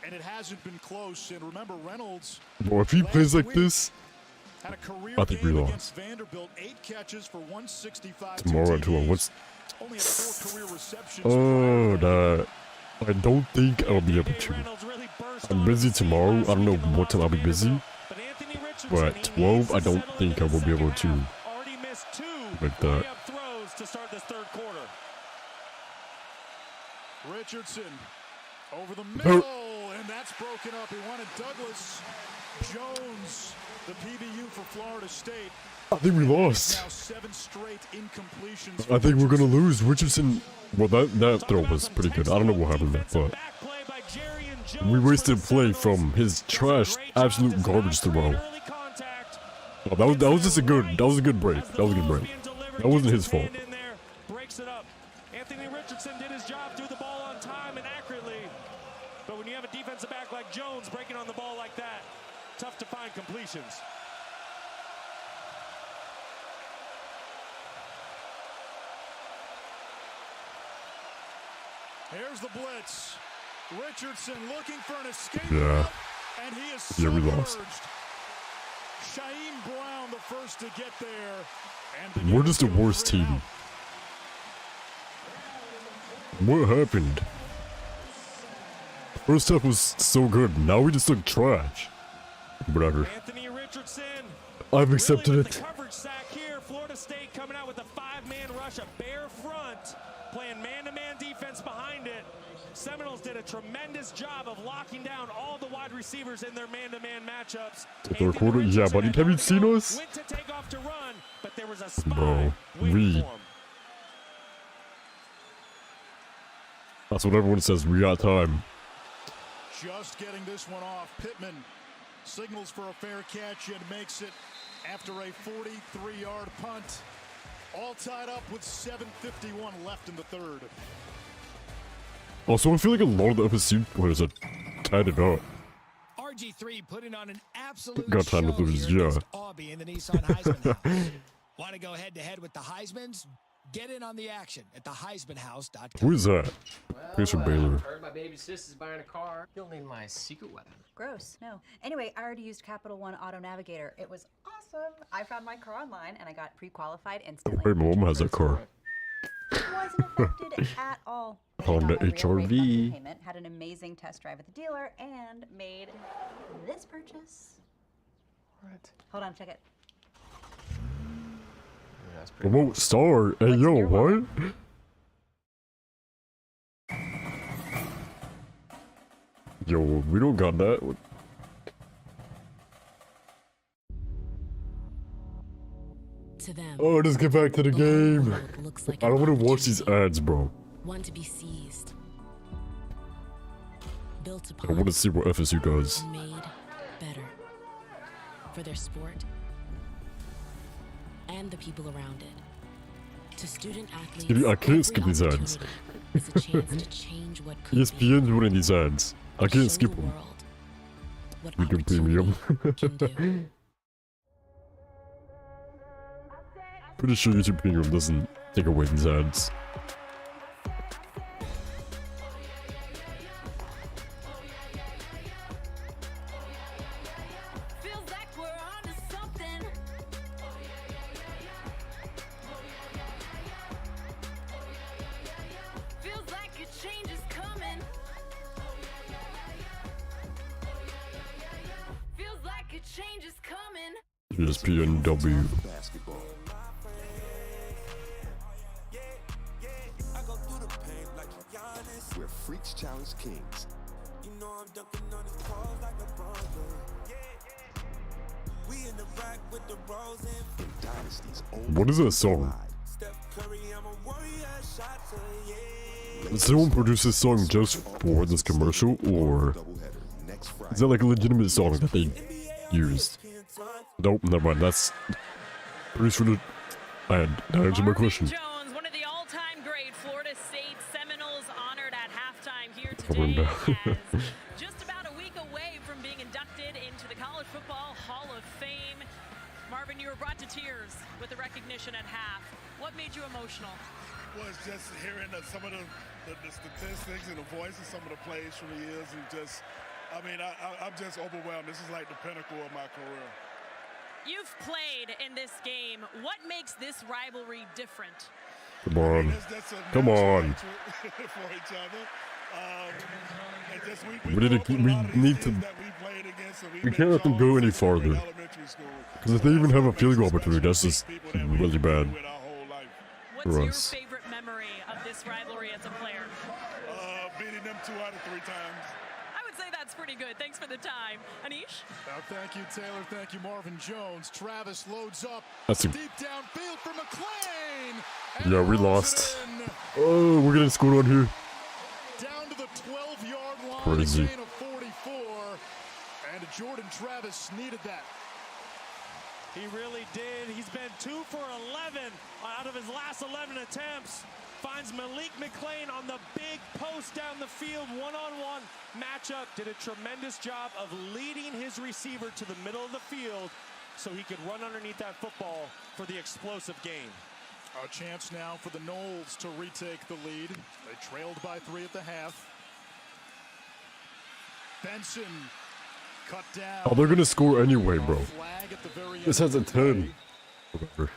and it hasn't been close. And remember, Reynolds, bro, if he plays like this, had a career I think we game lost. against Vanderbilt, 8 catches for 165. Tomorrow at 2. What's? Only had 4 career receptions. Oh, that. I don't think I'll be able to. I'm busy tomorrow. I don't know what time I'll be busy. But at 12, I don't think I will be able to make that. Richardson over the middle, and that's broken up. He wanted Douglas Jones, the PBU for Florida State. I think we lost. Now 7 straight incompletions. I think we're gonna lose. Richardson. Well, that throw was pretty good. I don't know what happened there, but we wasted a play from his trash, absolute garbage throw. Oh, that was just a good. That was a good break. That was a good break. That wasn't his fault. Breaks it up. Anthony Richardson did his job, threw the ball on time and accurately. But when you have a defensive back like Jones breaking on the ball like that, tough to find completions. Here's the blitz. Richardson looking for an escape. Yeah. And he is Yeah, we lost. Shaheem Brown, the first to get there. And We're just the worst team. What happened? First half was so good. Now we just look trash. Whatever. Anthony Richardson. I've accepted really it. The coverage sack here. Florida State coming out with a 5-man rush, a bare front, playing man-to-man defense behind it. Seminoles did a tremendous job of locking down all the wide receivers in their man-to-man matchups. Third quarter, yeah, buddy. Have you seen us? Went to take off to run, but there was a spy Bro, waiting for him. That's what everyone says. We got time. just getting this one off. Pittman signals for a fair catch and makes it after a 43-yard punt. All tied up with 7:51 left in the third. Also, I feel like a lot of the FSU players are tied it up. RG3 putting on an absolute Got time to show lose, here yeah. against Aubie in the Nissan Heisman House. Want to go head-to-head with the Heismans? Get in on the action at theheismanhouse.com. Who is that? He's from Baylor. Heard my baby sister's buying a car. You'll need my secret weapon. Gross. No. Anyway, I already used Capital One Auto Navigator. It was awesome. I found my car online and I got pre-qualified instantly. Hey, my mom has that car. Wasn't affected at all. Honda Paid on my real rate monthly HRV. payment, had an amazing test drive at the dealer, and made this purchase. What? Hold on, check it. Remote start. Hey, yo, what? Yo, we don't got that. To them, Oh, just get back to the game. looks like I don't want to watch these ads, bro. one to be seized, built I upon, want to see what FSU does. and made better for their sport and the people around it. To student athletes, I can't skip these ads. is a chance to change what could ESPN's running these ads. I can't skip them. what We can premium. Pretty sure YouTube Premium doesn't take away these ads. Feels like we're onto something. Feels like a change is coming. Feels like a change is coming. ESPNW. Basketball. We're Freaks Challenge Kings. You know I'm dunking on his paws like a bronzer. We in the back with the rose and In Dynasty's own. What is that song? Steph Curry, I'm a warrior, shot to yeah. Did someone produce this song just for this commercial, or is that like a legitimate song that they used? Nope, never mind. That's pretty sure that answered my question. Jones, one of the all-time great Florida State Seminoles, honored at halftime here Calm today. down. As just about a week away from being inducted into the College Football Hall of Fame. Marvin, you were brought to tears with the recognition at half. What made you emotional? Was just hearing some of the statistics and the voice of some of the plays from the years, and just, I mean, I'm just overwhelmed. This is like the pinnacle of my career. You've played in this game. What makes this rivalry different? Come on. Come on. For each other. And just We need to. We can't let them go any farther. Because if they even have a field goal opportunity, that's just really bad What's for your us. favorite memory of this rivalry as a player? Beating them 2 out of 3 times. I would say that's pretty good. Thanks for the time. Anish? Thank you, Taylor. Thank you, Marvin Jones. Travis loads up. That's a- Deep downfield for McClain. Yeah, we lost. Oh, we're getting scored on here. Down to the 12-yard line. Crazy. A gain of 44. And Jordan Travis needed that. He really did. He's been 2 for 11 out of his last 11 attempts. Finds Malik McClain on the big post down the field, one-on-one matchup. Did a tremendous job of leading his receiver to the middle of the field so he could run underneath that football for the explosive gain. A chance now for the Noles to retake the lead. They trailed by 3 at the half. Benson cut down. Oh, they're gonna score anyway, bro. This has a 10. Whatever.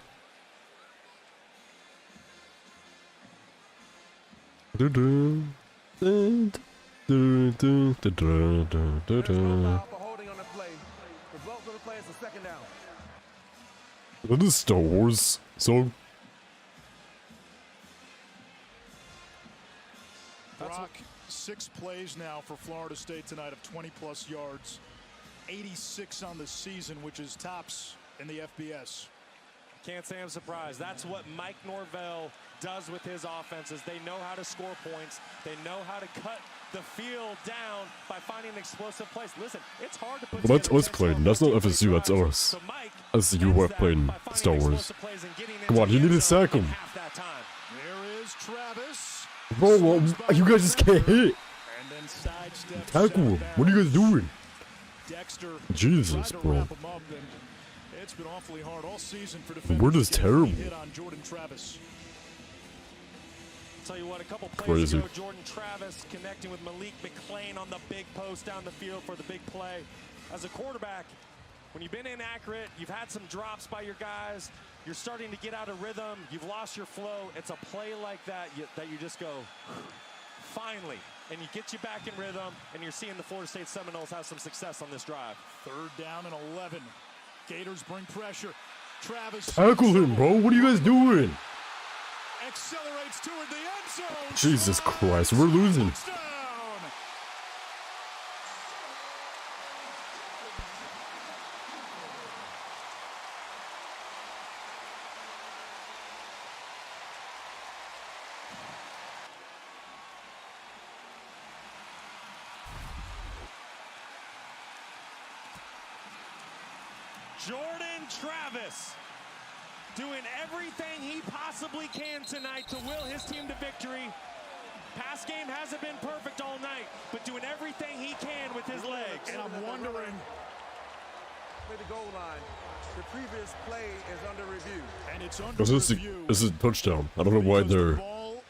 That is Star Wars song. Brock, 6 plays now for Florida State tonight of 20-plus yards. 86 on the season, which is tops in the FBS. Can't say I'm surprised. That's what Mike Norvell does with his offenses. They know how to score points. They know how to cut the field down by finding an explosive place. Listen, it's hard to put Well, that's us playing. That's not FSU, that's us. That's the UF playing Star Wars. Come on, you need to sack him. There is Travis. Bro, you guys just can't hit. And then sidesteps. Tackle him. What are you guys doing? Dexter Jesus, bro. wrap him up, and it's been awfully hard all season for defenders. We're just to get a terrible. hit on Jordan Travis. Tell you what, a couple plays Crazy. ago, Jordan Travis connecting with Malik McClain on the big post down the field for the big play. As a quarterback, when you've been inaccurate, you've had some drops by your guys, you're starting to get out of rhythm, you've lost your flow. It's a play like that that you just go, finally, and you get you back in rhythm, and you're seeing the Florida State Seminoles have some success on this drive. 3rd down and 11. Gators bring pressure. Travis. Tackle him, bro. What are you guys doing? Accelerates toward the end zone. Jesus Christ, we're losing. Touchdown. Jordan Travis doing everything he possibly can tonight to will his team to victory. Pass game hasn't been perfect all night, but doing everything he can with his legs. And I'm wondering, Play the goal line. The previous play is under review. and it's under review. This is a touchdown. I don't know why because the they're... ball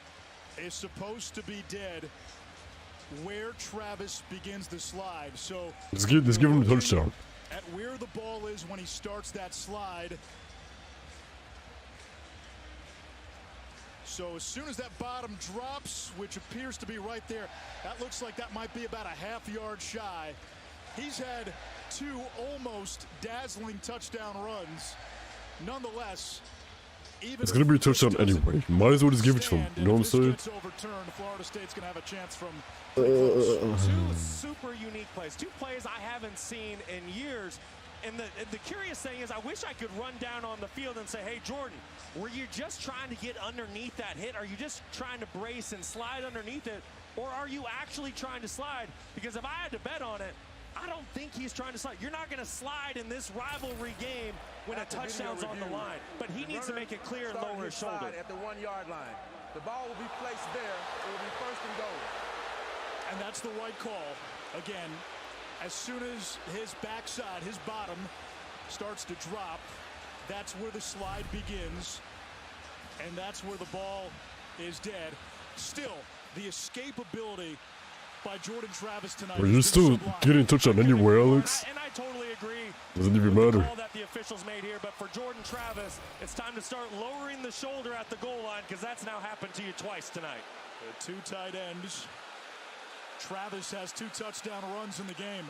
is supposed to be dead where Travis begins the slide. So Let's give him a touchdown. at where the ball is when he starts that slide. So as soon as that bottom drops, which appears to be right there, that looks like that might be about a half-yard shy. He's had 2 almost dazzling touchdown runs. Nonetheless, even It's gonna be a touchdown anyway. Might as well just give it to him. You know what I'm saying? gets overturned, Florida State's gonna have a chance from 2 super unique plays. 2 plays I haven't seen in years. And the curious thing is, I wish I could run down on the field and say, hey, Jordan, were you just trying to get underneath that hit? Are you just trying to brace and slide underneath it? Or are you actually trying to slide? Because if I had to bet on it, I don't think he's trying to slide. You're not going to slide in this rivalry game when a touchdown's on the line. But he needs to make it clear and lower his shoulder. At the 1-yard line. The ball will be placed there. It will be 1st and goal. And that's the right call. Again, as soon as his backside, his bottom, starts to drop, that's where the slide begins. And that's where the ball is dead. Still, the escapability by Jordan Travis tonight. Are you still getting touchdown anywhere, Alex? And I totally agree. Doesn't even with the matter. call that the officials made here, but for Jordan Travis, it's time to start lowering the shoulder at the goal line, because that's now happened to you twice tonight. The 2 tight ends. Travis has 2 touchdown runs in the game.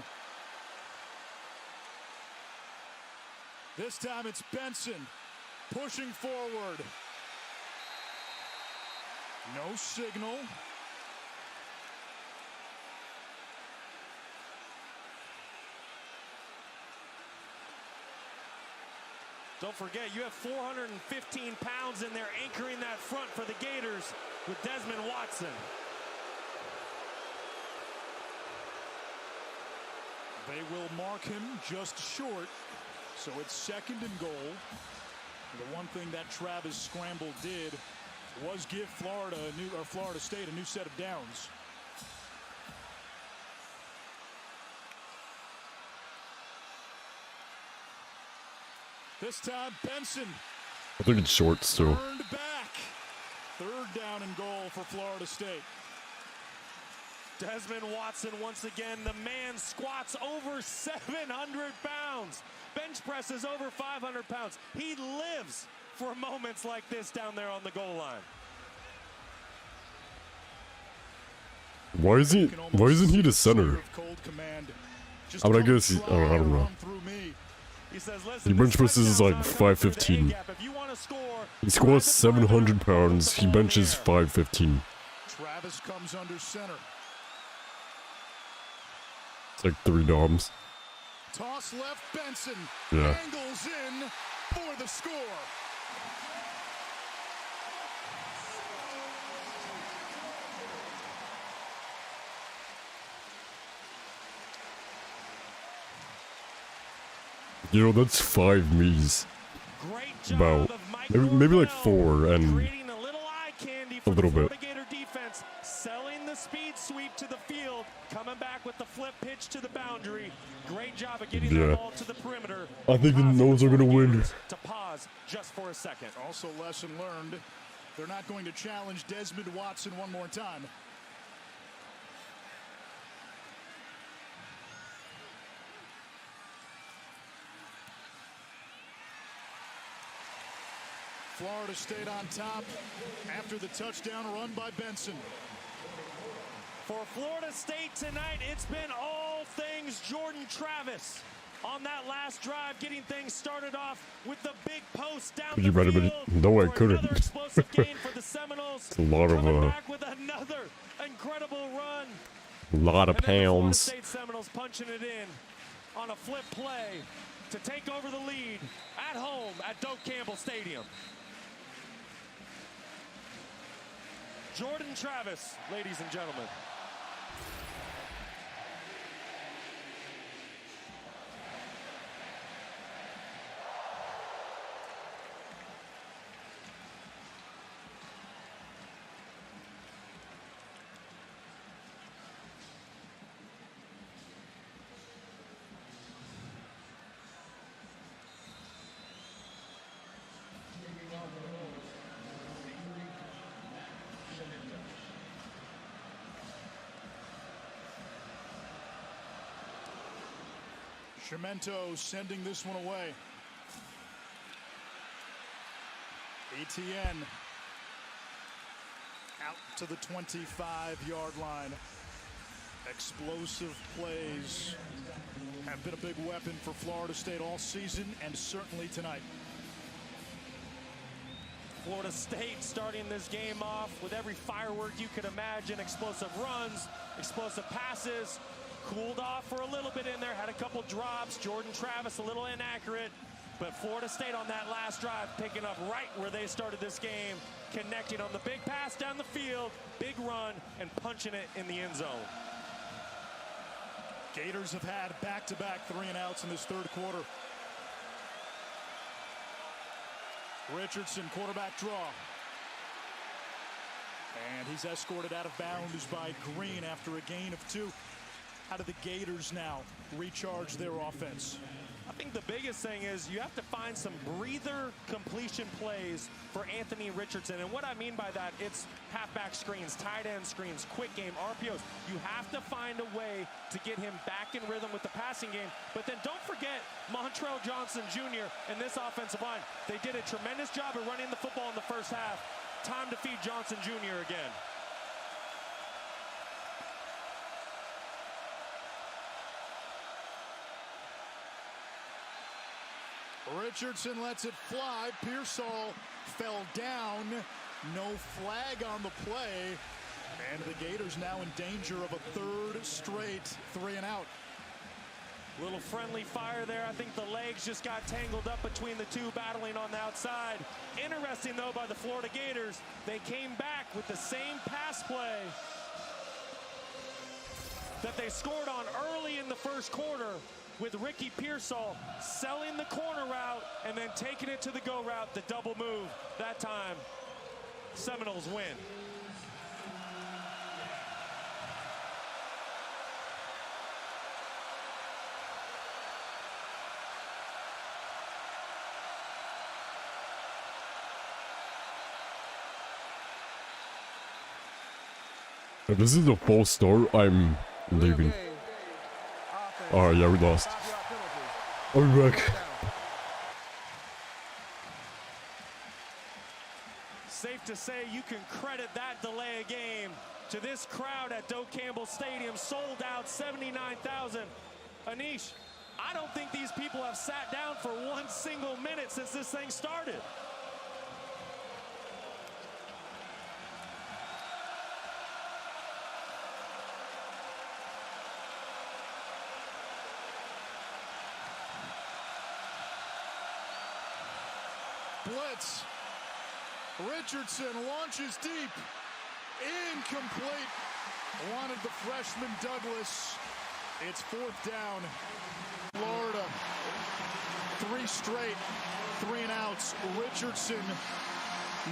This time it's Benson pushing forward. No signal. Don't forget, you have 415 pounds in there anchoring that front for the Gators with Desmond Watson. They will mark him just short, so it's 2nd and goal. The one thing that Travis scramble did was give Florida State a new set of downs. This time Benson I think it's short still. turned back. 3rd down and goal for Florida State. Desmond Watson once again, the man squats over 700 pounds. Bench presses over 500 pounds. He lives for moments like this down there on the goal line. Why isn't he the center? I mean, I guess I don't know. He bench presses is like 515. He squats 700 pounds. He benches 515. Travis comes under center. It's like 3 DOMs. Toss left, Benson. Yeah. Angles in for the score. You know, that's 5 me's. About maybe like 4 and a little bit. Gator defense selling the speed sweep to the field, coming back with the flip pitch to the boundary. Great job of getting the ball to the perimeter. I think the Noles are gonna win. To pause just for a second. Also, lesson learned. They're not going to challenge Desmond Watson one more time. Florida State on top after the touchdown run by Benson. For Florida State tonight, it's been all things Jordan Travis on that last drive, getting things started off with the big post down the field. But no, I couldn't. Explosive gain for the Seminoles. It's a lot of back with another incredible run. A lot of and then the Florida pounds. State Seminoles punching it in on a flip play to take over the lead at home at Doak Campbell Stadium. Jordan Travis, ladies and gentlemen. Cemento sending this one away. Etienne out to the 25-yard line. Explosive plays have been a big weapon for Florida State all season and certainly tonight. Florida State starting this game off with every firework you could imagine. Explosive runs, explosive passes. Cooled off for a little bit in there, had a couple drops. Jordan Travis a little inaccurate, but Florida State on that last drive picking up right where they started this game, connecting on the big pass down the field, big run, and punching it in the end zone. Gators have had back-to-back 3-and-outs in this third quarter. Richardson, quarterback draw. And he's escorted out of bounds by Green after a gain of 2. How do the Gators now recharge their offense? I think the biggest thing is you have to find some breather completion plays for Anthony Richardson. And what I mean by that, it's halfback screens, tight end screens, quick game, RPOs. You have to find a way to get him back in rhythm with the passing game. But then don't forget Montrell Johnson Jr. and this offensive line. They did a tremendous job of running the football in the first half. Time to feed Johnson Jr. again. Richardson lets it fly. Pearsall fell down. No flag on the play. And the Gators now in danger of a third straight 3-and-out. Little friendly fire there. I think the legs just got tangled up between the two battling on the outside. Interesting, though, by the Florida Gators. They came back with the same pass play that they scored on early in the first quarter, with Ricky Pearsall selling the corner route and then taking it to the go route, the double move. That time, Seminoles win. If this is a false start, I'm leaving. Alright, yeah, we lost. I'll be back. Safe to say you can credit that delay of game to this crowd at Doak Campbell Stadium. Sold out 79,000. Anish, I don't think these people have sat down for one single minute since this thing started. Blitz. Richardson launches deep. Incomplete. Wanted the freshman Douglas. It's 4th down. Florida 3 straight 3-and-outs. Richardson,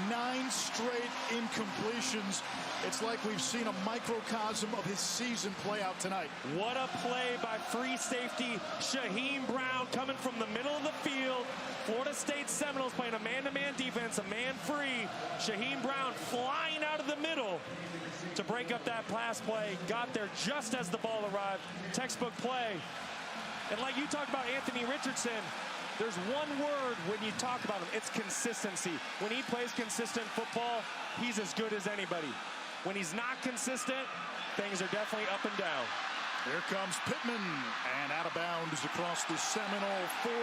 9 straight incompletions. It's like we've seen a microcosm of his season play out tonight. What a play by free safety Shaheem Brown coming from the middle of the field. Florida State Seminoles playing a man-to-man defense, a man free. Shaheem Brown flying out of the middle to break up that pass play. Got there just as the ball arrived. Textbook play. And like you talked about Anthony Richardson, there's one word when you talk about him, it's consistency. When he plays consistent football, he's as good as anybody. When he's not consistent, things are definitely up and down. Here comes Pittman, and out of bounds across the Seminole 45.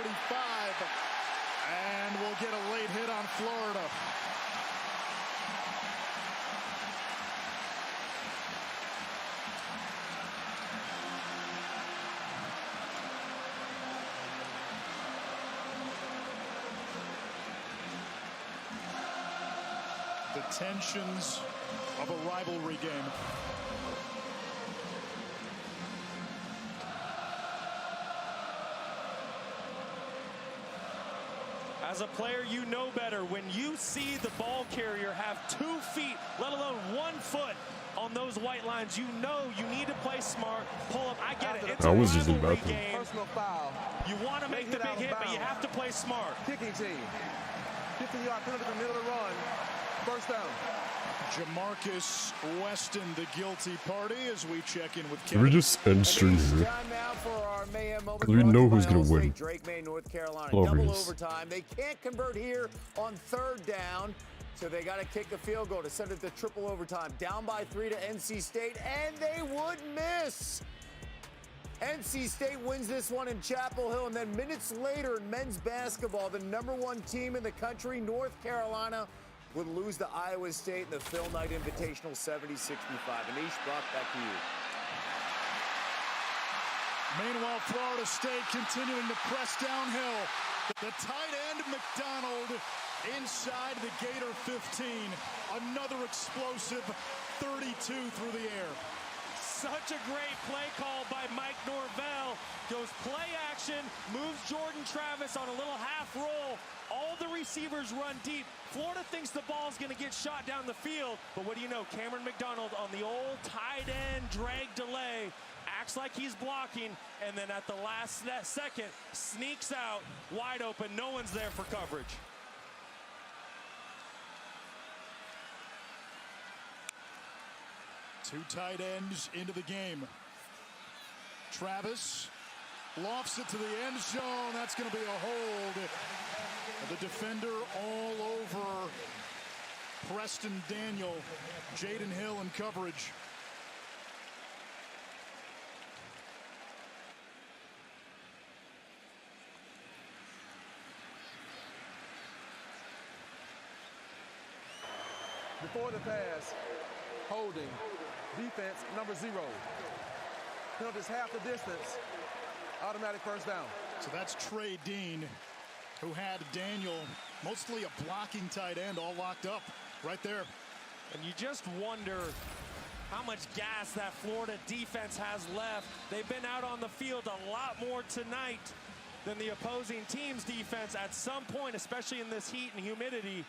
And we'll get a late hit on Florida. The tensions of a rivalry game. As a player, you know better. When you see the ball carrier have 2 feet, let alone 1 foot on those white lines, you know you need to play smart, pull up. I get it. It's a rivalry game. Personal foul. You want to make the big hit, but you have to play smart. Kicking team. 50-yard penalty in the middle of the run. First down. Jamarcus Weston, the guilty party, as we check in with Can we just end stream here? Because we know who's going to win. North Carolina. Double overtime. They can't convert here on 3rd down, so they got to kick the field goal to send it to triple overtime. Down by 3 to NC State, and they would miss. NC State wins this one in Chapel Hill, and then minutes later in men's basketball, the #1 team in the country, North Carolina, would lose to Iowa State in the Phil Knight Invitational 70-65. Anish, Buck, back to you. Meanwhile, Florida State continuing to press downhill. The tight end, McDonald, inside the Gator 15. Another explosive 32 through the air. Such a great play call by Mike Norvell. Goes play action, moves Jordan Travis on a little half roll. All the receivers run deep. Florida thinks the ball's going to get shot down the field. But what do you know? Cameron McDonald on the old tight end drag delay. Acts like he's blocking. And then at the last second, sneaks out wide open. No one's there for coverage. Two tight ends into the game. Travis lofts it to the end zone. That's going to be a hold. The defender all over Preston Daniel. Jaden Hill in coverage. Before the pass, holding, defense number 0. Penalties half the distance, automatic first down. So that's Trey Dean, who had Daniel, mostly a blocking tight end, all locked up right there. And you just wonder how much gas that Florida defense has left. They've been out on the field a lot more tonight than the opposing team's defense at some point, especially in this heat and humidity.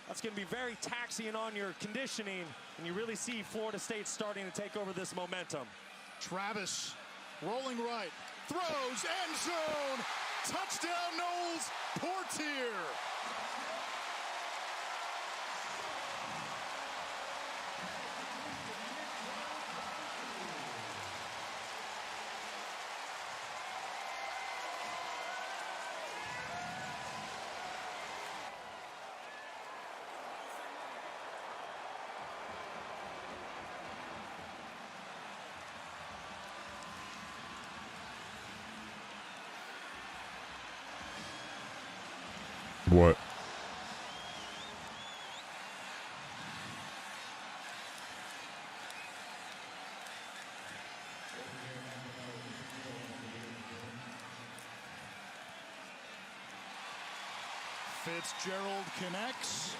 That's going to be very taxing on your conditioning, and you really see Florida State starting to take over this momentum. Travis rolling right, throws, end zone, touchdown Knowles, Portier. What? Fitzgerald connects.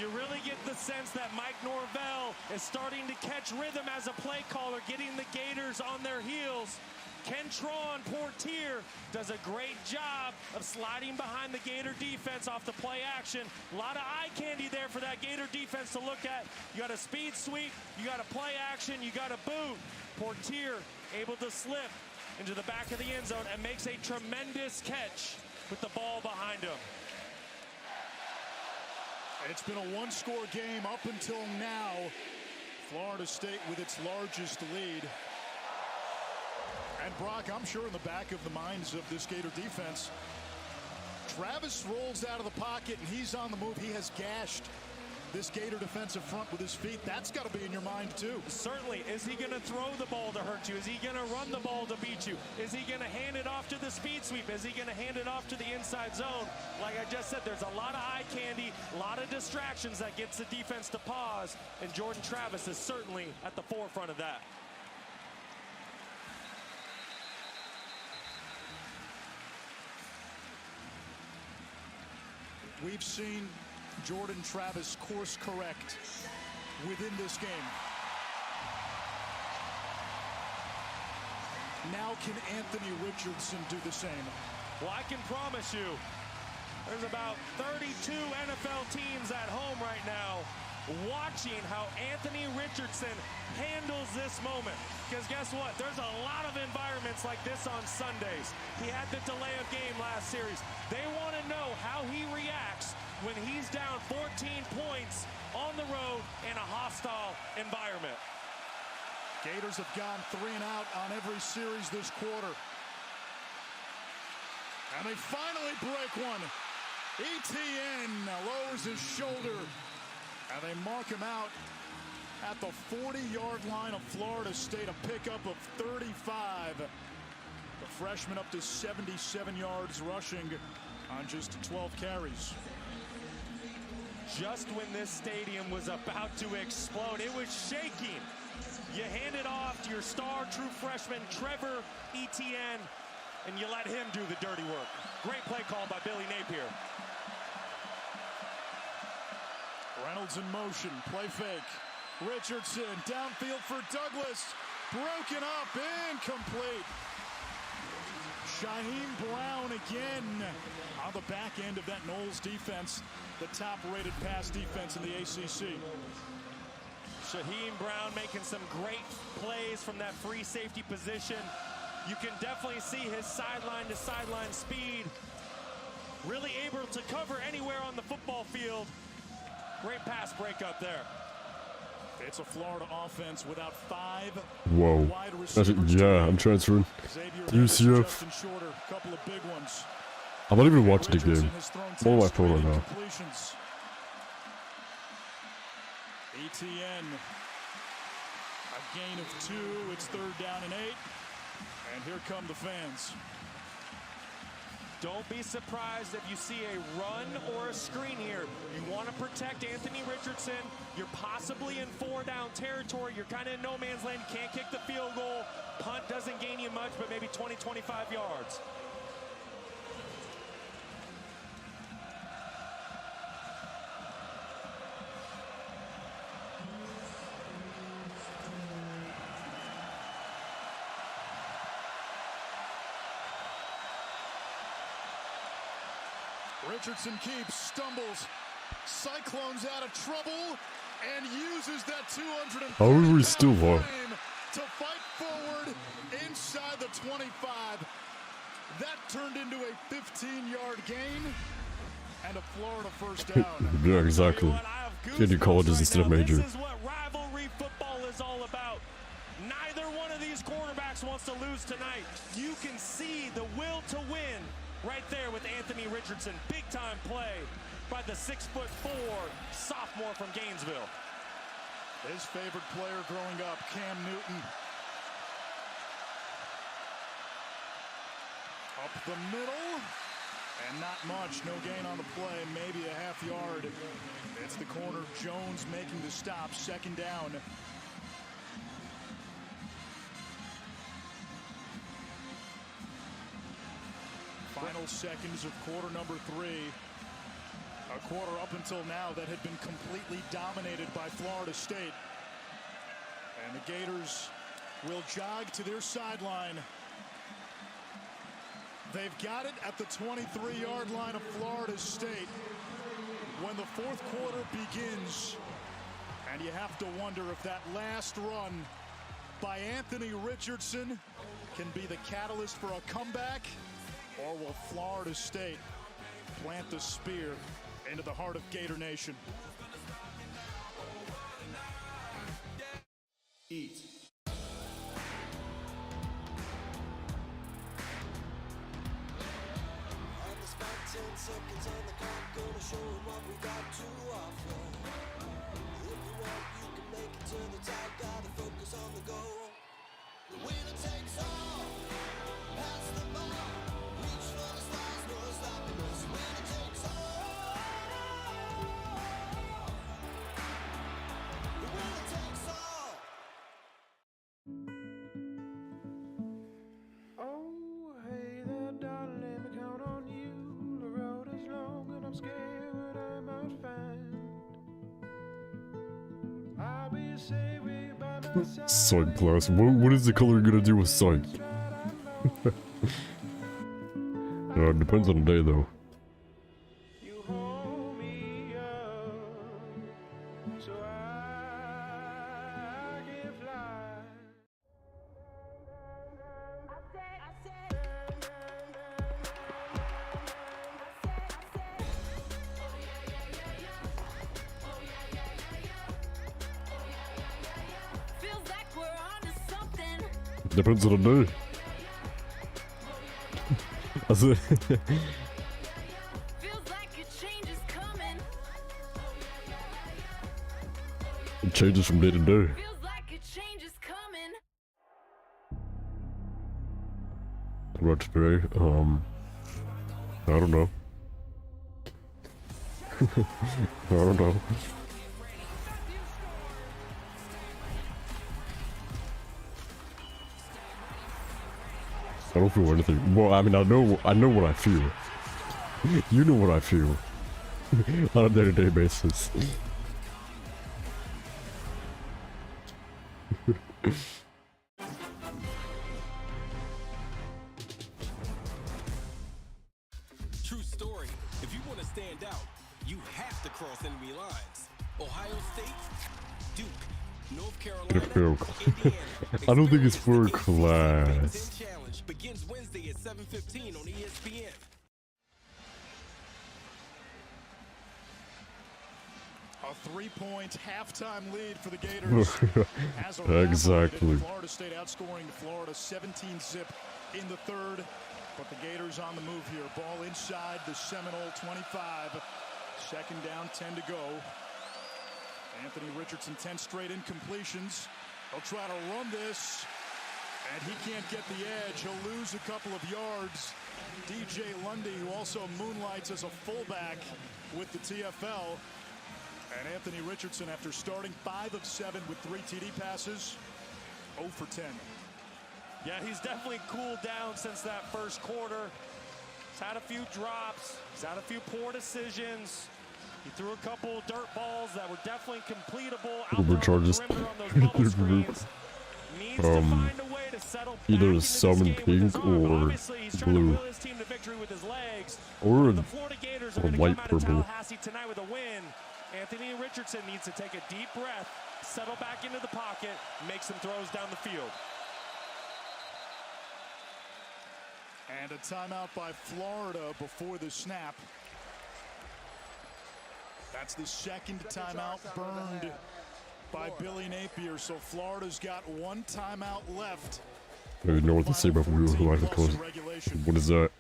You really get the sense that Mike Norvell is starting to catch rhythm as a play caller, getting the Gators on their heels. Kentron Portier does a great job of sliding behind the Gator defense off the play action. A lot of eye candy there for that Gator defense to look at. You got a speed sweep, you got a play action, you got a boot. Portier able to slip into the back of the end zone and makes a tremendous catch with the ball behind him. It's been a one-score game up until now. Florida State with its largest lead. And Brock, I'm sure in the back of the minds of this Gator defense, Travis rolls out of the pocket and he's on the move. He has gashed this Gator defensive front with his feet. That's got to be in your mind too. Certainly. Is he going to throw the ball to hurt you? Is he going to run the ball to beat you? Is he going to hand it off to the speed sweep? Is he going to hand it off to the inside zone? Like I just said, there's a lot of eye candy, a lot of distractions that gets the defense to pause, and Jordan Travis is certainly at the forefront of that. We've seen Jordan Travis course correct within this game. Now can Anthony Richardson do the same? Well, I can promise you, there's about 32 NFL teams at home right now watching how Anthony Richardson handles this moment. Because guess what? There's a lot of environments like this on Sundays. He had the delay of game last series. They want to know how he reacts when he's down 14 points on the road in a hostile environment. Gators have gone 3 and out on every series this quarter. And they finally break one. ETN lowers his shoulder. And they mark him out at the 40-yard line of Florida State, a pickup of 35. The freshman up to 77 yards rushing on just 12 carries. Just when this stadium was about to explode, it was shaking. You hand it off to your star true freshman, Trevor Etienne, and you let him do the dirty work. Great play call by Billy Napier. Reynolds in motion, play fake. Richardson downfield for Douglas. Broken up, incomplete. Shaheem Brown again on the back end of that Knowles defense, the top-rated pass defense in the ACC. Shaheem Brown making some great plays from that free safety position. You can definitely see his sideline-to-sideline speed. Really able to cover anywhere on the football field. Great pass breakup there. It's a Florida offense without 5 Whoa. wide receivers. Yeah, I'm transferring. UCF. Couple of big ones. I'm not even watching the game. I'm on my phone right now. ETN. A gain of 2. It's 3rd down and 8. And here come the fans. Don't be surprised if you see a run or a screen here. You want to protect Anthony Richardson. You're possibly in 4-down territory. You're kind of in no man's land. You can't kick the field goal. Punt doesn't gain you much, but maybe 20, 25 yards. Richardson keeps, stumbles, Cyclones out of trouble, and uses that 200 How are we still on? to fight forward inside the 25. That turned into a 15-yard gain and a Florida first down. Yeah, exactly. Candy colleges instead of major. This is what rivalry football is all about. Neither one of these quarterbacks wants to lose tonight. You can see the will to win right there with Anthony Richardson. Big time play by the 6'4" sophomore from Gainesville. His favorite player growing up, Cam Newton. Up the middle, and not much. No gain on the play, maybe a half yard. It's the corner, Jones making the stop, 2nd down. Final seconds of quarter number 3. A quarter up until now that had been completely dominated by Florida State. And the Gators will jog to their sideline. They've got it at the 23-yard line of Florida State when the fourth quarter begins. And you have to wonder if that last run by Anthony Richardson can be the catalyst for a comeback, or will Florida State plant the spear into the heart of Gator Nation? Eat. On the spot, 10 seconds on the clock, gonna show 'em what we got to offer. If you want, you can make it to the top, gotta focus on the goal. The winner takes all, pass the ball, reach for the stars, no stopping us. Winner takes all, the winner takes all. Oh, hey there, darling, let me count on you. The road is long and I'm scared what I might find. I'll be safe by my side. Sight class. What is the color gonna do with sight? It depends on the day, though. You hold me up so I can fly. Feels like we're onto something. Depends on the day. Also, Feels like a change is coming. it changes from day to day. Feels like a change is coming. What today? I don't know. I don't know. I don't feel anything. Well, I mean, I know what I feel. You know what I feel on a day-to-day basis. True story. If you want to stand out, you have to cross enemy lines. Ohio State, Duke, North Carolina, I don't think it's for class. Challenge begins Wednesday at 7:15 on ESPN. A 3-point halftime lead for the Gators. Exactly. Florida State outscoring Florida 17-zip in the third. But the Gators on the move here. Ball inside the Seminole 25. Second down, 10 to go. Anthony Richardson, 10 straight incompletions. He'll try to run this, and he can't get the edge. He'll lose a couple of yards. DJ Lundy, who also moonlights as a fullback with the TFL. And Anthony Richardson, after starting 5 of 7 with 3 TD passes, 0 for 10. Yeah, he's definitely cooled down since that first quarter. He's had a few drops. He's had a few poor decisions. He threw a couple dirt balls that were definitely completable out there on the perimeter on those bubble screens. Needs to find a way to settle back Either into some this in game with his pink arm. or Obviously, he's trying to blue. will his team to victory with his legs. Or The Florida Gators are or going to light come out of purple. Tallahassee tonight with a win. Anthony Richardson needs to take a deep breath, settle back into the pocket, make some throws down the field. And a timeout by Florida before the snap. That's the second timeout burned by Billy Napier. So Florida's got 1 timeout left. I don't know what to say about who I can close. What is that?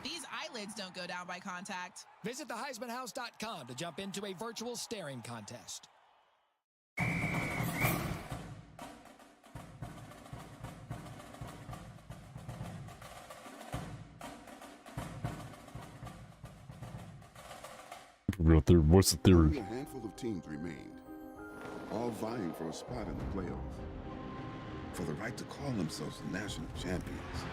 These eyelids don't go down by contact. Visit theheismanhouse.com to jump into a virtual staring contest. What's the theory? Only a handful of teams remained, all vying for a spot in the playoff, for the right to call themselves the national champions.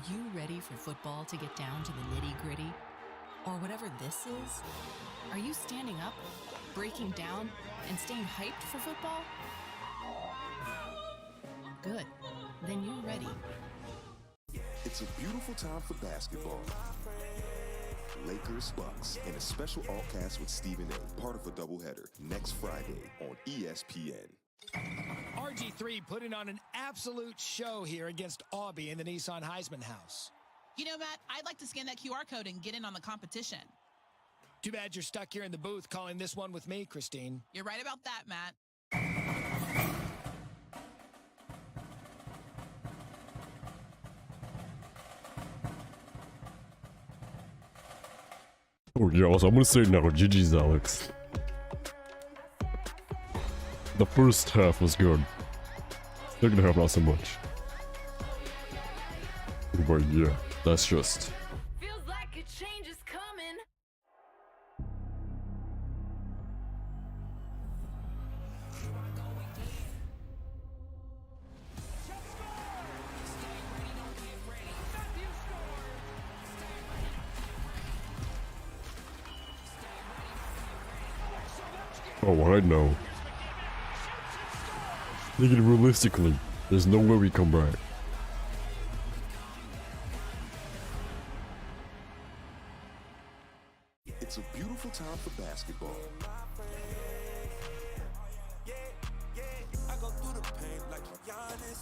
you ready for football to get down to the nitty-gritty? Or whatever this is? Are you standing up, breaking down, and staying hyped for football? Good. Then you're ready. It's a beautiful time for basketball. Lakers, Bucks, and a special all-cast with Stephen A., part of a doubleheader, next Friday on ESPN. RG3 putting on an absolute show here against Aubie in the Nissan Heisman House. You know, Matt, I'd like to scan that QR code and get in on the competition. Too bad you're stuck here in the booth calling this one with me, Christine. You're right about that, Matt. Oh yeah, also I'm gonna say now, GG's Alex. The first half was good. Second half not so much. But yeah, that's just... Feels like a change is coming. Oh, I know. Thinking realistically, there's no way we come back. It's a beautiful time for basketball.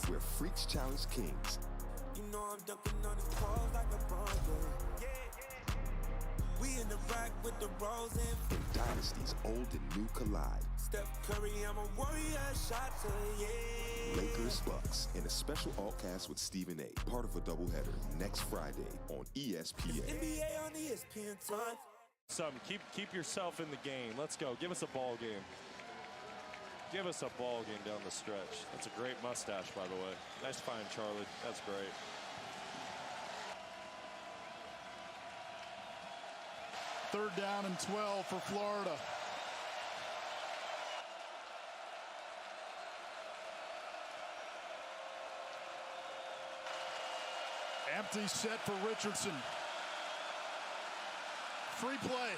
Where freaks challenge kings. You know I'm dunking on his paws like LeBron. We in the rack with the rolls in. And dynasties old and new collide. Steph Curry, I'm a warrior, shots, yeah. Lakers, Bucks, and a special all-cast with Stephen A., part of a doubleheader, next Friday on ESPN. NBA on ESPN time. Keep yourself in the game. Let's go. Give us a ball game. Give us a ball game down the stretch. That's a great mustache, by the way. Nice find, Charlie. That's great. Third down and 12 for Florida. Empty set for Richardson. Free play.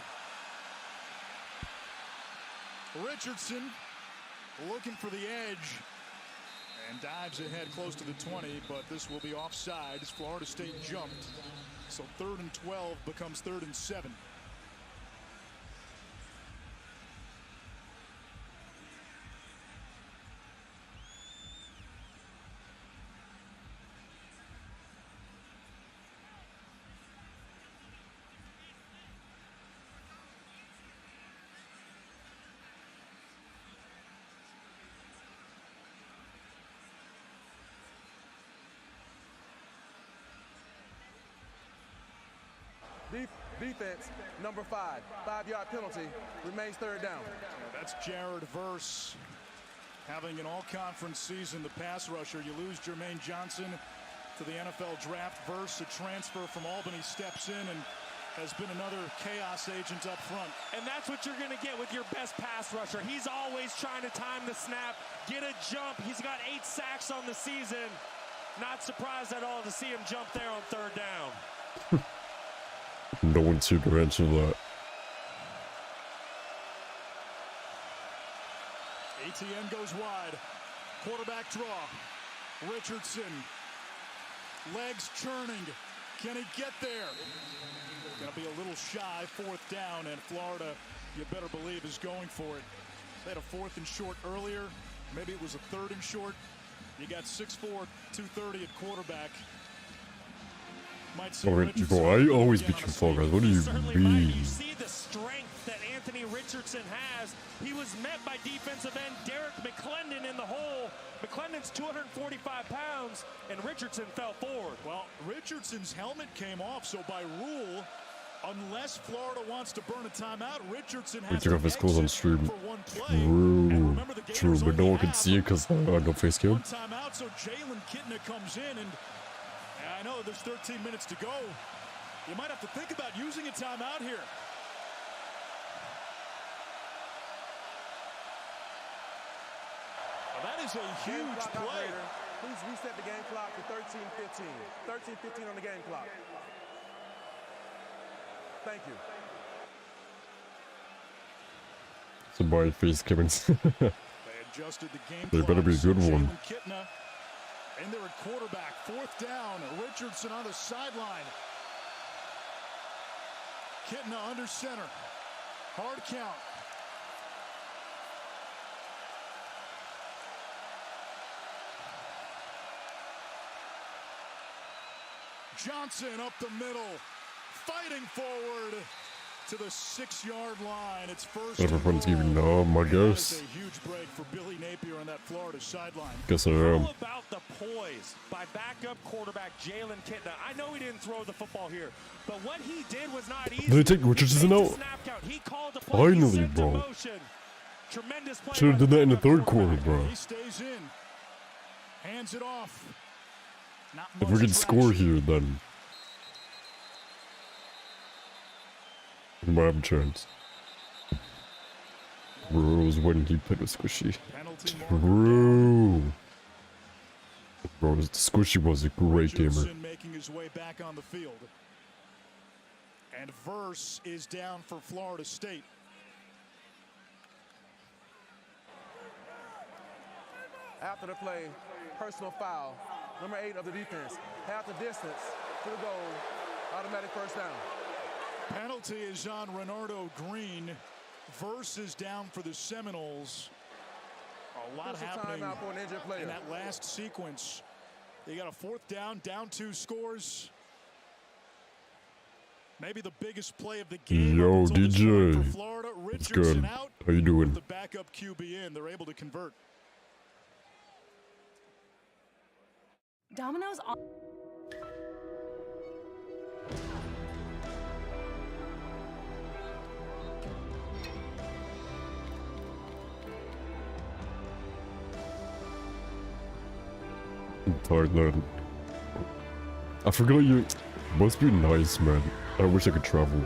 Richardson looking for the edge and dives ahead close to the 20, but this will be offside as Florida State jumped. So 3rd and 12 becomes 3rd and 7. Defense, number 5. 5-yard penalty, remains 3rd down. That's Jared Verse having an all-conference season. The pass rusher, you lose Jermaine Johnson to the NFL draft. Verse, a transfer from Albany, steps in and has been another chaos agent up front. And that's what you're going to get with your best pass rusher. He's always trying to time the snap, get a jump. He's got 8 sacks on the season. Not surprised at all to see him jump there on 3rd down. No one seemed to answer that. ATN goes wide. Quarterback draw. Richardson. Legs churning. Can he get there? Gonna be a little shy. 4th down, and Florida, you better believe, is going for it. They had a 4th and short earlier. Maybe it was a 3rd and short. You got 6'4", 230 at quarterback. Bro, I always beat you for guys. What do you mean? You see the strength that Anthony Richardson has. He was met by defensive end Derek McClendon in the hole. McClendon's 245 pounds, and Richardson fell forward. Well, Richardson's helmet came off, so by rule, unless Florida wants to burn a timeout, Richardson has to his clothes on stream. True, but no one can see it because no face cam. Timeout, so Jalen Kitna comes in, and I know there's 13 minutes to go. You might have to think about using a timeout here. Well, that is a huge play. Please reset the game clock to 13:15. 13:15 on the game clock. Thank you. Somebody face Kevins. They adjusted the game. They better be a good one. Kitna in there at quarterback. 4th down. Richardson on the sideline. Kitna under center. Hard count. Johnson up the middle, fighting forward to the 6-yard line. It's first. Everyone's giving numb, I guess. A huge break for Billy Napier on that Florida sideline. Guess I am. How about the poise by backup quarterback Jalen Kitna? I know he didn't throw the football here, but what he did was not easy. Did they take Richardson out? He called the play. Finally, bro. Tremendous play. Should have done that in the 3rd quarter, bro. He stays in. Hands it off. Not If we could score here, then we might have a chance. Rose when he played with Squishy. Bro, the Squishy was a great gamer. Making his way back on the field. And Verse is down for Florida State. After the play, personal foul. Number 8 of the defense. Half the distance to the goal. Automatic first down. Penalty is on Renardo Green. Verse is down for the Seminoles. A lot happening for an injured player. In that last sequence. They got a 4th down, down 2 scores. Maybe the biggest play of the game. Yo, DJ. Florida. It's good. Out. How you doing? The backup QB in. They're able to convert. Domino's on. I'm tired, man. I forgot you. Must be nice, man. I wish I could travel.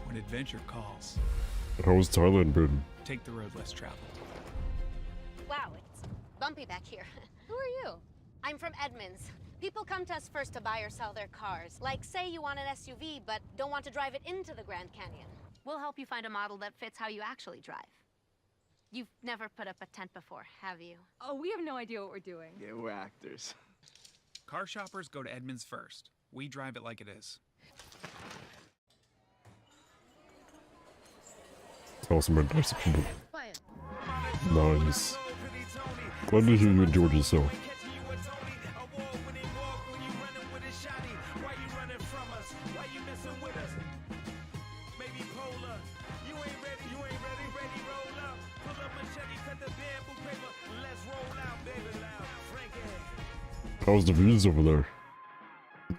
When adventure calls. How's Thailand been? Take the road less traveled. Wow, it's bumpy back here. Who are you? I'm from Edmonds. People come to us first to buy or sell their cars. Like, say you want an SUV, but don't want to drive it into the Grand Canyon. We'll help you find a model that fits how you actually drive. You've never put up a tent before, have you? Oh, we have no idea what we're doing. Yeah, we're actors. Car shoppers go to Edmonds first. We drive it like it is. Awesome, man. Nice people. Nice. Glad to hear you enjoyed yourself. How's the views over there?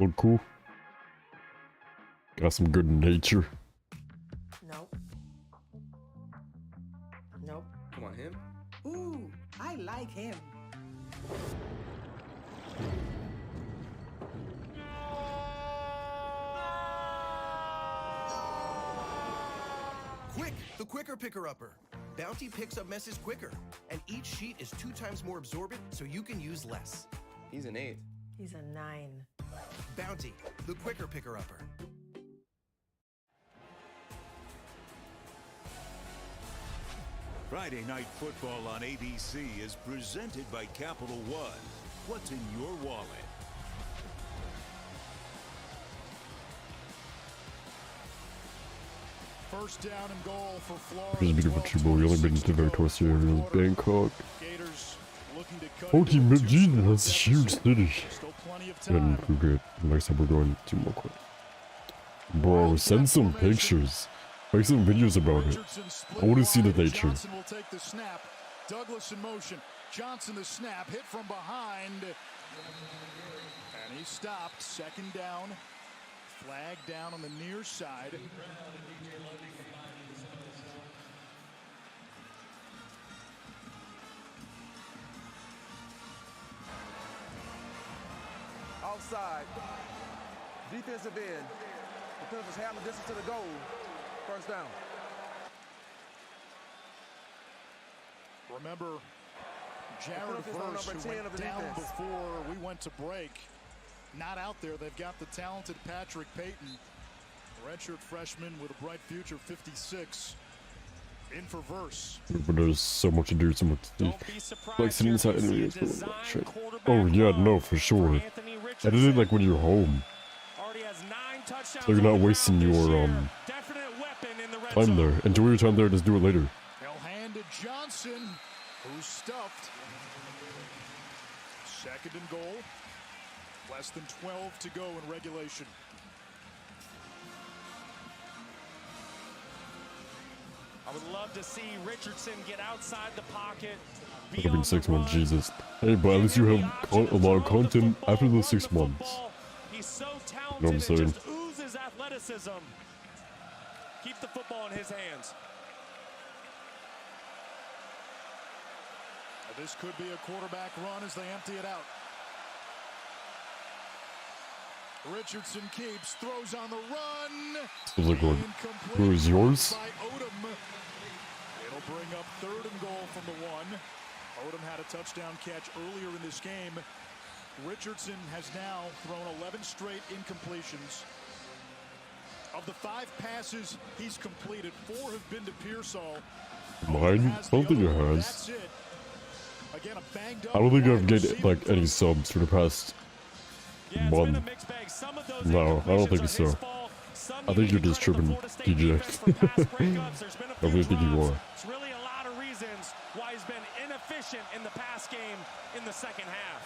Look cool. Got some good nature. Nope. Nope. Come on, him? Ooh, I like him. Quick, the quicker picker-upper. Bounty picks up messes quicker, and each sheet is 2 times more absorbent, so you can use less. He's an 8. He's a 9. Bounty, the quicker picker-upper. Friday Night Football on ABC is presented by Capital One. What's in your wallet? First down and goal for Florida. This is beautiful Chibo. We only been to the towards the area of Bangkok. 40 million, that's a huge city. And Phuket. Next time we're going to more quick. Bro, send some pictures. Make some videos about it. I want to see the nature. Johnson will take the snap. Douglas in motion. Johnson the snap. Hit from behind. And he stopped. Second down. Flag down on the near side. Offside. Defensive end. The penalty's half the distance to the goal. First down. Remember, Jared Verse, who went down before we went to break, not out there. They've got the talented Patrick Payton, redshirt freshman with a bright future, 56, in for Verse. But there's so much to do, so much to see. Like sitting inside and shit. Oh yeah, no, for sure. Edit it like when you're home. So you're not wasting your time there. Enjoy your time there, just do it later. They'll hand to Johnson, who's stuffed. Second and goal. Less than 12 to go in regulation. I would love to see Richardson get outside the pocket. It could have been 6 months, Jesus. Hey, but at least you have a lot of content after those 6 months. He's so You know what I'm saying? talented, just oozes athleticism. Keep the football in his hands. This could be a quarterback run as they empty it out. Richardson keeps, throws on the run. Feels like going, who is yours? By Odom. It'll bring up third and goal from the one. Odom had a touchdown catch earlier in this game. Richardson has now thrown 11 straight incompletions. Of the 5 passes he's completed, 4 have been to Pearsall. Mine? I don't think it has. That's it. Again, a banged up I don't think I've get like any subs for the past month. No, I don't think so. I think you're just tripping, DJ. I really think you are. It's really a lot of reasons why he's been inefficient in the pass game in the second half.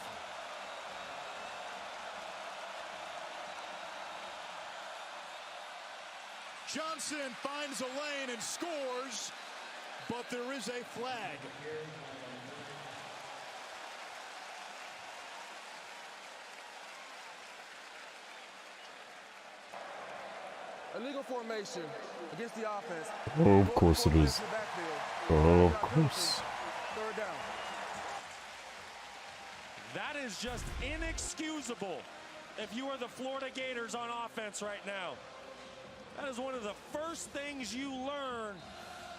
Johnson finds a lane and scores, but there is a flag. Illegal formation against the offense. Oh, of course it is. Oh, of course. Third down. That is just inexcusable if you are the Florida Gators on offense right now. That is one of the first things you learn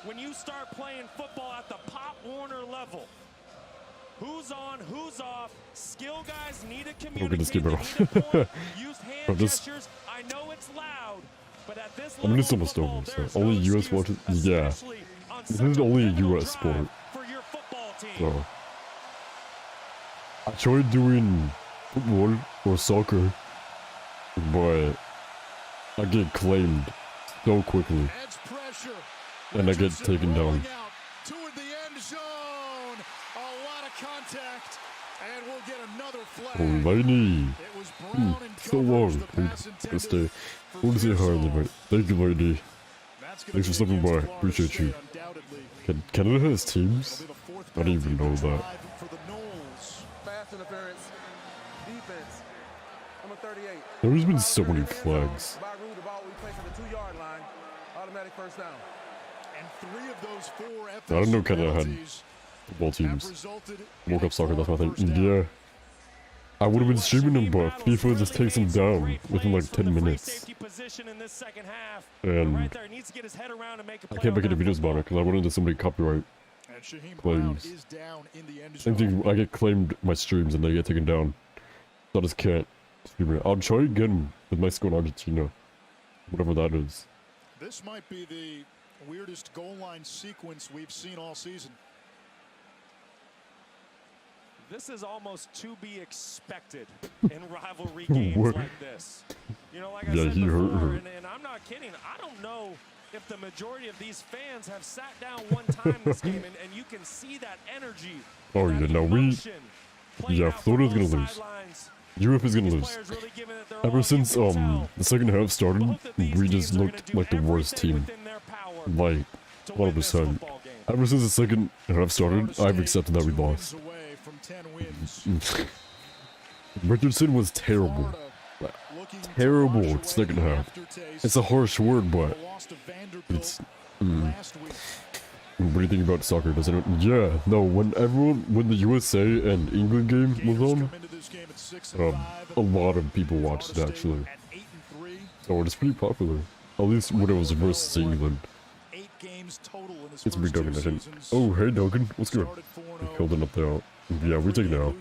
when you start playing football at the Pop Warner level. Who's on, who's off. Skill guys need to communicate. Use hand gestures. I know it's loud, but at this level, it's almost over. So only US watches. Yeah, this is only a US sport. So I tried doing football or soccer, but I get claimed so quickly, and I get taken down. Toward the end zone, a lot of contact, and we'll get another flag. Lady, so long. Gotta stay. I want to say hi, everybody. Thank you, lady. Thanks for stopping by. Appreciate you. Canada has teams? I didn't even know that. Pass interference. Defense. Number 38. There's been so many flags. By rule, the ball we place at the 2-yard line. Automatic first down. And 3 of those 4 I didn't know Canada had football teams. Woke up soccer, that's my thing. Yeah. I would have been streaming them, but FIFA just takes them down within like 10 minutes. And I can't make any videos about it because I went into so many copyright claims. Same thing, I get claimed my streams and they get taken down. So I just can't stream it. I'll try again with Mexico and Argentina. Whatever that is. This might be the weirdest goal line sequence we've seen all season. This is almost to be expected in rivalry games like this. You know, like I said before, and I'm not kidding, I don't know if the majority of these fans have sat down one time this game, and you can see that energy. Oh yeah, no, Florida's gonna lose. UF is gonna lose. Ever since the second half started, we just looked like the worst team. Like 100%. Ever since the second half started, I've accepted that we lost. Richardson was terrible. Terrible second half. It's a harsh word, but it's what do you think about soccer? Does anyone? Yeah, no. When the USA and England game was on, a lot of people watched it actually. Oh, it's pretty popular. At least when it was versus England. 8 games total in his It's me, first Duggan. 2 I didn't. seasons. Oh, hey, Duggan. What's good? Holding up there. Yeah, we take it out.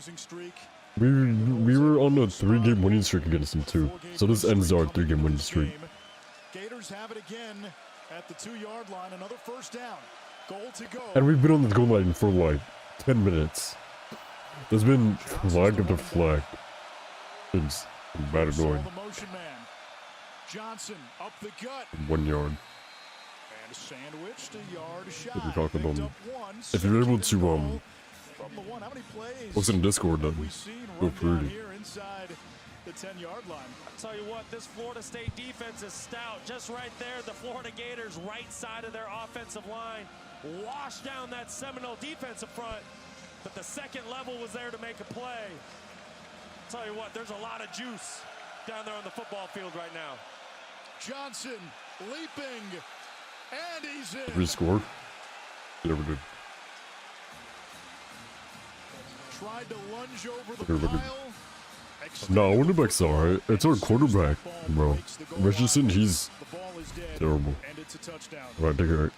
We were on a 3-game winning streak against them too. So this ends our 3-game winning streak. Gators have it again at the 2-yard line. Another first down. Goal to go. And we've been on the goal line for like 10 minutes. There's been flag after flag. It's bad annoying. The motion man. Johnson up the gut. 1 yard. And sandwiched a yard shy. If you're talking about, if you're able to from the one. How many plays post in Discord, then feel free. here inside the 10-yard line? I'll tell you what, this Florida State defense is stout. Just right there, the Florida Gators right side of their offensive line washed down that Seminole defensive front, but the second level was there to make a play. I'll tell you what, there's a lot of juice down there on the football field right now. Johnson leaping, and he's in. Did we score? Never did. Tried to lunge over the pile. No, Winterbeck's alright. It's our quarterback, bro. Richardson, he's terrible. Alright, take it.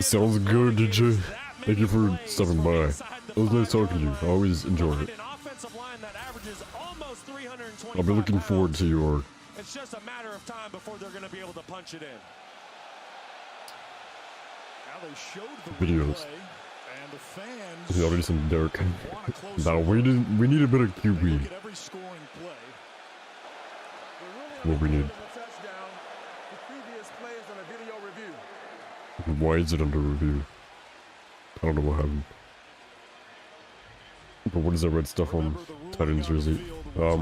Sounds good, DJ. Thank you for stopping by. It was nice talking to you. I always enjoy it. I'll be looking forward to your It's just a matter of time before they're going to be able to punch it in. Now they showed the videos. replay, and the fans Yeah, already some Derek. Now we need a bit of QB. look at every scoring play. What we need. Touchdown. The previous plays on a video review. Why is it under review? I don't know what happened. But what is that red stuff on Titans jersey? I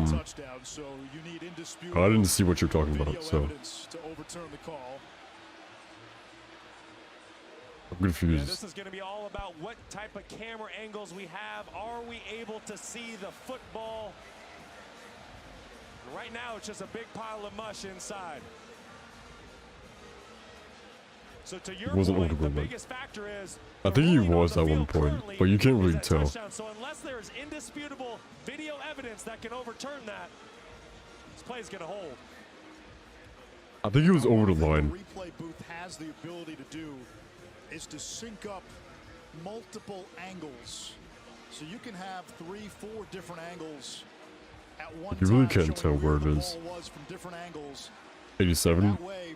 didn't see what you're talking about, so I'm confused. And this is going to be all about what type of camera angles we have. Are we able to see the football? And right now, it's just a big pile of mush inside. So to your point, the biggest factor is I think he was at one point, but you can't really tell. So unless there's indisputable video evidence that can overturn that, this play is going to hold. I think he was over the line. Replay booth has the ability to do is to sync up multiple angles, so you can have 3-4 different angles at one You really time, can't tell where it is. was from different angles. 87. They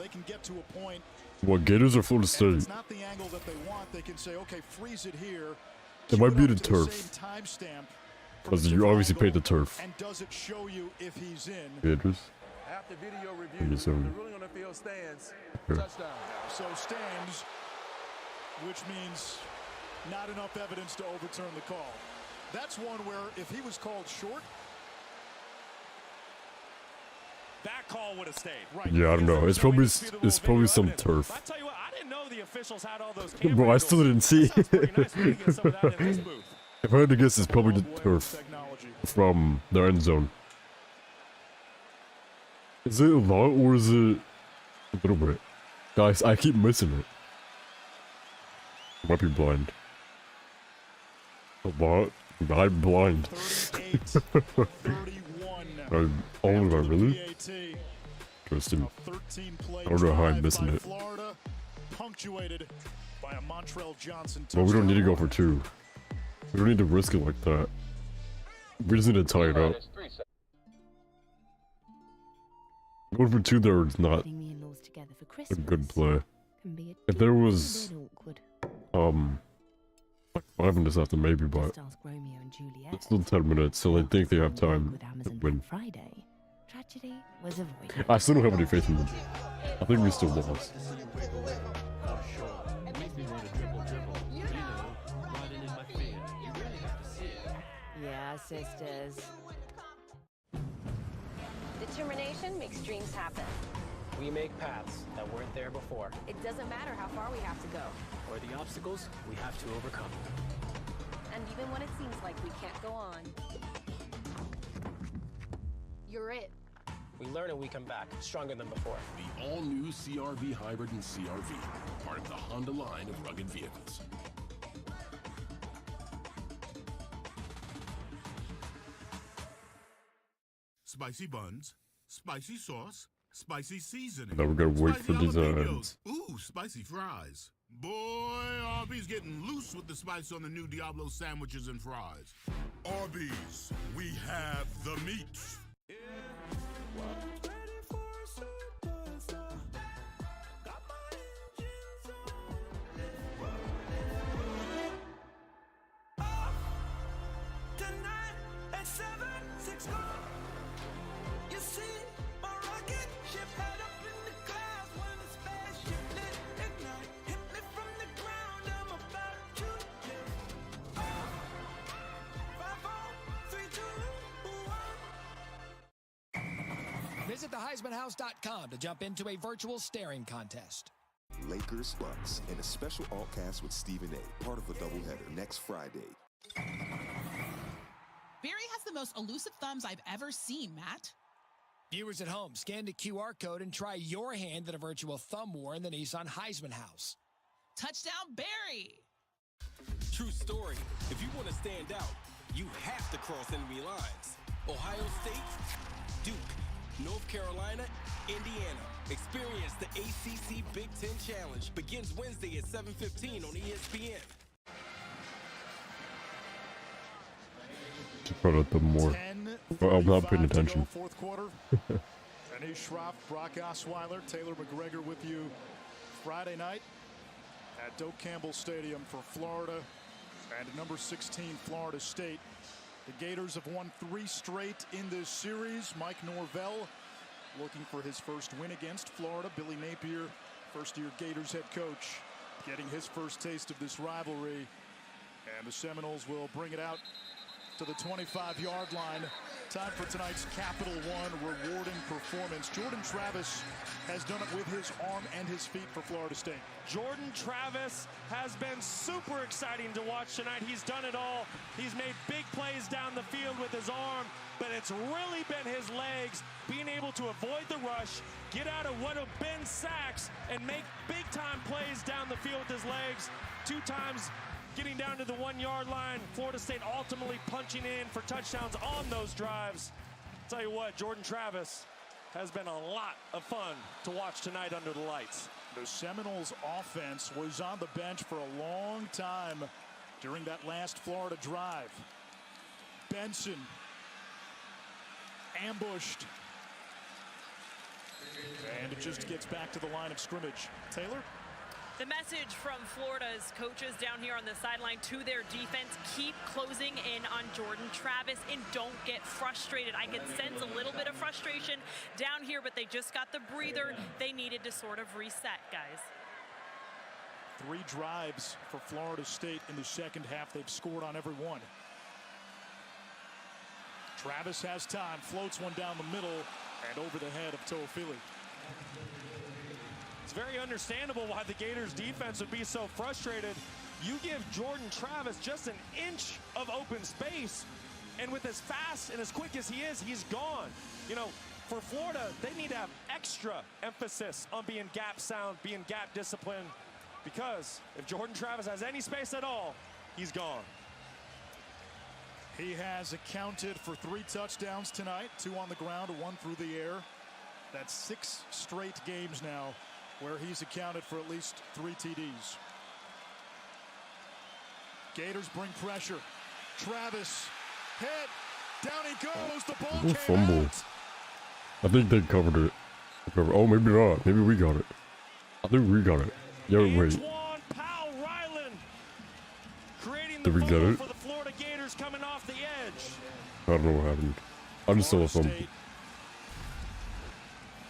can get to a point. What, Gators or Florida State? It's not the angle that they want. They can say, okay, freeze it here. It might be the turf. Because you obviously paid the turf. And does it show you if he's in? Gators. After video review, 87. the ruling on the field stands. Yeah. Touchdown. So stands, which means not enough evidence to overturn the call. That's one where if he was called short, that call would have stayed. Right. Yeah, I don't know. It's probably some turf. I tell you what, I didn't know the officials had all those Bro, I still didn't see. If I had to guess, it's probably the turf from the end zone. Is it a lot or is it a little bit? Guys, I keep missing it. I might be blind. A lot? I'm blind. Oh, really? Interesting. I don't know how I'm missing it. punctuated by a Montrell Johnson Well, we don't need to go for 2. We don't need to risk it like that. We just need to tie it up. Going for 2 there is not a good play. If there was, like 5 minutes after maybe, but it's still 10 minutes, so they think they have time to win. I still don't have any faith in them. I think we still lost. Yeah, sisters. Determination makes dreams happen. We make paths that weren't there before. It doesn't matter how far we have to go. Or the obstacles we have to overcome. And even when it seems like we can't go on, you're it. We learn and we come back stronger than before. The all-new CR-V Hybrid and CR-V, part of the Honda line of rugged vehicles. Spicy buns, spicy sauce, Spicy seasoning. Now we gotta wait for Spicy designs. jalapenos. Ooh, spicy fries. Boy, Arby's getting loose with the spice on the new Diablo sandwiches and fries. Arby's, we have the meat. Tonight at 7, 6 o'clock. You see my rocket ship head up in the clouds when the spaceship lit ignite. Hit me from the ground, I'm about to lift off. 5, 4, 3, 2, 1. Visit theheismanhouse.com to jump into a virtual staring contest. Lakers Bucks in a special alt-cast with Stephen A., part of a doubleheader next Friday. Barry has the most elusive thumbs I've ever seen, Matt. Viewers at home, scan the QR code and try your hand at a virtual thumb war in the Nissan Heisman House. Touchdown, Barry! True story. If you want to stand out, you have to cross enemy lines. Ohio State, Duke, North Carolina, Indiana. Experience the ACC Big Ten Challenge. Begins Wednesday at 7:15 on ESPN. Probably the more. Well, I'm not paying attention. Fourth quarter. Anish Shroff, Brock Osweiler, Taylor McGregor with you Friday night at Doak Campbell Stadium for Florida and number 16 Florida State. The Gators have won 3 straight in this series. Mike Norvell looking for his first win against Florida. Billy Napier, first-year Gators head coach, getting his first taste of this rivalry. And the Seminoles will bring it out to the 25-yard line. Time for tonight's Capital One rewarding performance. Jordan Travis has done it with his arm and his feet for Florida State. Jordan Travis has been super exciting to watch tonight. He's done it all. He's made big plays down the field with his arm, but it's really been his legs being able to avoid the rush, get out of what have been sacks, and make big-time plays down the field with his legs. 2 times getting down to the 1-yard line. Florida State ultimately punching in for touchdowns on those drives. Tell you what, Jordan Travis has been a lot of fun to watch tonight under the lights. The Seminoles offense was on the bench for a long time during that last Florida drive. Benson ambushed. And it just gets back to the line of scrimmage. Taylor? The message from Florida's coaches down here on the sideline to their defense: keep closing in on Jordan Travis and don't get frustrated. I can sense a little bit of frustration down here, but they just got the breather they needed to sort of reset, guys. 3 drives for Florida State in the second half. They've scored on every one. Travis has time, floats one down the middle and over the head of Toafili. It's very understandable why the Gators defense would be so frustrated. You give Jordan Travis just an inch of open space, and with as fast and as quick as he is, he's gone. You know, for Florida, they need to have extra emphasis on being gap sound, being gap disciplined, because if Jordan Travis has any space at all, he's gone. He has accounted for 3 touchdowns tonight, 2 on the ground, 1 through the air. That's 6 straight games now where he's accounted for at least 3 TDs. Gators bring pressure. Travis hit. Down he goes. The ball came Fumble. out. I think they covered it. Oh, maybe not. Maybe we got it. I think we got it. Yeah, wait. Did we get it? For the Florida Gators coming off the edge. I don't know what happened. I just saw a fumble.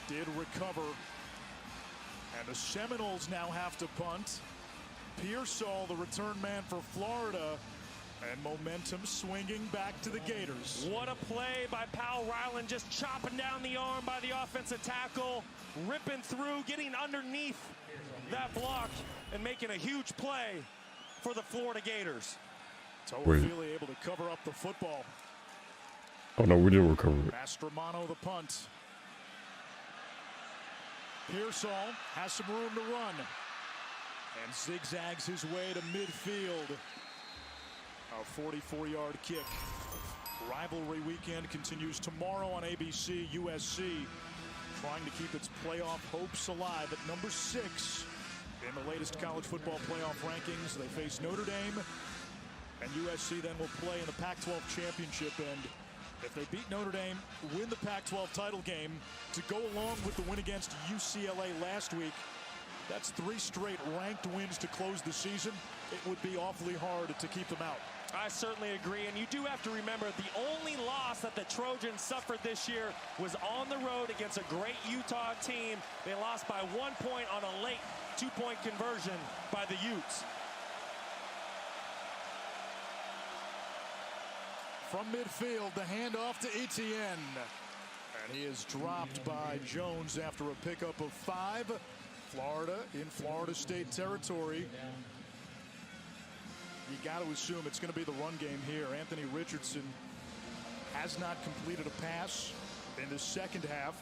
Did recover. And the Seminoles now have to punt. Pearsall, the return man for Florida. And momentum swinging back to the Gators. What a play by Powell Ryland, just chopping down the arm by the offensive tackle, ripping through, getting underneath that block, and making a huge play for the Florida Gators. Toafili able to cover up the football. Oh no, we didn't recover it. Mastromano the punt. Pearsall has some room to run and zigzags his way to midfield. A 44-yard kick. Rivalry weekend continues tomorrow on ABC. USC trying to keep its playoff hopes alive at number 6 in the latest college football playoff rankings. They face Notre Dame, and USC then will play in the Pac-12 championship. And if they beat Notre Dame, win the Pac-12 title game to go along with the win against UCLA last week, that's 3 straight ranked wins to close the season. It would be awfully hard to keep them out. I certainly agree, and you do have to remember the only loss that the Trojans suffered this year was on the road against a great Utah team. They lost by 1 point on a late 2-point conversion by the Utes. From midfield, the handoff to Etienne. And he is dropped by Jones after a pickup of 5. Florida in Florida State territory. You got to assume it's going to be the run game here. Anthony Richardson has not completed a pass in the second half.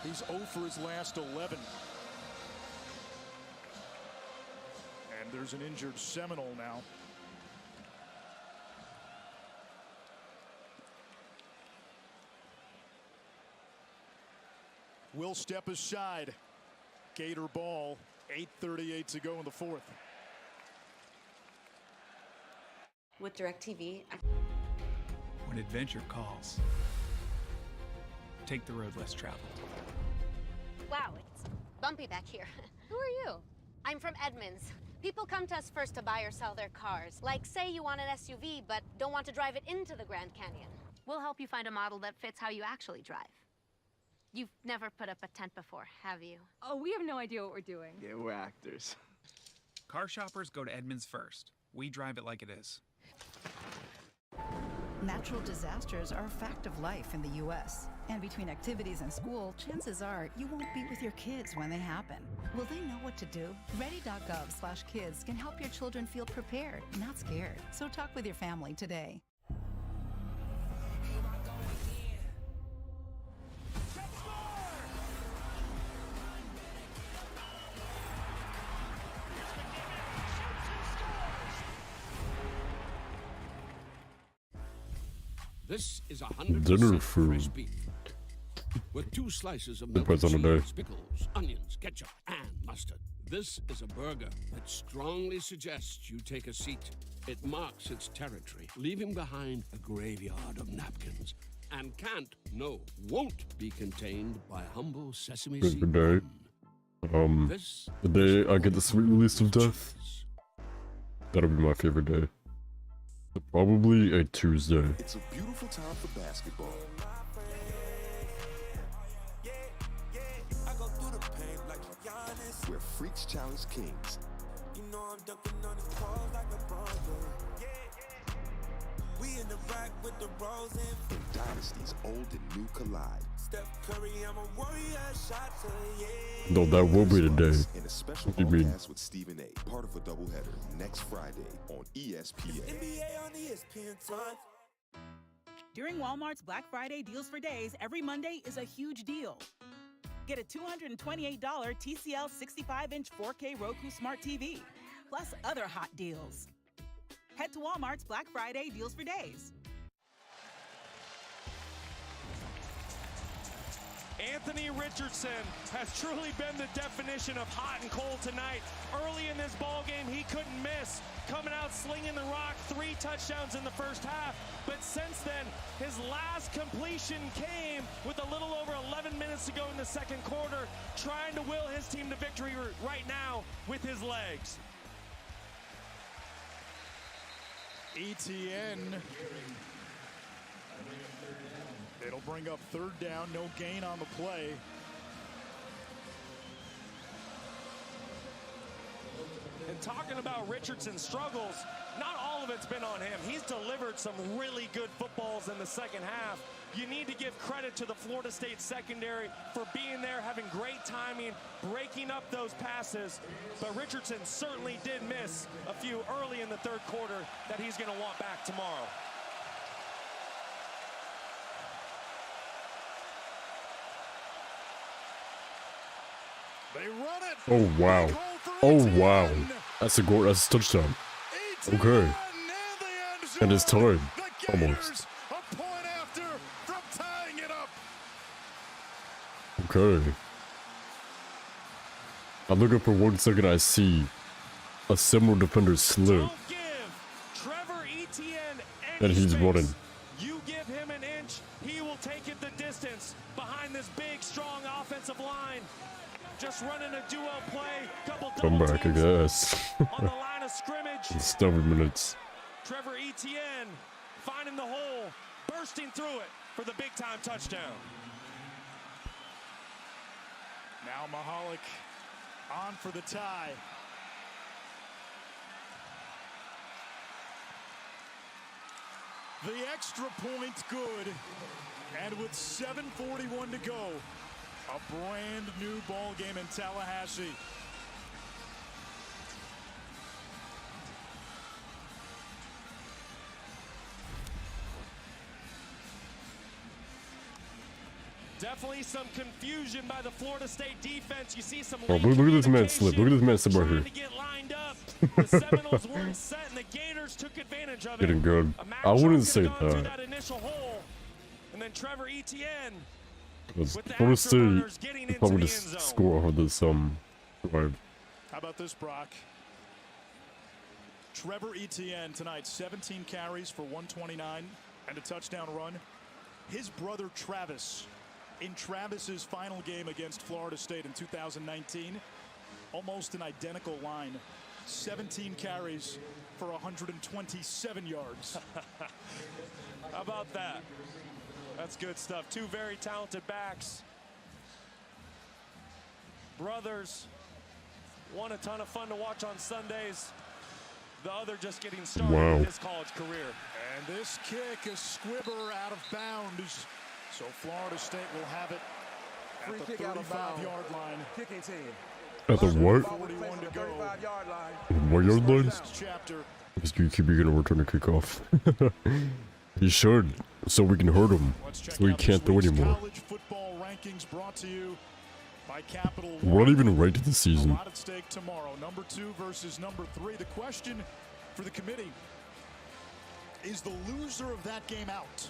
He's 0 for his last 11. And there's an injured Seminole now. Will step aside. Gator ball. 8:38 to go in the 4th. With DirecTV, When adventure calls, take the road less traveled. Wow, it's bumpy back here. who are you? I'm from Edmonds. People come to us first to buy or sell their cars. Like, say you want an SUV, but don't want to drive it into the Grand Canyon. We'll help you find a model that fits how you actually drive. You've never put up a tent before, have you? Oh, we have no idea what we're doing. Yeah, we're actors. Car shoppers go to Edmonds first. We drive it like it is. Natural disasters are a fact of life in the U.S. And between activities and school, chances are you won't be with your kids when they happen. Will they know what to do? Ready.gov/kids can help your children feel prepared, not scared. So talk with your family today. This is 100% Dinner fresh food. beef with 2 slices of Depends melted on the day. cheese, pickles, onions, ketchup, and mustard. This is a burger that strongly suggests you take a seat. It marks its territory, leaving behind a graveyard of napkins, and won't be contained by humble sesame seed. Favorite day. The day I get the sweet release of death. That'll be my favorite day. Probably a Tuesday. It's a beautiful time for basketball. Where freaks challenge kings. You know I'm dunking on his balls like a bronco. We in the rack with the rose and dynasties old and new collide. Steph Curry, I'm a warrior, shot to No, that will be the day. In a special What do you mean? podcast with Stephen A. Part of a doubleheader next Friday on ESPN. NBA on ESPN time. During Walmart's Black Friday Deals for Days, every Monday is a huge deal. Get a $228 TCL 65-inch 4K Roku Smart TV, plus other hot deals. Head to Walmart's Black Friday Deals for Days. Anthony Richardson has truly been the definition of hot and cold tonight. Early in this ball game, he couldn't miss. Coming out slinging the rock, 3 touchdowns in the first half. But since then, his last completion came with a little over 11 minutes to go in the second quarter, trying to will his team to victory right now with his legs. Etienne. It'll bring up 3rd down, no gain on the play. And talking about Richardson's struggles, not all of it's been on him. He's delivered some really good footballs in the second half. You need to give credit to the Florida State secondary for being there, having great timing, breaking up those passes. But Richardson certainly did miss a few early in the 3rd quarter that he's going to want back tomorrow. They run it. Oh wow. Oh wow. That's a goal. That's a touchdown. Okay. And it's time. Almost. Okay. I look up for 1 second, I see a similar defender slip. And he's running. You give him an inch, he will take it the distance behind this big, strong offensive line. Just running a duo play, couple Come back, I guess. on the line of scrimmage. In 7 minutes. Trevor Etienne finding the hole, bursting through it for the big-time touchdown. Now Mahalik on for the tie. The extra point good. And with 7:41 to go, a brand new ball game in Tallahassee. Definitely some confusion by the Florida State defense. You see some Oh, look at this man slip. Look at this man slip right here. The Seminoles weren't set and the Gators took advantage of it. Getting good. I wouldn't say that. That initial hole. And then Trevor Etienne Because Florida State probably just score off of this drive. How about this, Brock? Trevor Etienne tonight, 17 carries for 129 and a touchdown run. His brother Travis, in Travis's final game against Florida State in 2019, almost an identical line. 17 carries for 127 yards. How about that? That's good stuff. Two very talented backs. Brothers. One a ton of fun to watch on Sundays. The other just getting started in his college career. And this kick, a squibber out of bounds. So Florida State will have it at the 35-yard line. Kicking team. At the what? 41 to go. 35-yard line. What yard line? Chapter. Is QB gonna return a kickoff? He should, so we can hurt him. So he can't throw anymore. College football rankings brought to you by Capital We're not even ranked this season. A lot at stake tomorrow. Number 2 versus number 3. The question for the committee is the loser of that game out.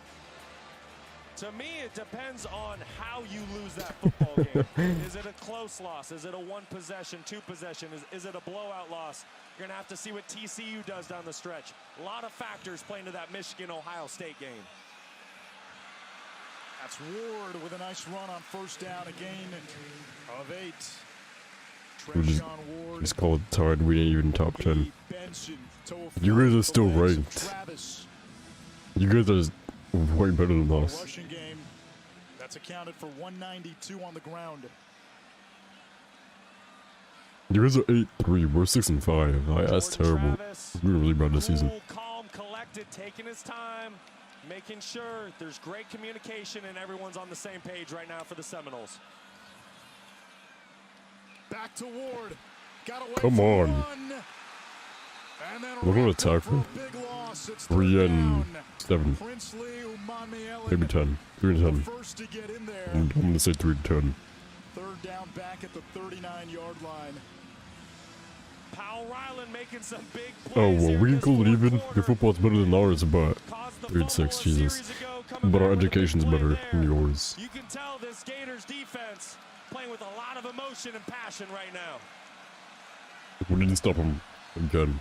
To me, it depends on how you lose that football game. Is it a close loss? Is it a 1 possession, 2 possession? Is it a blowout loss? You're going to have to see what TCU does down the stretch. A lot of factors playing to that Michigan-Ohio State game. That's Ward with a nice run on first down, a gain of 8. We just call it tied. We ain't even top 10. You guys are still ranked. You guys are way better than us. Rushing game that's accounted for 192 on the ground. You guys are 8-3. We're 6-5. That's terrible. We were really bad this season. Calm, collected, taking his time, making sure there's great communication and everyone's on the same page right now for the Seminoles. Back to Ward. Got away. Come on. We're gonna attack him. 3 and 7. Maybe 10. 3 and 10. I'm gonna say 3 and 10. Third down back at the 39-yard line. Powell Ryland making some big plays. Oh, well, we can call it even. Your football's better than ours, but 3 and 6, Jesus. But our education's better than yours. You can tell this Gators defense playing with a lot of emotion and passion right now. We need to stop him again.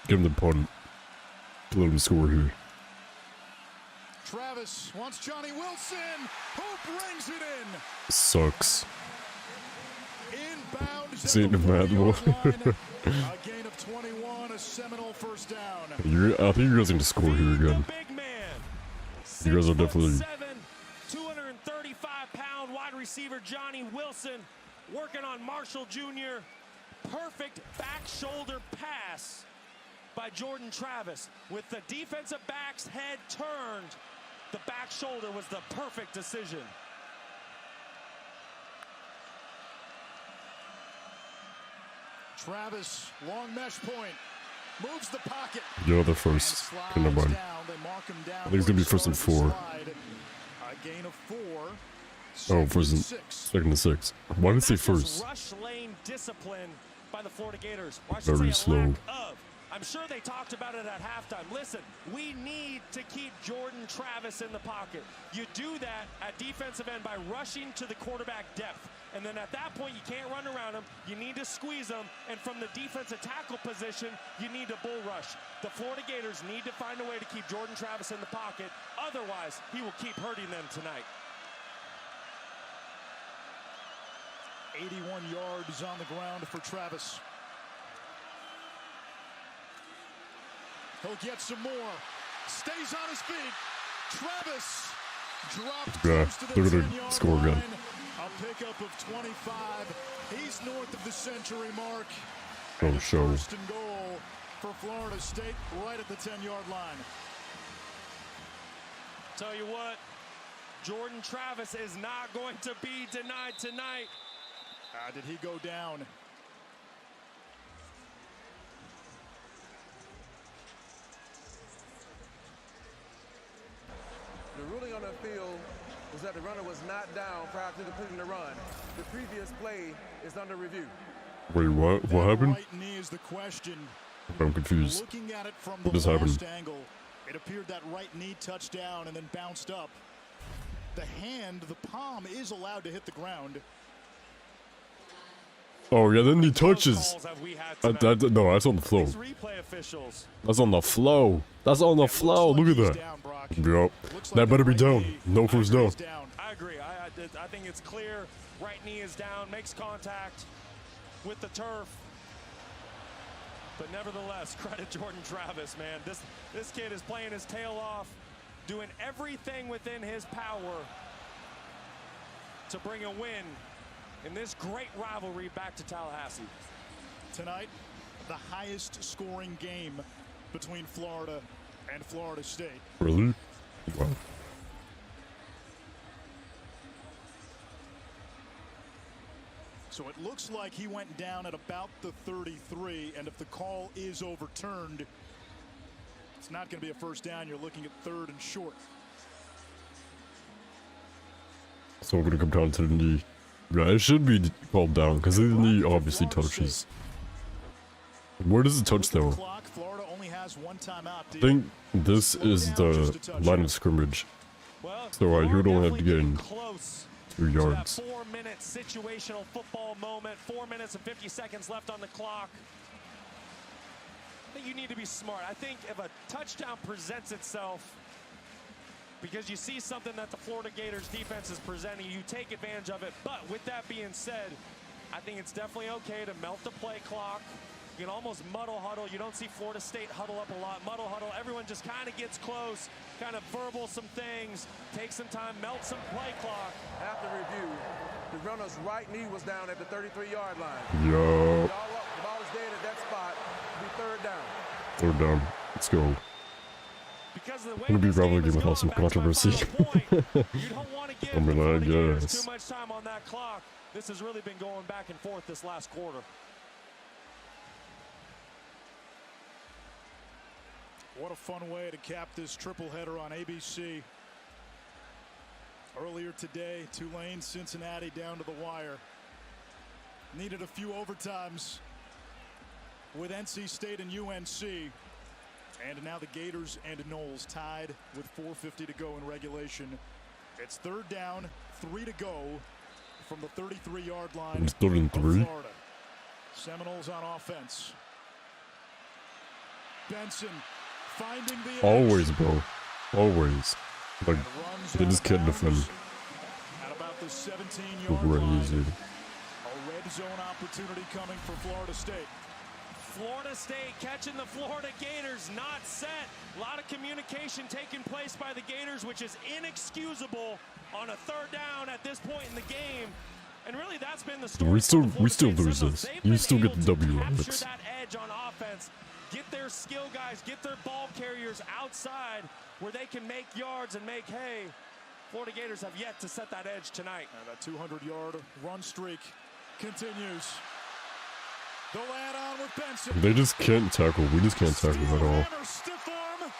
Give him the punt. Let him score here. Travis wants Johnny Wilson, who brings it in. Sucks. Inbound. See it in Manuel. A gain of 21, a Seminole first down. I think you guys need to score here again. You guys are definitely. 235-pound wide receiver Johnny Wilson working on Marshall Jr. Perfect back shoulder pass by Jordan Travis. With the defensive back's head turned, the back shoulder was the perfect decision. Travis, long mesh point, moves the pocket. Yeah, the first. Never mind. I think it's gonna be 1st and 4. A gain of 4. Oh, 2nd and 6. Why did it say first? Rush lane discipline by the Florida Gators. Very slow. I'm sure they talked about it at halftime. Listen, we need to keep Jordan Travis in the pocket. You do that at defensive end by rushing to the quarterback depth. And then at that point, you can't run around him. You need to squeeze him. And from the defensive tackle position, you need to bull rush. The Florida Gators need to find a way to keep Jordan Travis in the pocket. Otherwise, he will keep hurting them tonight. 81 yards on the ground for Travis. He'll get some more. Stays on his feet. Travis dropped close to the 10-yard score again. line. A pickup of 25. He's north of the century mark. Oh, show. First and goal for Florida State right at the 10-yard line. Tell you what, Jordan Travis is not going to be denied tonight. Did he go down? The ruling on the field was that the runner was not down prior to completing the run. The previous play is under review. Wait, what? What happened? Right knee is the question. I'm confused. Looking at it from What the just happened? last angle, it appeared that right knee touched down and then bounced up. The hand, the palm, is allowed to hit the ground. Oh yeah, then he touches. No, that's on the flow. That's on the flow. That's on the flow. Look at that. Yup. That better be down. No first down. I agree. I think it's clear. Right knee is down, makes contact with the turf. But nevertheless, credit Jordan Travis, man. This kid is playing his tail off, doing everything within his power to bring a win in this great rivalry back to Tallahassee. Tonight, the highest scoring game between Florida and Florida State. Really? Wow. So it looks like he went down at about the 33, and if the call is overturned, it's not going to be a first down. You're looking at 3rd and short. So we're gonna come down to the knee. Yeah, it should be called down because the knee obviously touches. Where does it touch though? I think this is the line of scrimmage. So he would only have to get in 2 yards. 4-minute situational football moment. 4 minutes and 50 seconds left on the clock. I think you need to be smart. I think if a touchdown presents itself, because you see something that the Florida Gators defense is presenting, you take advantage of it. But with that being said, I think it's definitely okay to melt the play clock. You can almost muddle huddle. You don't see Florida State huddle up a lot. Muddle huddle, everyone just kind of gets close, kind of verbal some things, take some time, melt some play clock. After review, the runner's right knee was down at the 33-yard line. Yo. The ball is dead at that spot. It'll be 3rd down. 3rd down. Let's go. Because of the way Gonna be this probably game is with going, some back to my controversy. final point, you don't want to give I mean, the I Florida Gators guess. too much time on that clock. This has really been going back and forth this last quarter. What a fun way to cap this triple header on ABC. Earlier today, Tulane, Cincinnati down to the wire. Needed a few overtimes with NC State and UNC. And now the Gators and Noles tied with 4:50 to go in regulation. It's 3rd down, 3 to go from the 33-yard line It's 3rd and 3. of Florida. Seminoles on offense. Benson finding the edge. Always, bro. Always. Like, they just can't defend. At about the 17-yard line. Crazy. A red zone opportunity coming for Florida State. Florida State catching the Florida Gators, not set. A lot of communication taking place by the Gators, which is inexcusable on a 3rd down at this point in the game. And really, that's been the story. We still lose this. You still get the W, capture Alex. that edge on offense, get their skill guys, get their ball carriers outside where they can make yards and make hay. Florida Gators have yet to set that edge tonight. And that 200-yard run streak continues. They'll add on with Benson. They just can't tackle. We just can't tackle at all. Hammer, stiff arm,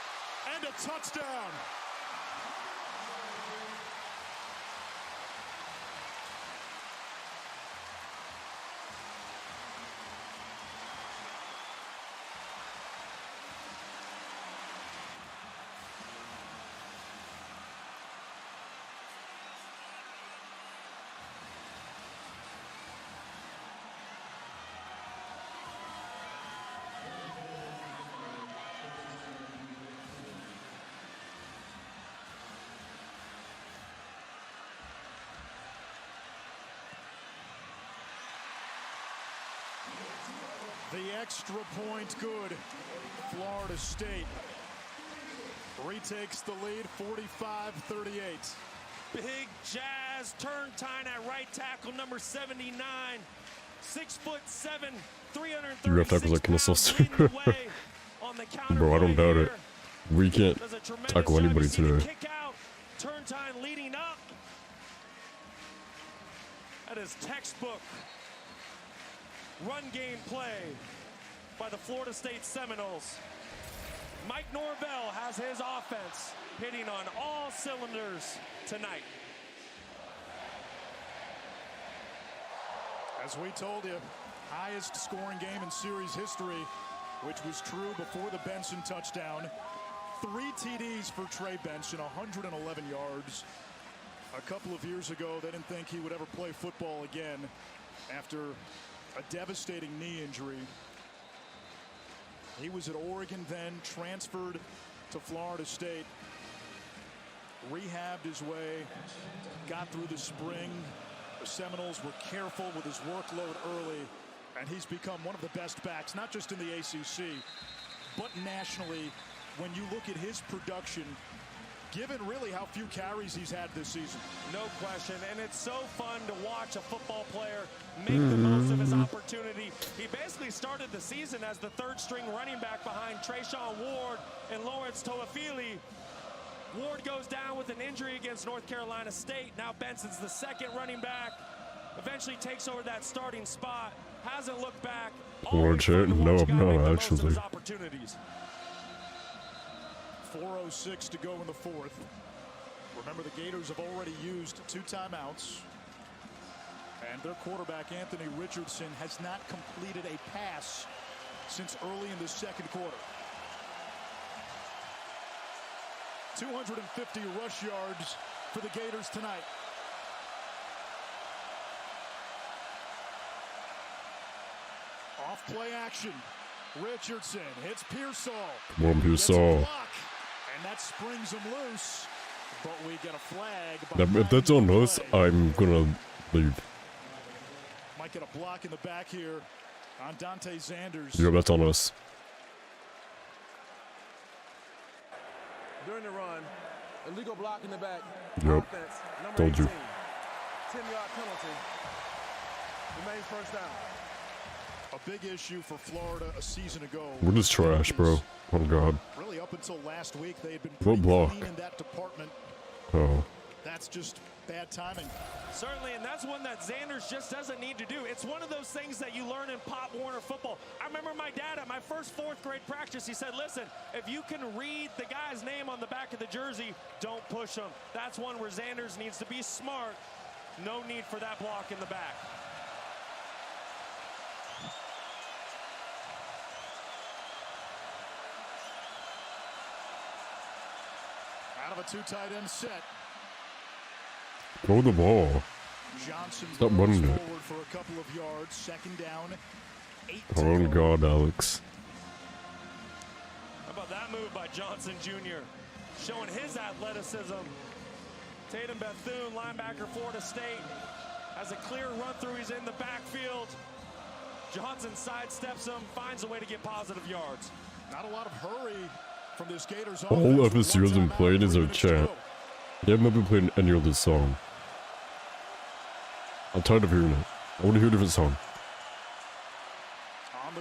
and a touchdown. The extra point good. Florida State retakes the lead 45-38. Big Jazz turn time at right tackle, number 79. 6'7", 336 tackles like pounds, leading the way on the counter Bro, I don't play doubt here. it. We can't Does a tremendous tackle job. anybody You see the today. kick out, turn time leading up. That is textbook run game play by the Florida State Seminoles. Mike Norvell has his offense hitting on all cylinders tonight. As we told you, highest scoring game in series history, which was true before the Benson touchdown. 3 TDs for Trey Benson, 111 yards. A couple of years ago, they didn't think he would ever play football again after a devastating knee injury. He was at Oregon then, transferred to Florida State, rehabbed his way, got through the spring. The Seminoles were careful with his workload early, and he's become one of the best backs, not just in the ACC, but nationally. When you look at his production, given really how few carries he's had this season. No question, and it's so fun to watch a football player make the most of his opportunity. He basically started the season as the 3rd-string running back behind Trayshawn Ward and Lawrence Toafili. Ward goes down with an injury against North Carolina State. Now Benson's the 2nd running back. Eventually takes over that starting spot. Hasn't looked back. Watch it? No, I'm not actually. 4:06 to go in the 4th. Remember, the Gators have already used 2 timeouts. And their quarterback, Anthony Richardson, has not completed a pass since early in the 2nd quarter. 250 rush yards for the Gators tonight. Off play action. Richardson hits Pearsall. Come on, Pearsall. And that springs him loose. But we get a flag. If that's on us, I'm gonna leave. Might get a block in the back here on Dante Zanders. Yeah, that's on us. During the run, illegal block in the back. Yep. Offense, number Told 18. you. 10-yard penalty. Remains first down. A big issue for Florida a season ago. We're just trash, bro. Oh god. Really, up until last week, they had been What pretty block? clean in that department. Oh. That's just bad timing. Certainly, and that's one that Zanders just doesn't need to do. It's one of those things that you learn in Pop Warner football. I remember my dad at my first 4th grade practice, he said, listen, if you can read the guy's name on the back of the jersey, don't push him. That's one where Zanders needs to be smart. No need for that block in the back. Out of a 2 tight end set. Throw the ball. Johnson Stop running it. forward for a couple of yards. 2nd down. 8 Oh god, Alex. How about that move by Johnson Jr. showing his athleticism. Tatum Bethune, linebacker, Florida State, has a clear run through. He's in the backfield. Johnson sidesteps him, finds a way to get positive yards. Not a lot of hurry from this Gators All offense. FSU hasn't played is our chant. They haven't been playing any of this song. I'm tired of hearing it. I want to hear a different song.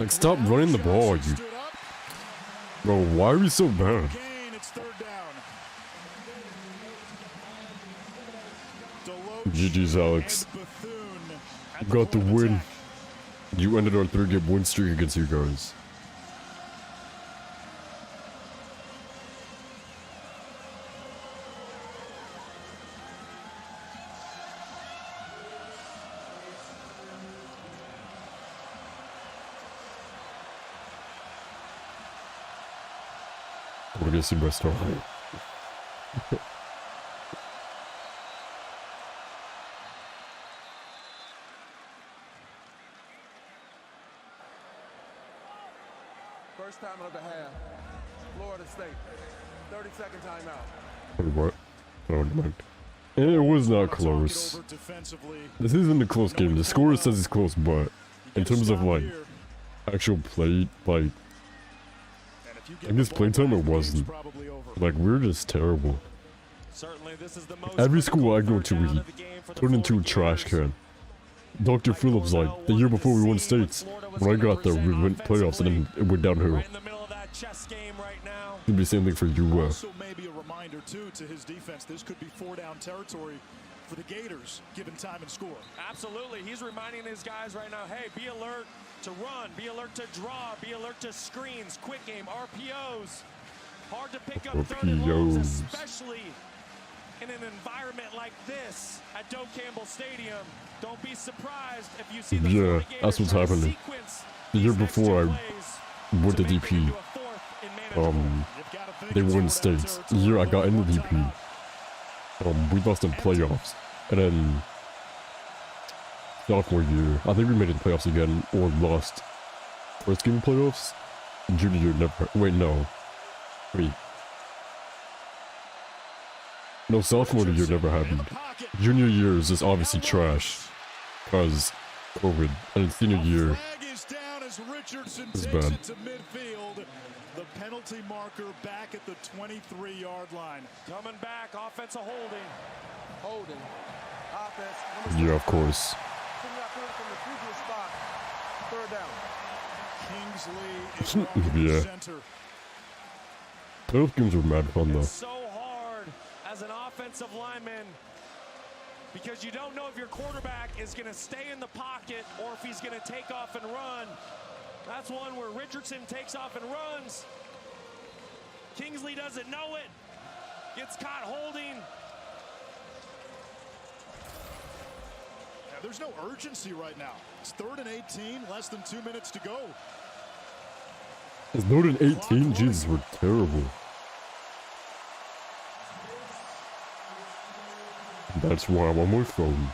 Like, stop running the ball, you. Bro, why are we so bad? It's 3rd down. GG's, Alex. You got the win. You ended our 3-game win streak against you guys. We're gonna see my story. First time of the half. Florida State. 30-second timeout. Wait, what? Oh, never mind. It was not close. This isn't a close game. The score says it's close, but in terms of like actual play, like, I guess playtime it wasn't. Like, we're just terrible. Every school I go to, we turn into a trash can. Dr. Phillips, like, the year before we won states, when I got there, we went playoffs and then it went downhill. It'd be the same thing for you. Also, maybe a reminder, too, to his defense. This could be 4-down territory for the Gators, given time and score. Absolutely. He's reminding his guys right now, hey, be alert to run, be alert to draw, be alert to screens, quick game, RPOs. Hard to pick up third and longs, especially in an environment like this at Doak Campbell Stadium. Don't be surprised if you see the that's what's happening. The year before I went to DP, they won states. The year I got into DP, we lost in playoffs. And then sophomore year, I think we made it to playoffs again, or lost first game of playoffs. Junior year never. Wait, no. Wait. No, sophomore year never happened. Junior year is just obviously trash, cause COVID. And senior year is bad. The penalty marker back at the 23-yard line. Coming back, offensive holding. Holding. Offense. Yeah, of course. From the previous spot. Third down. Kingsley is yeah. center. Those games were mad fun though. It's so hard as an offensive lineman because you don't know if your quarterback is going to stay in the pocket or if he's going to take off and run. That's one where Richardson takes off and runs. Kingsley doesn't know it. Gets caught holding. Yeah, there's no urgency right now. It's 3rd and 18, less than 2 minutes to go. It's 3rd and 18? Jesus, we're terrible. That's why I'm on my phone.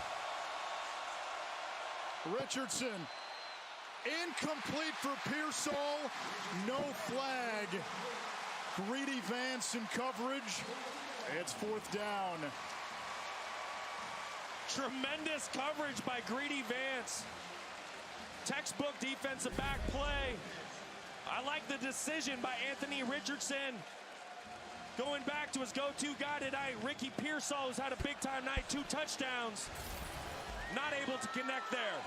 Richardson. Incomplete for Pearsall. No flag. Greedy Vance in coverage. It's 4th down. Tremendous coverage by Greedy Vance. Textbook defensive back play. I like the decision by Anthony Richardson. Going back to his go-to guy tonight, Ricky Pearsall, who's had a big-time night, 2 touchdowns. Not able to connect there.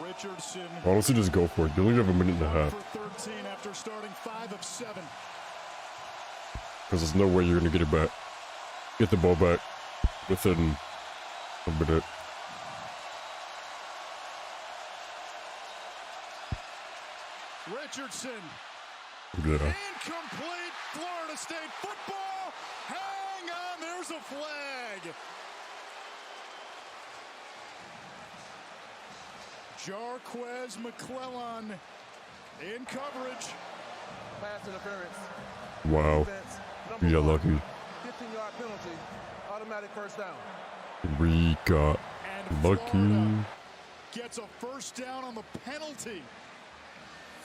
Richardson. Honestly, just go for it. You only have a minute and a half. For 13 after starting 5 of 7. Because there's no way you're going to get it back. Get the ball back within a minute. Richardson. Yeah. Incomplete. Florida State football. Hang on. There's a flag. Jarquez McClellan in coverage. Pass interference. Wow. We got lucky. 15-yard penalty. Automatic first down. We got lucky. Gets a first down on the penalty.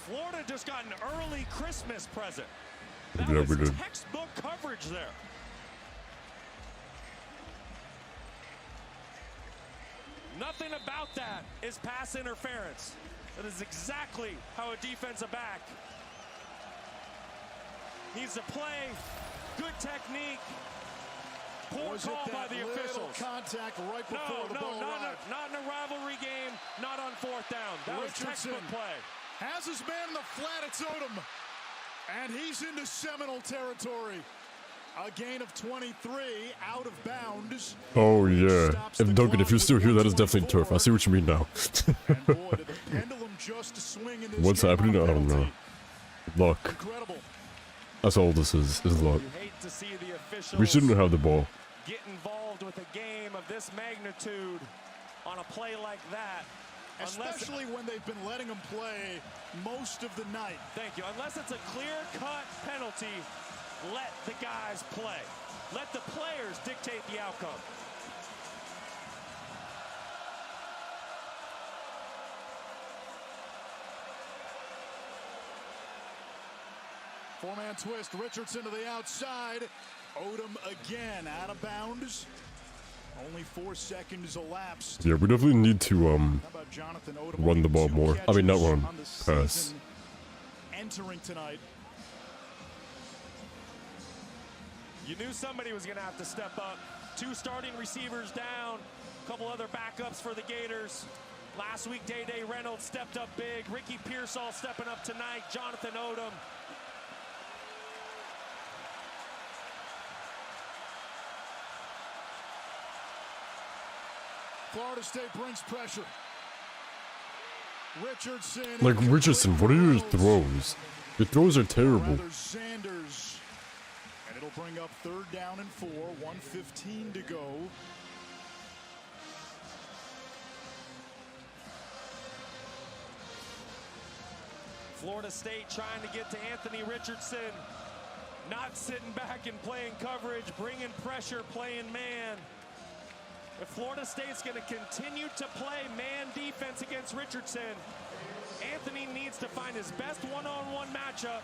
Florida just got an early Christmas present. Yeah, That we was did. textbook coverage there. Nothing about that is pass interference. That is exactly how a defensive back needs to play. Good technique. Poor call by the officials. Contact right before the ball arrived. Not in a rivalry game, not on 4th down. That was textbook play. Has his man in the flat, it's Odom. And he's into Seminole territory. A gain of 23, out of bounds. Oh, yeah. If Duncan, if you're still here, that is definitely turf. I see what you mean now. What's happening? I don't know. Luck. That's all this is luck. We shouldn't have the ball. Get involved with a game of this magnitude on a play like that. Especially when they've been letting them play most of the night. Thank you. Unless it's a clear-cut penalty, let the guys play. Let the players dictate the outcome. Four-man twist. Richardson to the outside. Odom again out of bounds. Only 4 seconds elapsed. Yeah, we definitely need to run the ball more. I mean, not run, pass. Entering tonight. You knew somebody was going to have to step up. 2 starting receivers down. A couple other backups for the Gators. Last week, Day-Day Reynolds stepped up big. Ricky Pearsall stepping up tonight. Jonathan Odom. Florida State brings pressure. Richardson. Like, Richardson, what are your throws? Your throws are terrible. Sanders. And it'll bring up 3rd down and 4. 1:15 to go. Florida State trying to get to Anthony Richardson. Not sitting back and playing coverage, bringing pressure, playing man. If Florida State's going to continue to play man defense against Richardson, Anthony needs to find his best one-on-one matchup.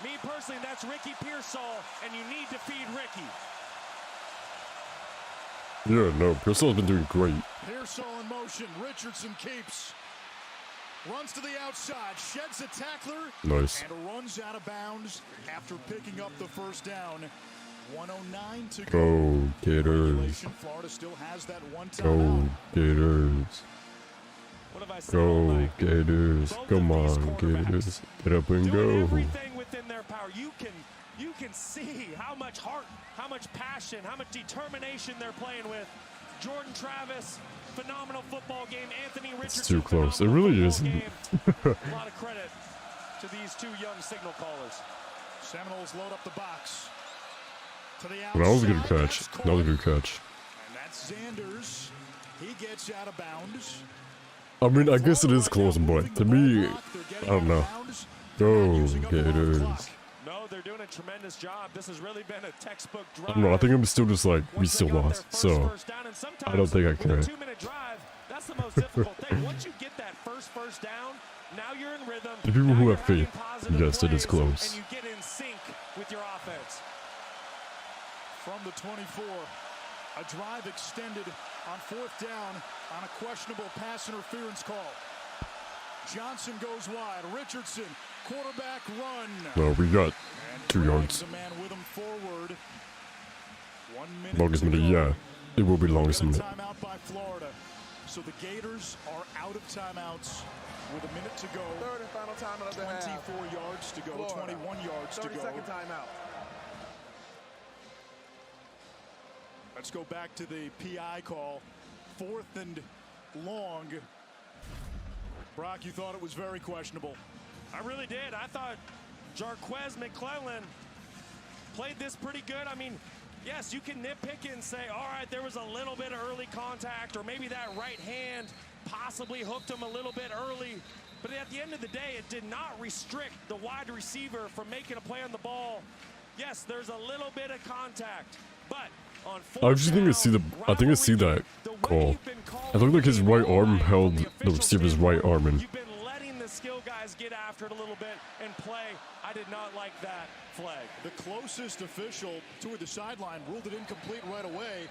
Me personally, that's Ricky Pearsall, and you need to feed Ricky. Yeah, no, Pearsall's been doing great. Pearsall in motion. Richardson keeps. Runs to the outside, sheds a tackler. Nice. And runs out of bounds after picking up the 1st down. 1:09 to Go, go. Gators. Florida still has that one Go, timeout. Gators. What have I said? Go, Gators. Come on, Gators. Get up and go. Everything within their power. You can see how much heart, how much passion, how much determination they're playing with. Jordan Travis, phenomenal football game. Anthony Richardson, It's too close. It really isn't. A lot of credit to these 2 young signal callers. Seminoles load up the box. To the That was a good catch. That was a good catch. And that's Sanders. He gets out of bounds. I mean, I guess it is close, but to me, I don't know. Go, Gators. No, they're doing a tremendous job. This has really been a textbook drive. I don't know. I think I'm still just like, we still lost. So, I don't think I care. With a 2-minute drive, that's the most difficult thing. Once you get that first down, now you're in rhythm. The people who have faith, yes, it is close. And you get in sync with your offense. From the 24, a drive extended on 4th down on a questionable pass interference call. Johnson goes wide. Richardson, quarterback run. No, we got 2 yards. The man with him forward. 1 minute Longest to minute, go. yeah. It will be longest minute. Timeout by Florida. So the Gators are out of timeouts with a minute to go. 3rd and final timeout of the half. 24 yards to go. Florida. 21 yards to go. 32nd timeout. Let's go back to the PI call. 4th and long. Brock, you thought it was very questionable. I really did. I thought Jarquez McClellan played this pretty good. I mean, yes, you can nitpick it and say, all right, there was a little bit of early contact, or maybe that right hand possibly hooked him a little bit early. But at the end of the day, it did not restrict the wide receiver from making a play on the ball. Yes, there's a little bit of contact, but on I just think I see that call. I looked like his right arm held the receiver's right arm in. You've been letting the skill guys get after it a little bit and play. I did not like that flag. The closest official to the sideline ruled it incomplete right away.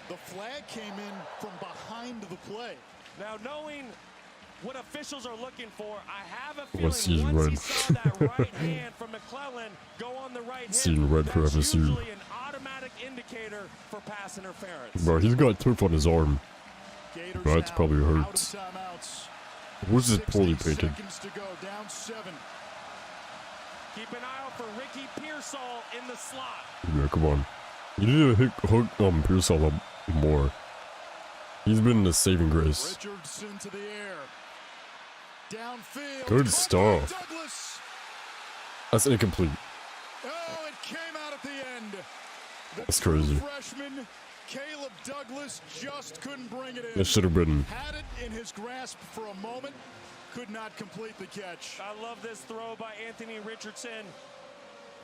The flag came in from behind the play. Now, knowing what officials are looking for, I have a What's feeling his once he saw that right hand from McClellan go on the right hip, Seeing red for that's FSU. usually an automatic indicator for pass interference. Bro, he's got turf on his arm. That's probably hurts. Where's this poorly painted? To go, down 7. Keep an eye out for Ricky Pearsall in the slot. Yeah, come on. You need to hook Pearsall up more. He's been a saving grace. Richardson to the air. Downfield. Good stuff. Douglas. That's incomplete. Oh, it came out at the end. That's crazy. Freshman Caleb Douglas just couldn't bring it in. That should have been. Had it in his grasp for a moment. Could not complete the catch. I love this throw by Anthony Richardson.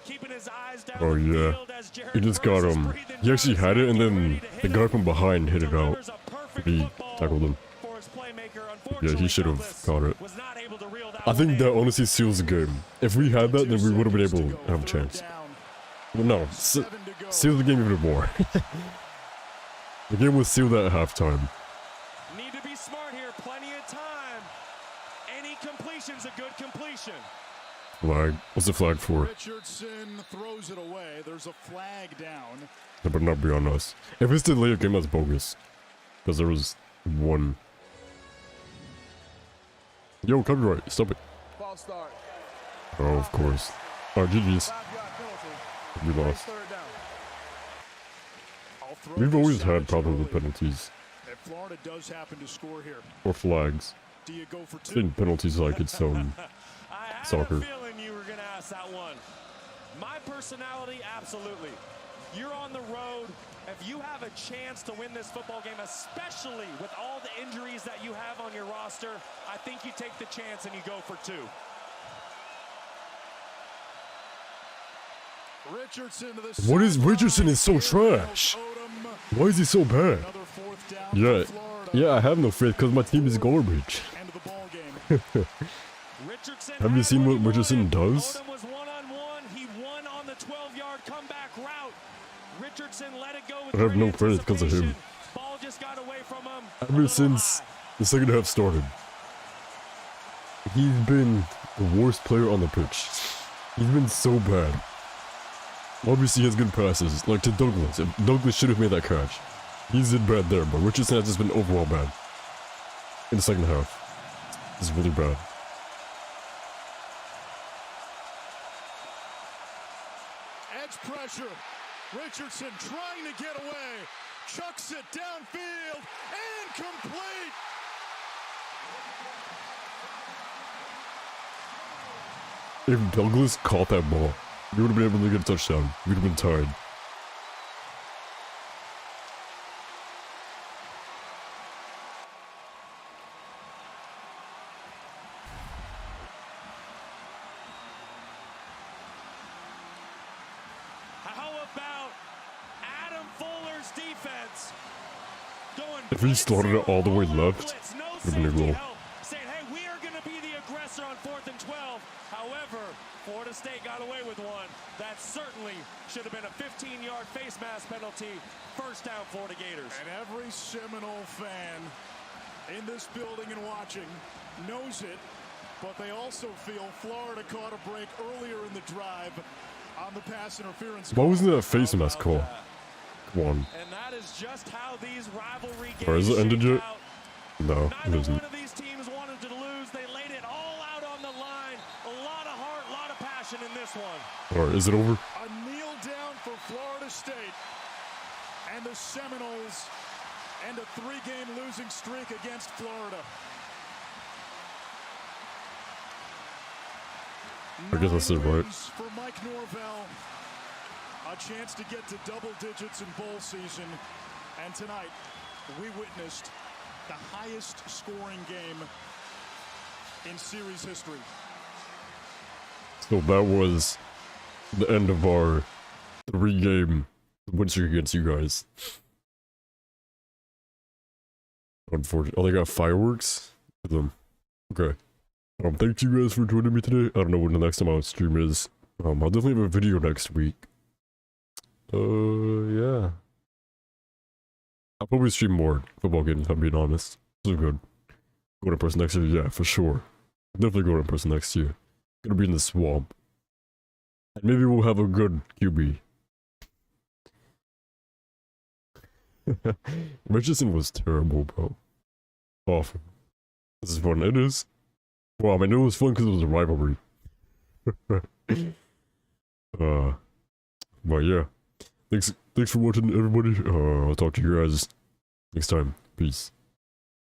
Keeping his eyes down Oh the yeah. field as Jared He just got Burns is him. breathing He actually down had his it, and neck, then ready to hit the guy from behind hit it out. Delivers a perfect He football tackled him. for his playmaker. Yeah, Unfortunately, he should have Douglas caught it. was not able to reel that I think one that in. honestly seals the game. If we had that, then we would have been able to have a chance. Well, no, seal the game even more. The game was sealed at halftime. Need to be smart here. Plenty of time. Any completion's a good completion. Flag. What's the flag for? Richardson throws it away. There's a flag down. That better not be on us. If it's the later game, that's bogus. Because there was one. Yo, copyright. Stop it. False start. Oh, of course. Oh, GG's. We lost. We've always had problems with penalties. If Florida does happen to score here, Or flags. do you go for I two? think penalties like it's I had soccer. a feeling you were going to ask that one. My personality, absolutely. You're on the road. If you have a chance to win this football game, especially with all the injuries that you have on your roster, I think you take the chance and you go for two. Richardson to the What is Richardson is so trash? Why is he so bad? Yeah, I have no faith because my team is garbage. Have you seen what Richardson does? Odom was one-on-one. He won on the 12-yard comeback route. Richardson let it go with I have no credit because of him. Ball just got away from him. Ever since the second half started, he's been the worst player on the pitch. He's been so bad. Obviously, he has good passes, like to Douglas. If Douglas should have made that catch. He's did bad there, but Richardson has just been overall bad. In the second half. It's really bad. Edge pressure. Richardson trying to get away. Chucks it downfield. Incomplete. If Douglas caught that ball, you would have been able to get a touchdown. You'd have been tired. How about Adam Fuller's defense going If he started it all the way left, it would have been a goal. saying, hey, we are going to be the aggressor on 4th and 12. However, Florida State got away with one. That certainly should have been a 15-yard face mask penalty. First down, Florida Gators. And every Seminole fan in this building and watching knows it, but they also feel Florida caught a break earlier in the drive on the pass interference. Why wasn't that a face mask call? Come on. And that is just how these rivalry games Or is it ended shake yet? out. No, it isn't. One of these teams wanted to lose. They laid it all out on the line. A lot of heart, a lot of passion in this one. Or is it over? A kneel down for Florida State and the Seminoles and a 3-game losing streak against Florida. I guess that's it, right? For Mike Norvell, a chance to get to double digits in bowl season. And tonight, we witnessed the highest scoring game in series history. So that was the end of our 3-game win streak against you guys. Unfortunately. Oh, they got fireworks? Okay. Thank you guys for joining me today. I don't know when the next time I'll stream is. I'll definitely have a video next week. Yeah. I'll probably stream more football games, if I'm being honest. So good. Going in person next year? Yeah, for sure. Definitely going in person next year. Gonna be in the swamp. And maybe we'll have a good QB. Richardson was terrible, bro. Awful. This is fun. It is. Well, I mean, it was fun because it was a rivalry. But yeah. Thanks for watching, everybody. I'll talk to you guys next time. Peace.